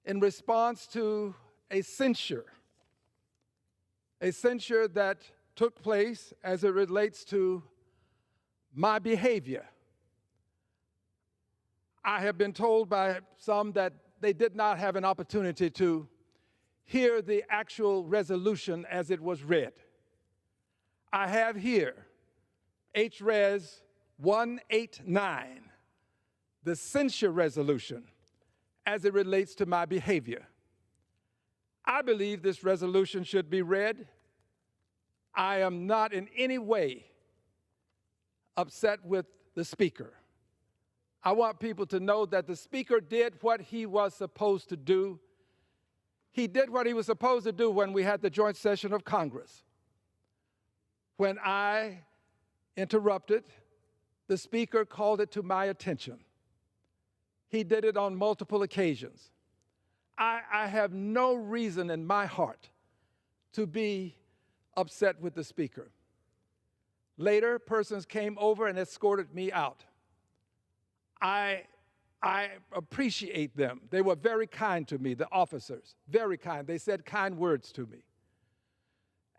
in response to a censure that took place as it relates to my behavior. I have been told by some that they did not have an opportunity to hear the actual resolution as it was read. I have here HRes 189, the censure resolution as it relates to my behavior. I believe this resolution should be read. I am not in any way upset with the Speaker. I want people to know that the Speaker did what he was supposed to do. He did what he was supposed to do when we had the joint session of Congress. When I interrupted, the Speaker called it to my attention. He did it on multiple occasions. I have no reason in my heart to be upset with the Speaker. Later, persons came over and escorted me out. I appreciate them. They were very kind to me, the officers, very kind. They said kind words to me.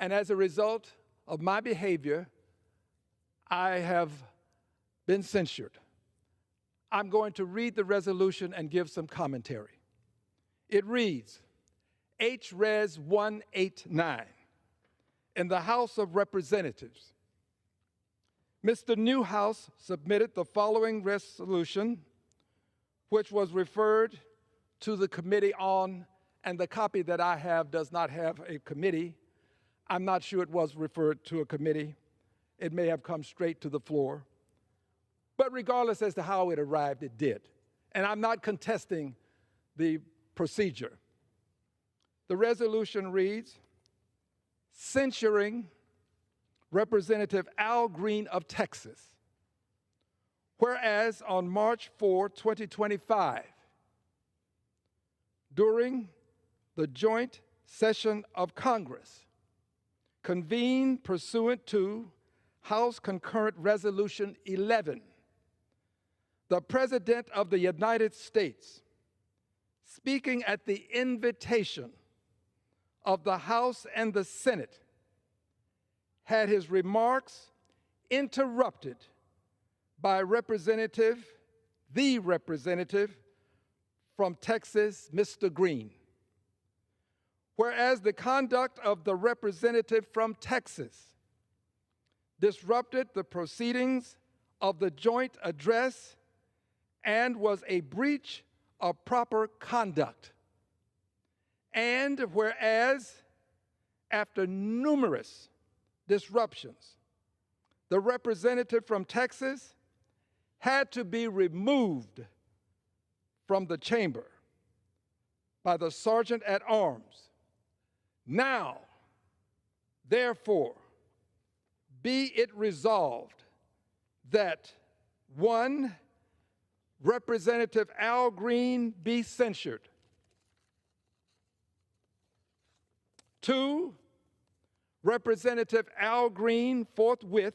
And as a result of my behavior, I have been censured. I'm going to read the resolution and give some commentary. It reads, HRes 189, in the House of Representatives, Mr. Newhouse submitted the following resolution, which was referred to the Committee on, and the copy that I have does not have a committee. I'm not sure it was referred to a committee. It may have come straight to the floor. But regardless as to how it arrived, it did. And I'm not contesting the procedure. The resolution reads, censuring Representative Al Green of Texas. Whereas on March 4, 2025, during the joint session of Congress, convened pursuant to House Concurrent Resolution 11, the President of the United States, speaking at the invitation of the House and the Senate, had his remarks interrupted by the representative from Texas, Mr. Green. Whereas the conduct of the representative from Texas disrupted the proceedings of the joint address and was a breach of proper conduct. And whereas, after numerous disruptions, the representative from Texas had to be removed from the chamber by the sergeant at arms. Now, therefore, be it resolved that 1, Representative Al Green be censured. 2, Representative Al Green forthwith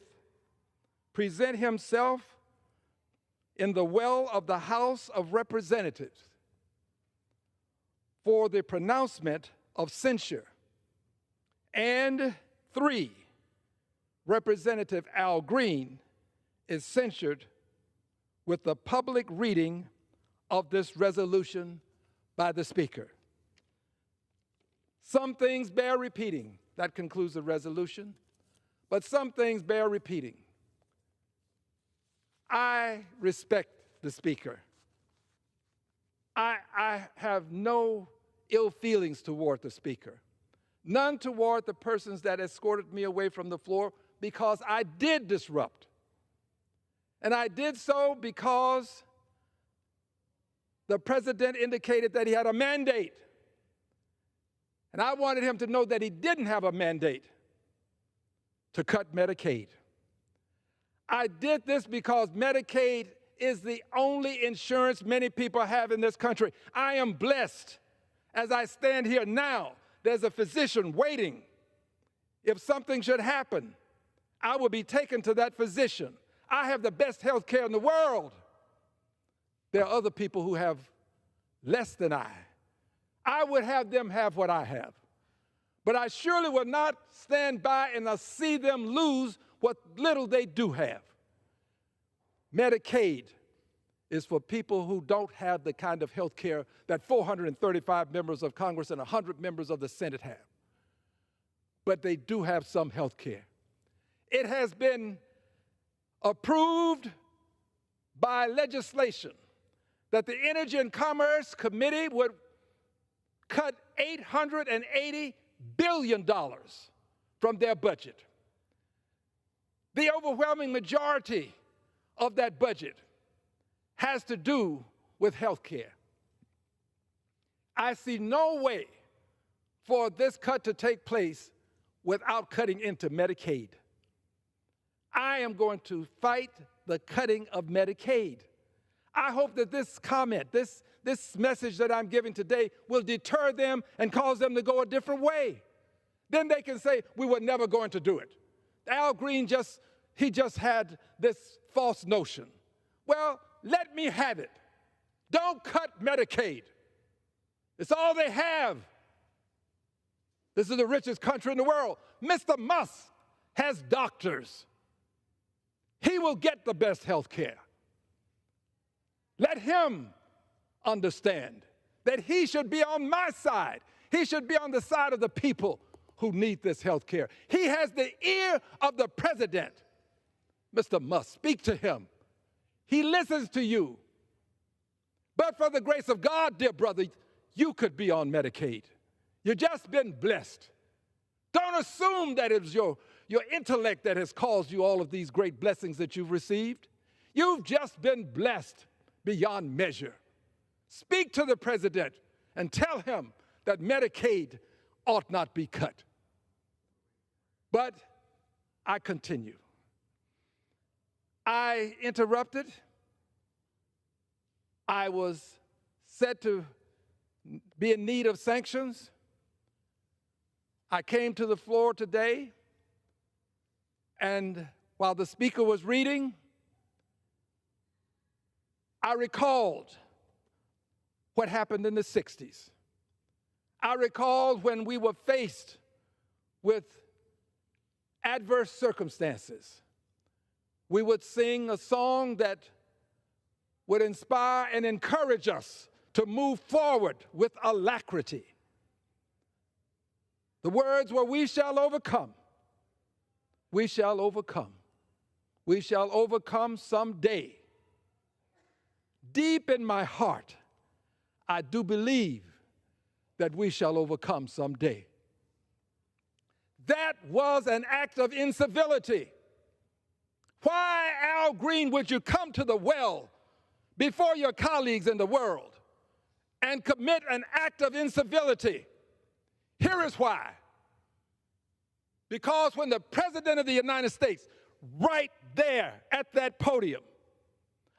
present himself in the well of the House of Representatives for the pronouncement of censure. And 3, Representative Al Green is censured with the public reading of this resolution by the Speaker. Some things bear repeating. That concludes the resolution. But some things bear repeating. I respect the Speaker. I I have no ill feelings toward the Speaker, none toward the persons that escorted me away from the floor, because I did disrupt. And I did so because the president indicated that he had a mandate. And I wanted him to know that he didn't have a mandate to cut Medicaid. I did this because Medicaid is the only insurance many people have in this country. I am blessed. As I stand here now, there's a physician waiting. If something should happen, I will be taken to that physician. I have the best health care in the world. There are other people who have less than I. I would have them have what I have. But I surely will not stand by and see them lose what little they do have. Medicaid is for people who don't have the kind of health care that 435 members of Congress and 100 members of the Senate have. But they do have some health care. It has been approved by legislation that the Energy and Commerce Committee would cut $880 billion from their budget. The overwhelming majority of that budget has to do with health care. I see no way for this cut to take place without cutting into Medicaid. I am going to fight the cutting of Medicaid. I hope that this comment, this message that I'm giving today will deter them and cause them to go a different way. Then they can say, we were never going to do it. Al Green just had this false notion. Well, let me have it. Don't cut Medicaid. It's all they have. This is the richest country in the world. Mr. Musk has doctors. He will get the best health care. Let him understand that he should be on my side. He should be on the side of the people who need this health care. He has the ear of the president. Mr. Musk, speak to him. He listens to you. But for the grace of God, dear brother, you could be on Medicaid. You've just been blessed. Don't assume that it's your intellect that has caused you all of these great blessings that you've received. You've just been blessed beyond measure. Speak to the president and tell him that Medicaid ought not be cut. But I continue. I interrupted. I was said to be in need of sanctions. I came to the floor today, and while the speaker was reading, I recalled what happened in the 60s. I recalled when we were faced with adverse circumstances. We would sing a song that would inspire and encourage us to move forward with alacrity. The words were, we shall overcome. We shall overcome. We shall overcome someday. Deep in my heart, I do believe that we shall overcome someday. That was an act of incivility. Why, Al Green, would you come to the well before your colleagues in the world and commit an act of incivility? Here is why. Because when the President of the United States, right there at that podium,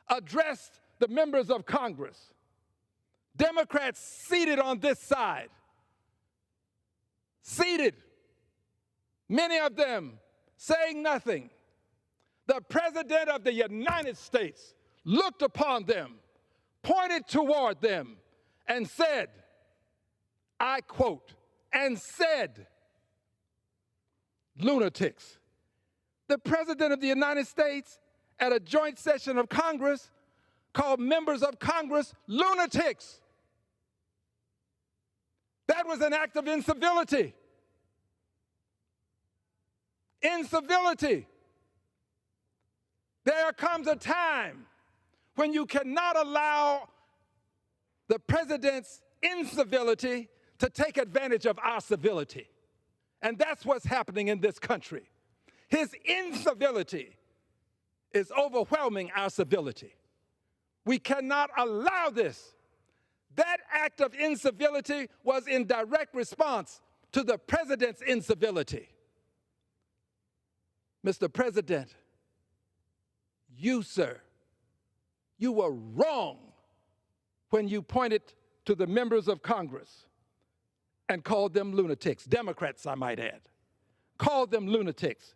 addressed the members of Congress, Democrats seated on this side, seated, many of them saying nothing, the President of the United States looked upon them, pointed toward them, and said, I quote, and said, lunatics. The President of the United States at a joint session of Congress called members of Congress lunatics. That was an act of incivility. Incivility. There comes a time when you cannot allow the president's incivility to take advantage of our civility. And that's what's happening in this country. His incivility is overwhelming our civility. We cannot allow this. That act of incivility was in direct response to the president's incivility. Mr. President, you, sir, you were wrong when you pointed to the members of Congress and called them lunatics. Democrats, I might add, called them lunatics.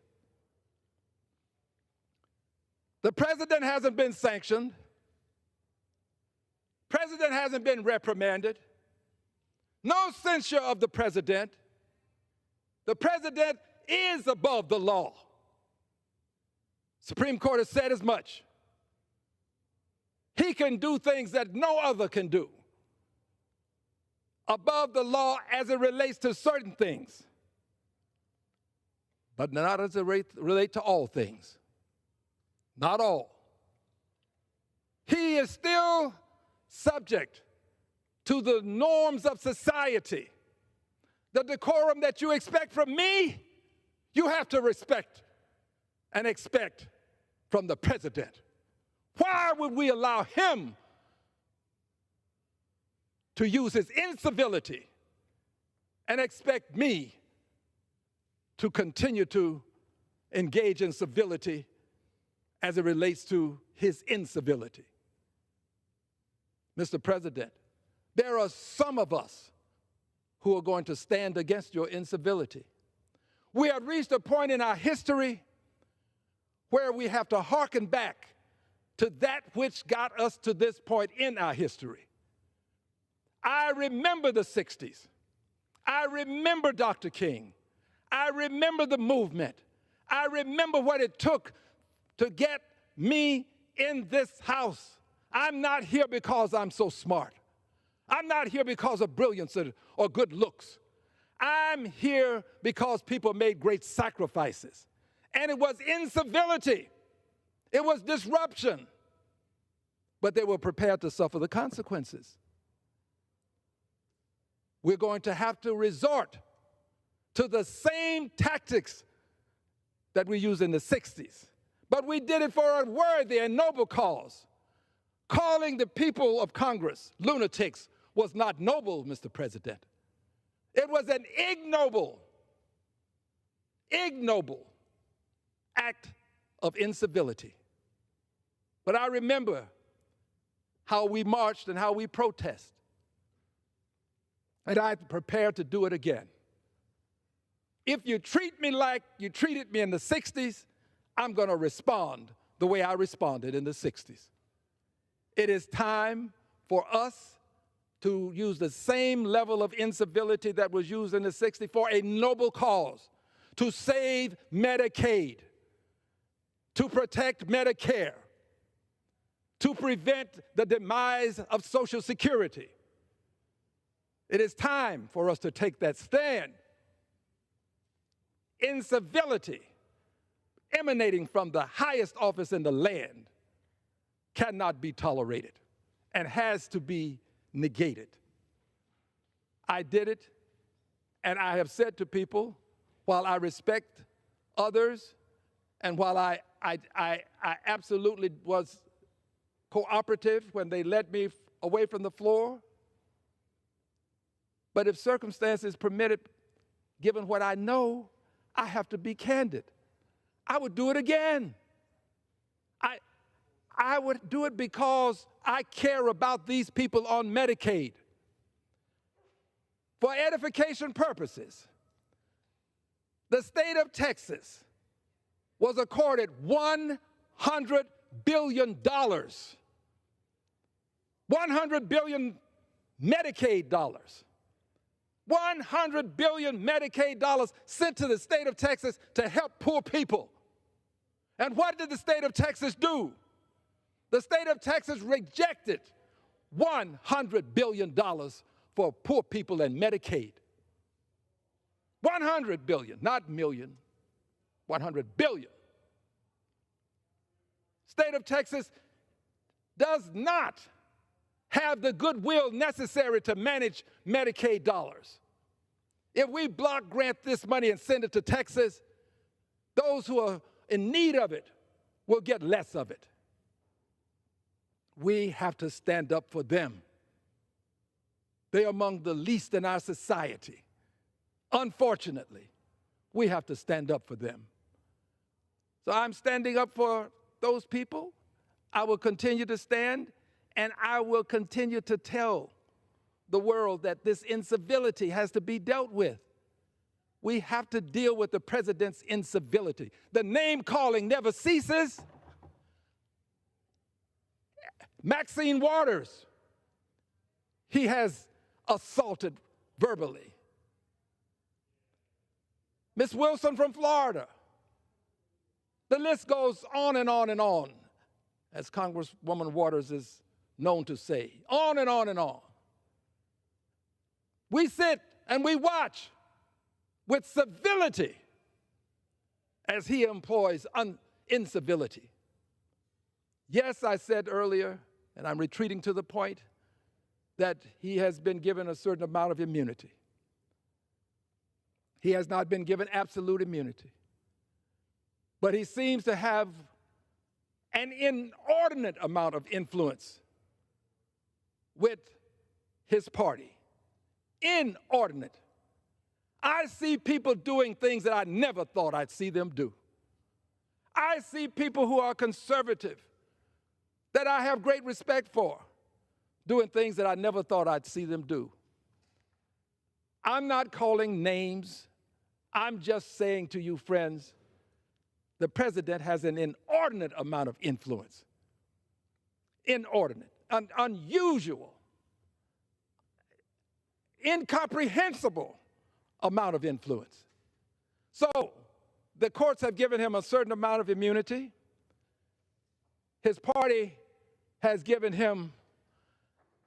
The president hasn't been sanctioned. President hasn't been reprimanded. No censure of the president. The president is above the law. Supreme Court has said as much. He can do things that no other can do. Above the law as it relates to certain things, but not as it relates to all things. Not all. He is still subject to the norms of society. The decorum that you expect from me, you have to respect and expect from the president. Why would we allow him to use his incivility and expect me to continue to engage in civility as it relates to his incivility? Mr. President, there are some of us who are going to stand against your incivility. We have reached a point in our history where we have to hearken back to that which got us to this point in our history. I remember the 60s. I remember Dr. King. I remember the movement. I remember what it took to get me in this house. I'm not here because I'm so smart. I'm not here because of brilliance or good looks. I'm here because people made great sacrifices. And it was incivility. It was disruption. But they were prepared to suffer the consequences. We're going to have to resort to the same tactics that we used in the 60s. But we did it for a worthy and noble cause. Calling the people of Congress lunatics was not noble, Mr. President. It was an ignoble act of incivility. But I remember how we marched and how we protested. And I'm prepared to do it again. If you treat me like you treated me in the 60s, I'm going to respond the way I responded in the 60s. It is time for us to use the same level of incivility that was used in the 60s for a noble cause, to save Medicaid, to protect Medicare, to prevent the demise of Social Security. It is time for us to take that stand. Incivility emanating from the highest office in the land cannot be tolerated and has to be negated. I did it, and I have said to people, while I respect others and while I absolutely was cooperative when they led me away from the floor, but if circumstances permitted, given what I know, I have to be candid. I would do it again. I would do it because I care about these people on Medicaid. For edification purposes, the state of Texas was accorded $100 billion. 100 billion Medicaid dollars. 100 billion Medicaid dollars sent to the state of Texas to help poor people. And what did the state of Texas do? The state of Texas rejected $100 billion for poor people and Medicaid. 100 billion, not million, 100 billion. State of Texas does not have the goodwill necessary to manage Medicaid dollars. If we block grant this money and send it to Texas, those who are in need of it will get less of it. We have to stand up for them. They're among the least in our society. Unfortunately, we have to stand up for them. So I'm standing up for those people. I will continue to stand, and I will continue to tell the world that this incivility has to be dealt with. We have to deal with the president's incivility. The name calling never ceases. Maxine Waters, he has assaulted verbally. Miss Wilson from Florida. The list goes on and on and on, as Congresswoman Waters is known to say. On and on and on. We sit and we watch with civility as he employs incivility. Yes, I said earlier, and I'm retreating to the point, that he has been given a certain amount of immunity. He has not been given absolute immunity. But he seems to have an inordinate amount of influence with his party. Inordinate. I see people doing things that I never thought I'd see them do. I see people who are conservative, that I have great respect for, doing things that I never thought I'd see them do. I'm not calling names. I'm just saying to you, friends, the president has an inordinate amount of influence. Inordinate, unusual, incomprehensible amount of influence. So the courts have given him a certain amount of immunity. His party has given him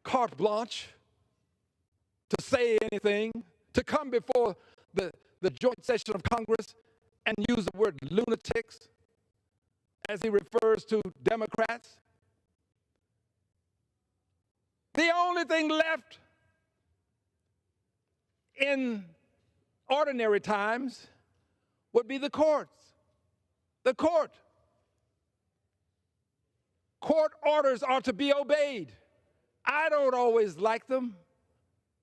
carte blanche to say anything, to come before the joint session of Congress and use the word lunatics as he refers to Democrats. The only thing left in ordinary times would be the courts. The court. Court orders are to be obeyed. I don't always like them,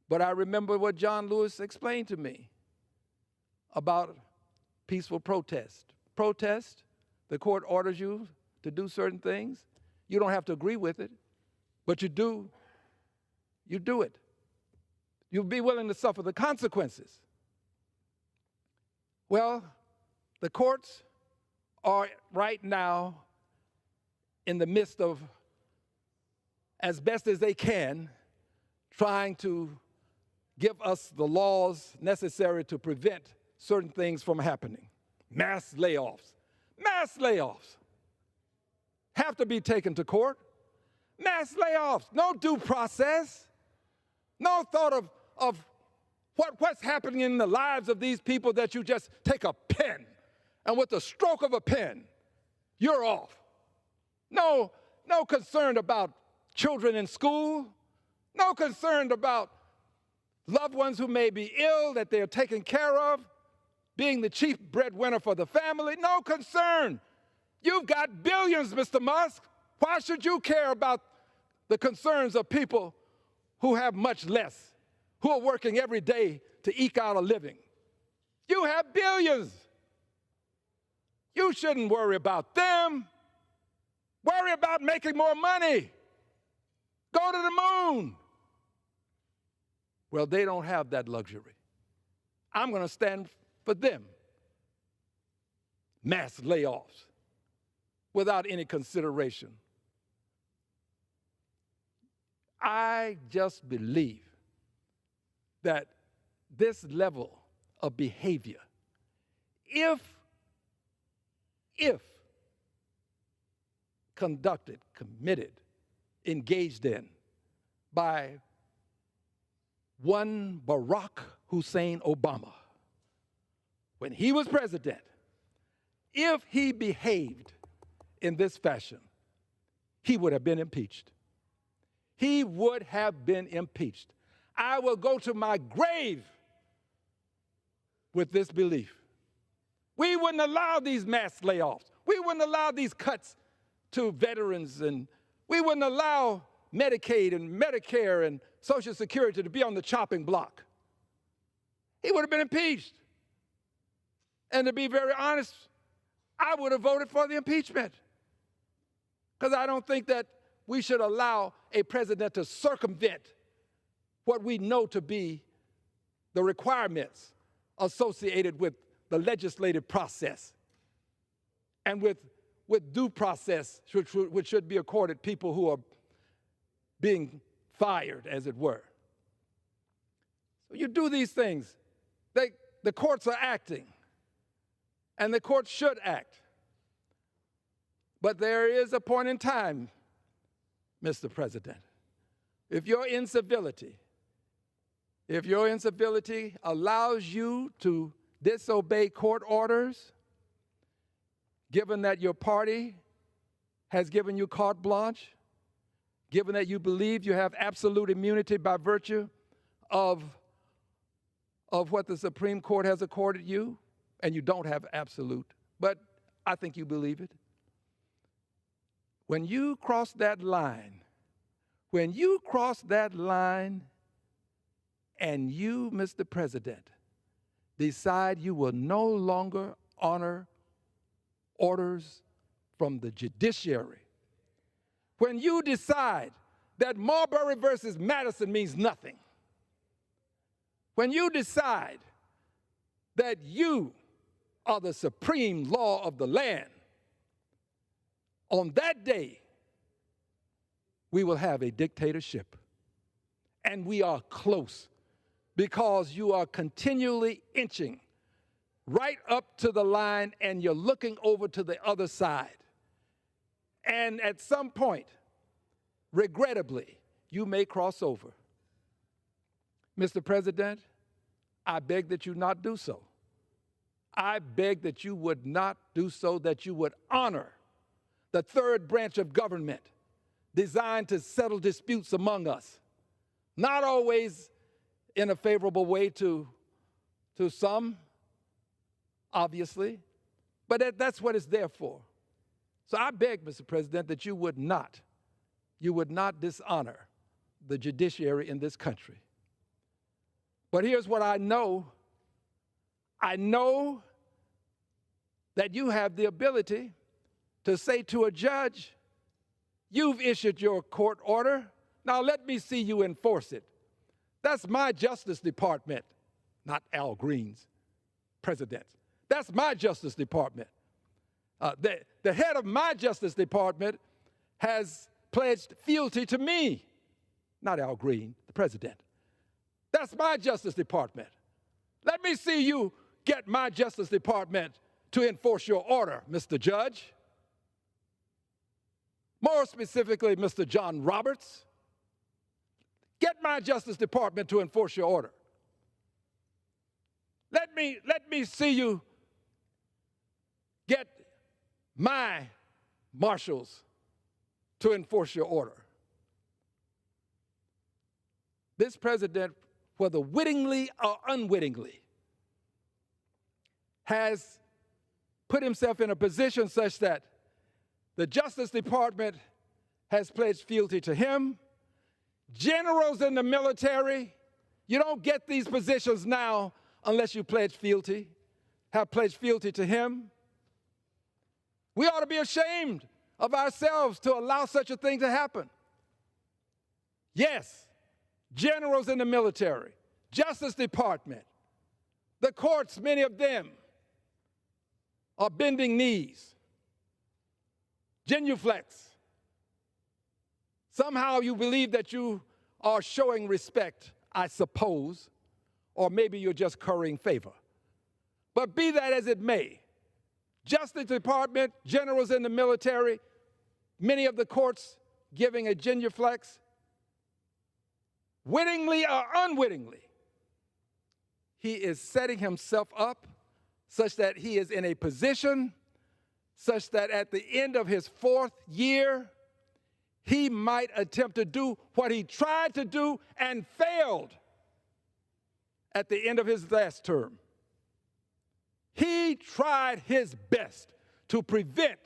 but I remember what John Lewis explained to me about peaceful protest. Protest, the court orders you to do certain things. You don't have to agree with it, but you do it. You'll be willing to suffer the consequences. Well, the courts are right now in the midst of, as best as they can, trying to give us the laws necessary to prevent certain things from happening. Mass layoffs. Mass layoffs have to be taken to court. Mass layoffs, no due process, no thought of what's happening in the lives of these people, that you just take a pen and with the stroke of a pen, you're off. No concern about children in school, no concern about loved ones who may be ill that they're taken care of, being the chief breadwinner for the family, no concern. You've got billions, Mr. Musk. Why should you care about the concerns of people who have much less, who are working every day to eke out a living? You have billions. You shouldn't worry about them. Worry about making more money. Go to the moon. Well, they don't have that luxury. I'm going to stand for them. Mass layoffs without any consideration. I just believe that this level of behavior, if conducted, committed, engaged in by one Barack Hussein Obama, when he was president, if he behaved in this fashion, he would have been impeached. he would have been impeached. I will go to my grave with this belief. We wouldn't allow these mass layoffs. We wouldn't allow these cuts to veterans, and we wouldn't allow Medicaid and Medicare and Social Security to be on the chopping block. He would have been impeached. And to be very honest, I would have voted for the impeachment, because I don't think that we should allow a president to circumvent what we know to be the requirements associated with the legislative process and with due process, which should be accorded people who are being fired, as it were. So you do these things. The courts are acting, and the courts should act. But there is a point in time, Mr. President, if your incivility allows you to disobey court orders, given that your party has given you carte blanche, given that you believe you have absolute immunity by virtue of what the Supreme Court has accorded you, and you don't have absolute, but I think you believe it. When you cross that line, and you, Mr. President, decide you will no longer honor orders from the judiciary, when you decide that Marbury versus Madison means nothing, when you decide that you are the supreme law of the land, on that day, we will have a dictatorship. And we are close, because you are continually inching right up to the line, and you're looking over to the other side. And at some point, regrettably, you may cross over. Mr. President, I beg that you not do so. I beg that you would not do so, that you would honor the third branch of government designed to settle disputes among us, not always in a favorable way to some, obviously, but that's what it's there for. So I beg, Mr. President, that you would not dishonor the judiciary in this country. But here's what I know. I know that you have the ability to say to a judge, you've issued your court order, now let me see you enforce it. That's my Justice Department, not Al Green's, President's. That's my Justice Department. The head of my Justice Department has pledged fealty to me, not Al Green, the President. That's my Justice Department. Let me see you get my Justice Department to enforce your order, Mr. Judge. More specifically, Mr. John Roberts, get my Justice Department to enforce your order. Let me see you get my marshals to enforce your order. This president, whether wittingly or unwittingly, has put himself in a position such that the Justice Department has pledged fealty to him. Generals in the military, you don't get these positions now unless you have pledged fealty to him. We ought to be ashamed of ourselves to allow such a thing to happen. Yes, generals in the military, Justice Department, the courts, many of them are bending knees, genuflex. Somehow you believe that you are showing respect, I suppose, or maybe you're just currying favor. But be that as it may, Justice Department, generals in the military, many of the courts giving a genuflex, wittingly or unwittingly, he is setting himself up such that he is in a position such that at the end of his 4th year, he might attempt to do what he tried to do and failed at the end of his last term. He tried his best to prevent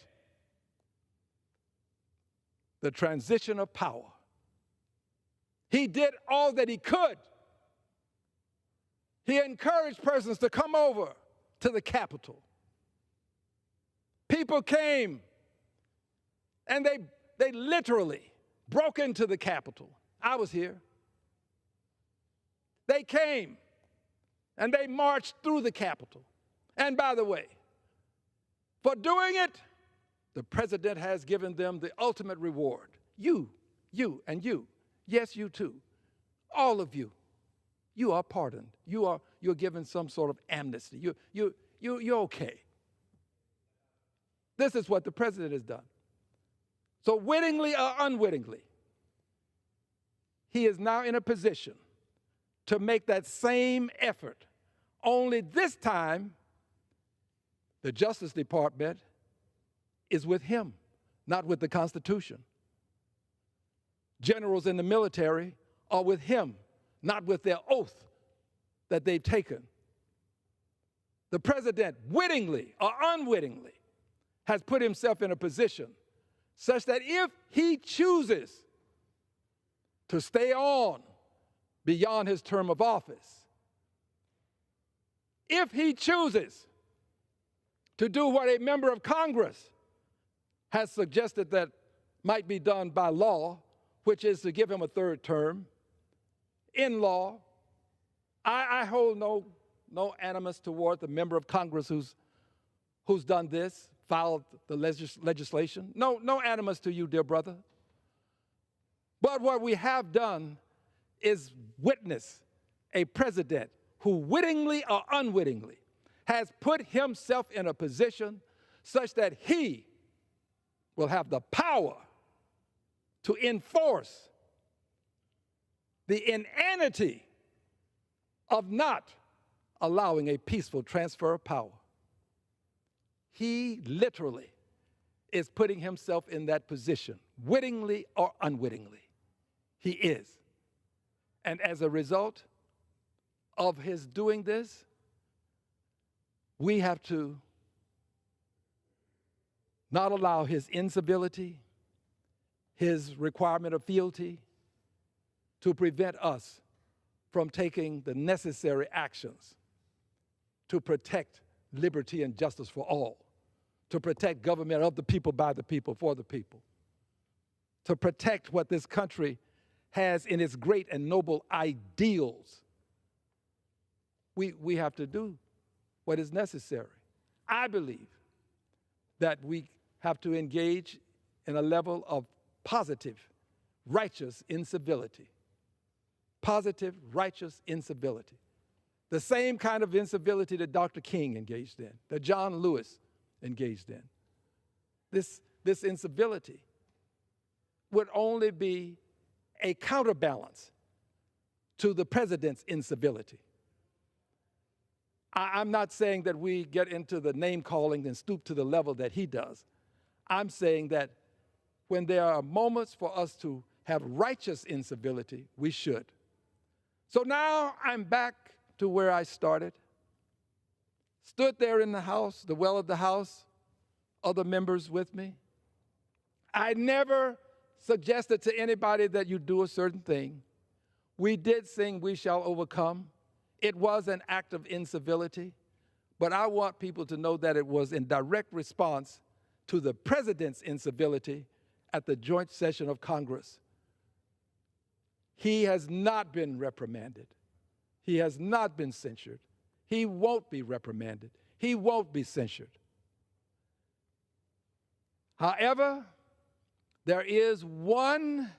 the transition of power. He did all that he could. He encouraged persons to come over to the Capitol. People came and they literally broke into the Capitol. I was here. They came and they marched through the Capitol. And by the way, for doing it, the president has given them the ultimate reward. You, and you. Yes, you too. All of you. You are pardoned. You're given some sort of amnesty. You're okay. This is what the president has done. So wittingly or unwittingly, he is now in a position to make that same effort. Only this time, the Justice Department is with him, not with the Constitution. Generals in the military are with him, not with their oath that they've taken. The president, wittingly or unwittingly, has put himself in a position such that if he chooses to stay on beyond his term of office, if he chooses to do what a member of Congress has suggested that might be done by law, which is to give him a third term, in law, I hold no animus toward the member of Congress who's done this, filed the legislation. No animus to you, dear brother. But what we have done is witness a president who wittingly or unwittingly has put himself in a position such that he will have the power to enforce the inanity of not allowing a peaceful transfer of power. He literally is putting himself in that position, wittingly or unwittingly. He is. And as a result of his doing this, we have to not allow his incivility, his requirement of fealty, to prevent us from taking the necessary actions to protect liberty and justice for all, to protect government of the people, by the people, for the people, to protect what this country has in its great and noble ideals. We have to do what is necessary. I believe that we have to engage in a level of positive, righteous incivility. Positive, righteous incivility. The same kind of incivility that Dr. King engaged in, that John Lewis engaged in. This incivility would only be a counterbalance to the president's incivility. I'm not saying that we get into the name calling and stoop to the level that he does. I'm saying that when there are moments for us to have righteous incivility, we should. So now I'm back to where I started. Stood there in the House, the well of the House, other members with me. I never suggested to anybody that you do a certain thing. We did sing "We Shall Overcome." It was an act of incivility, but I want people to know that it was in direct response to the president's incivility at the joint session of Congress. He has not been reprimanded. He has not been censured. He won't be reprimanded. He won't be censured. However, there is one,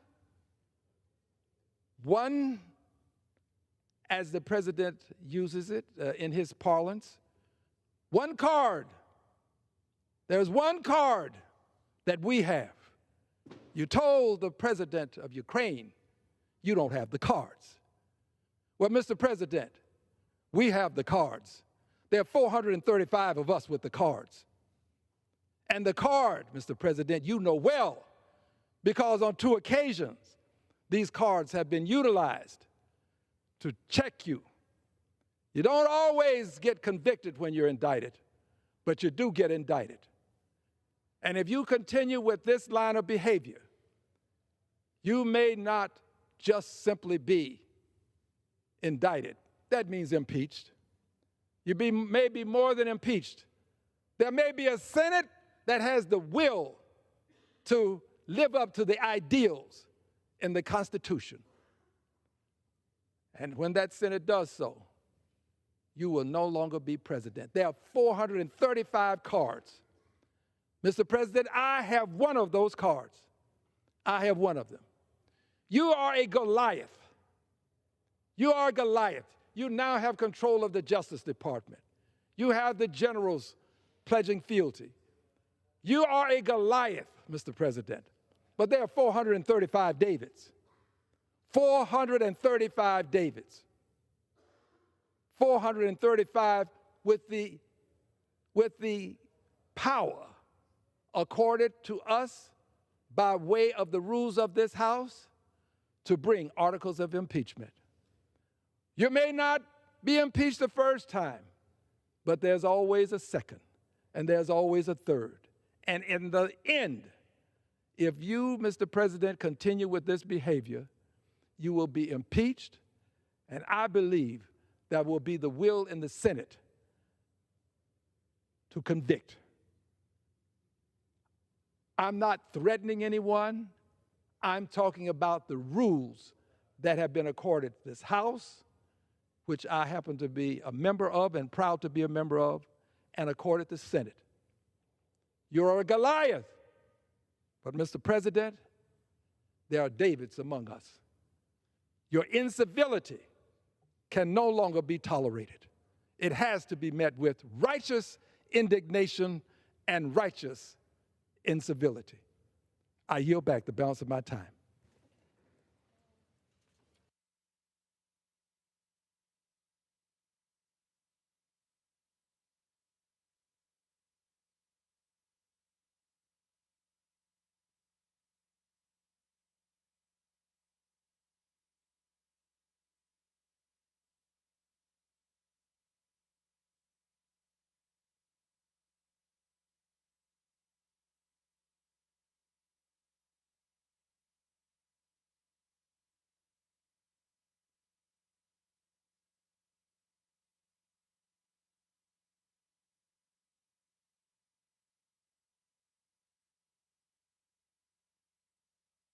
as the president uses it in his parlance, one card. There's one card that we have. You told the president of Ukraine, you don't have the cards. Well, Mr. President, we have the cards. There are 435 of us with the cards. And the card, Mr. President, you know well, because on 2 occasions, these cards have been utilized to check you. You don't always get convicted when you're indicted, but you do get indicted. And if you continue with this line of behavior, you may not just simply be indicted. That means impeached. You may be more than impeached. There may be a Senate that has the will to live up to the ideals in the Constitution. And when that Senate does so, you will no longer be president. There are 435 cards. Mr. President, I have one of those cards. I have one of them. You are a Goliath. You are a Goliath. You now have control of the Justice Department. You have the generals pledging fealty. You are a Goliath, Mr. President. But there are 435 Davids. 435 Davids. 435 with the power accorded to us by way of the rules of this House to bring articles of impeachment. You may not be impeached the first time, but there's always a second, and there's always a third. And in the end, if you, Mr. President, continue with this behavior, you will be impeached, and I believe that will be the will in the Senate to convict. I'm not threatening anyone. I'm talking about the rules that have been accorded this House, which I happen to be a member of and proud to be a member of, and accorded the Senate. You're a Goliath. But, Mr. President, there are Davids among us. Your incivility can no longer be tolerated. It has to be met with righteous indignation and righteous incivility. I yield back the balance of my time.